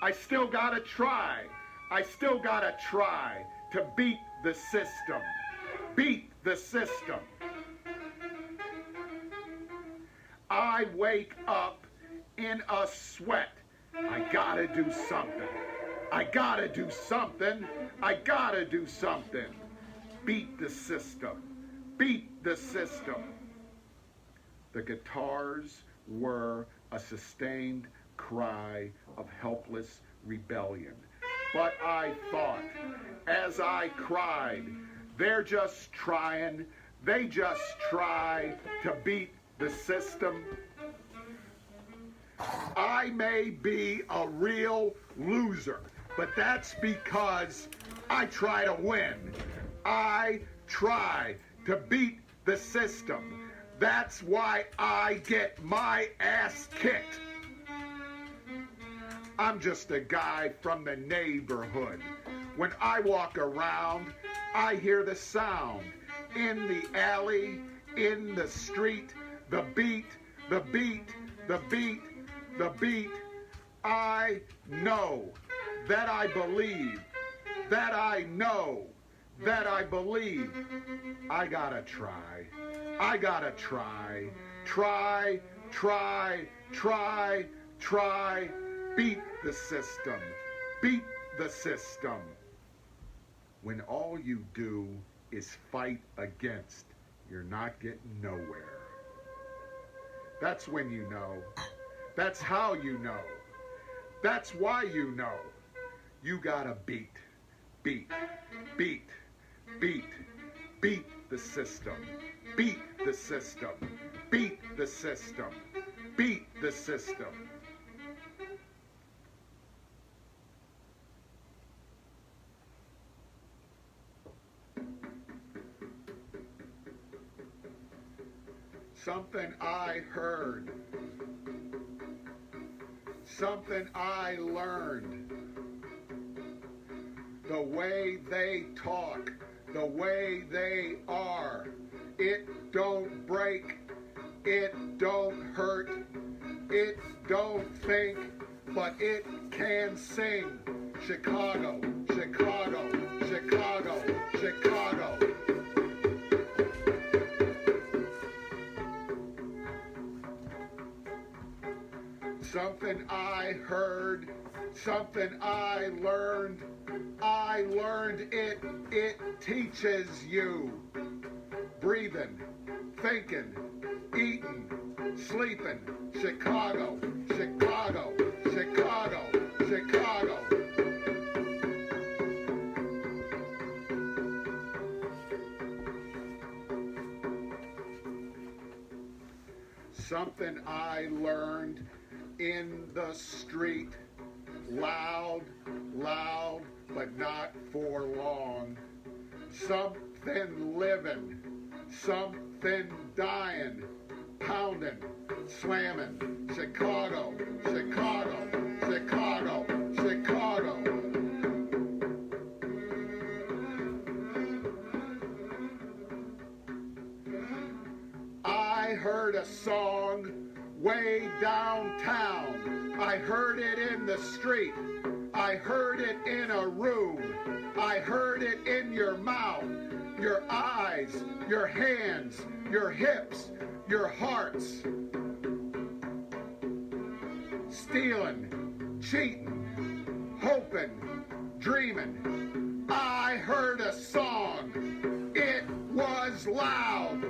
I still gotta try. I still gotta try to beat the system. Beat the system. I wake up in a sweat. I gotta do something. I gotta do something. I gotta do something. Beat the system. Beat the system. The guitars were a sustained cry of helpless rebellion. But I thought, as I cried, they're just trying, they just try to beat the system. I may be a real loser, but that's because I try to win. I try to beat the system. That's why I get my ass kicked. I'm just a guy from the neighborhood. When I walk around, I hear the sound. In the alley, in the street, the beat, the beat, the beat, the beat. I know that I believe, that I know, that I believe. I gotta try. I gotta try. Try, try, try, try. Beat the system. Beat the system. When all you do is fight against, you're not getting nowhere. That's when you know. That's how you know. That's why you know. You gotta beat, beat, beat, beat, beat the system. Beat the system. Beat the system. Beat the system. Something I heard, something I learned, the way they talk, the way they are, it don't break, it don't hurt, it don't think, but it can sing. Chicago, Chicago, Chicago, Chicago. Something I heard, something I learned it teaches you. Breathing, thinking, eating, sleeping, Chicago, Chicago, Chicago, Chicago. Something I learned in the street, loud, loud, but not for long. Something living, something dying, pounding, slamming. Chicago, Chicago, Chicago, Chicago. I heard a song way downtown. I heard it in the street. I heard it in a room. I heard it in your mouth, your eyes, your hands, your hips, your hearts. Stealing, cheating, hoping, dreaming. I heard a song. It was loud,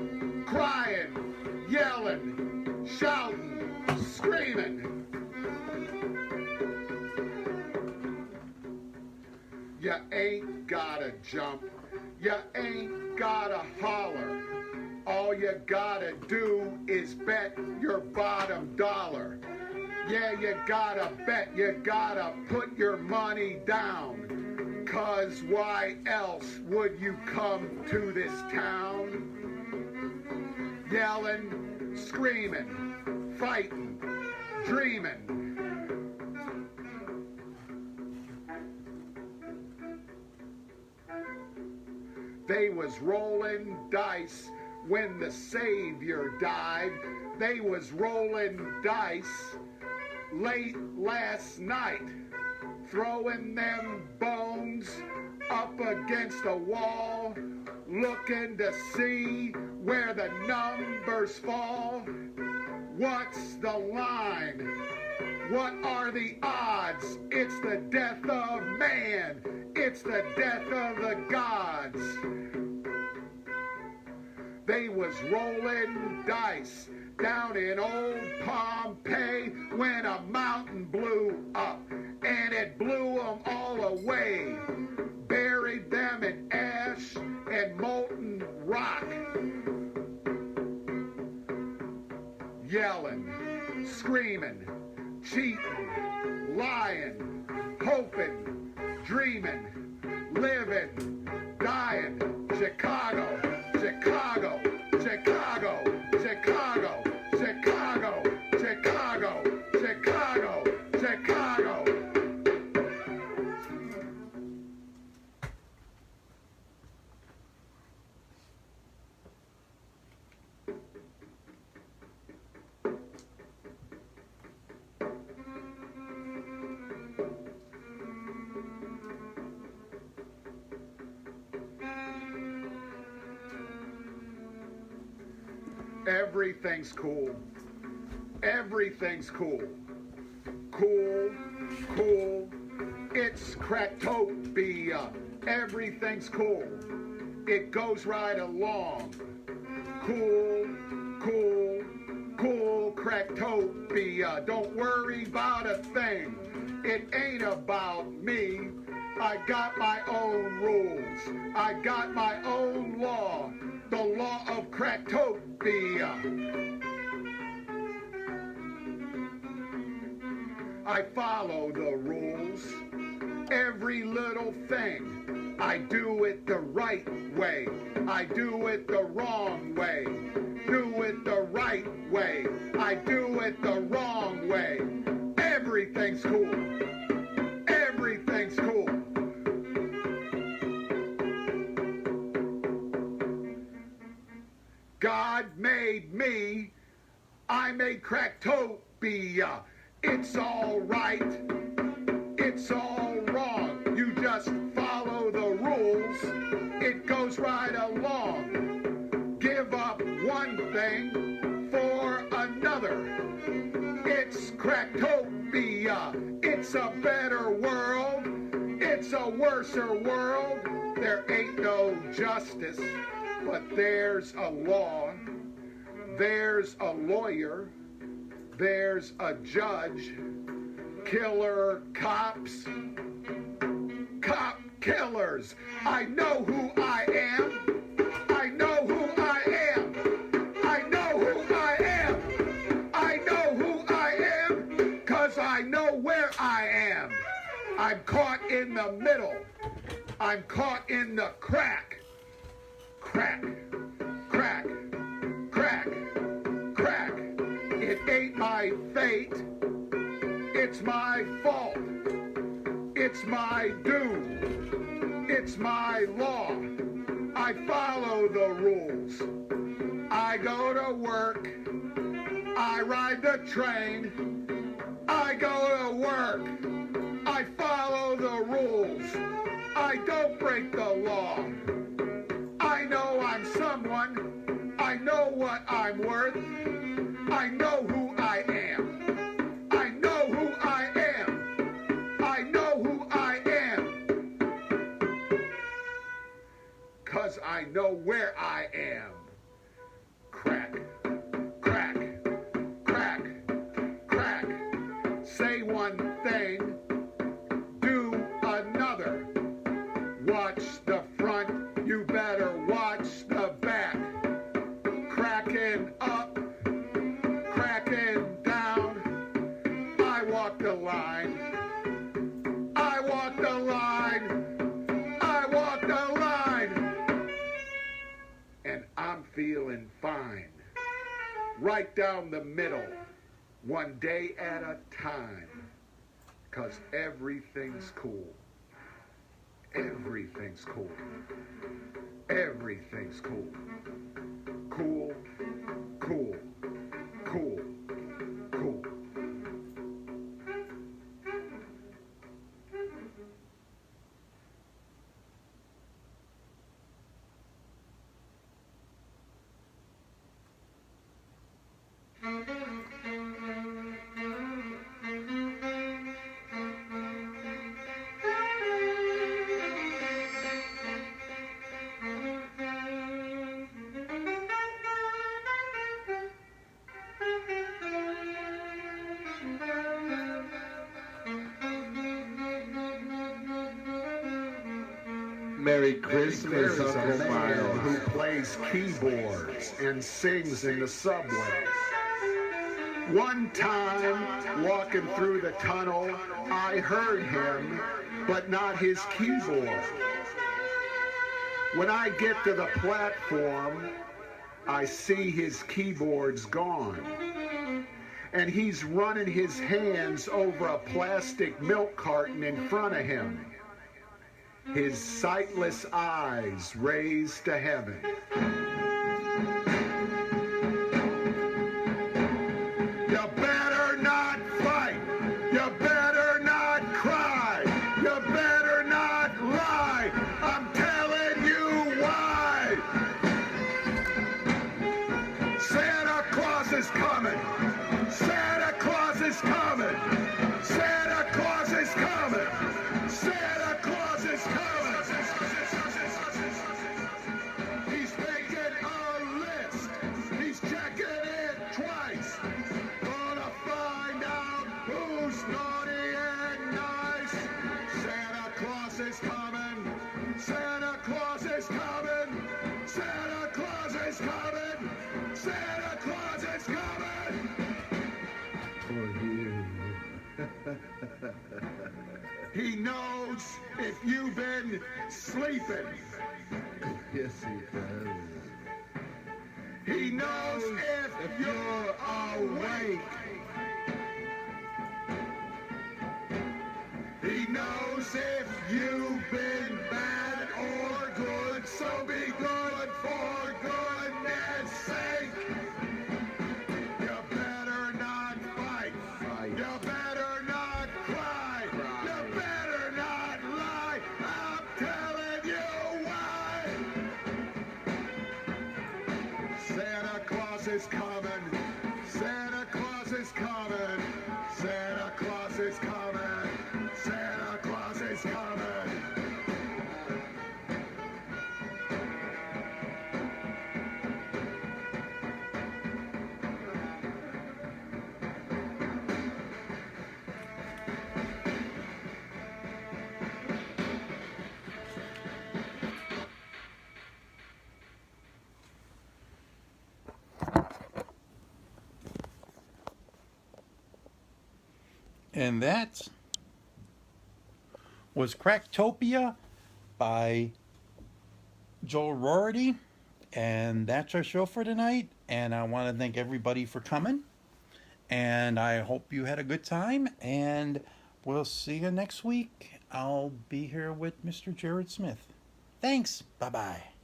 crying, yelling, shouting, screaming. You ain't gotta jump, you ain't gotta holler. All you gotta do is bet your bottom dollar. Yeah, you gotta bet, you gotta put your money down. 'Cause why else would you come to this town? Yelling, screaming, fighting, dreaming. They was rolling dice when the Savior died. They was rolling dice late last night, throwing them bones up against a wall, looking to see where the numbers fall. What's the line? What are the odds? It's the death of man. It's the death of the gods. They was rolling dice down in old Pompeii when a mountain blew up, and it blew them all away, buried them in ash and molten rock. Yelling, screaming, cheating, lying, hoping, dreaming, living, dying. Chicago, Chicago, Chicago, Chicago, Chicago, Chicago, Chicago, Chicago. Everything's cool. Everything's cool. Cool, cool. It's Cracktopia. Everything's cool. It goes right along. Cool, cool, cool Cracktopia. Don't worry about a thing. It ain't about me. I got my own rules. I got my own law. The law of Cracktopia. I follow the rules. Every little thing. I do it the right way. I do it the wrong way. Do it the right way. I do it the wrong way. Everything's cool. Everything's cool. God made me, I made Cracktopia. It's all right, it's all wrong. You just follow the rules, it goes right along. Give up one thing for another. It's Cracktopia, it's a better world, it's a worser world. There ain't no justice, but there's a law, there's a lawyer, there's a judge, killer cops, cop killers. I know who I am, I know who I am, I know who I am, I know who I am, 'cause I know where I am. I'm caught in the middle. I'm caught in the crack. Crack, crack, crack, crack. It ain't my fate. It's my fault. It's my due. It's my law. I follow the rules. I go to work. I ride the train. I go to work. I follow the rules. I don't break the law. I know I'm someone. I know what I'm worth. I know who I am. I know who I am. I know who I am. 'Cause I know where I am. Crack, crack, crack, crack. Say one thing, do another. Watch the front, you better watch the back. Cracking up, cracking down. I walk the line. I walk the line. I walk the line. And I'm feeling fine. Right down the middle, one day at a time. 'Cause everything's cool. Everything's cool. Everything's cool. Cool, cool, cool, cool. Merry Christmas, Uncle Milo, who plays keyboards and sings in the subway. One time, walking through the tunnel, I heard him, but not his keyboard. When I get to the platform, I see his keyboard's gone. And he's running his hands over a plastic milk carton in front of him. His sightless eyes raised to heaven. You better not fight. You better not cry. You better not lie. I'm telling you why. Santa Claus is coming. Santa Claus is coming. Santa Claus is coming. Santa Claus is coming. He's making a list. He's checking it twice. Gonna find out who's naughty and nice. Santa Claus is coming. Santa Claus is coming. Santa Claus is coming. Santa Claus is coming. For you. He knows if you've been sleeping. Yes, he does. He knows if you're awake. He knows if you've been bad or good, so be good for goodness sake. You better not fight. You better not cry. You better not lie. I'm telling you why. Santa Claus is coming. Santa Claus is coming. Santa Claus is coming. Santa Claus is coming. And that's was Cracktopia by Joel Rorty. And that's our show for tonight. And I want to thank everybody for coming. And I hope you had a good time. And we'll see you next week. I'll be here with Mr. Jared Smith. Thanks. Bye-bye.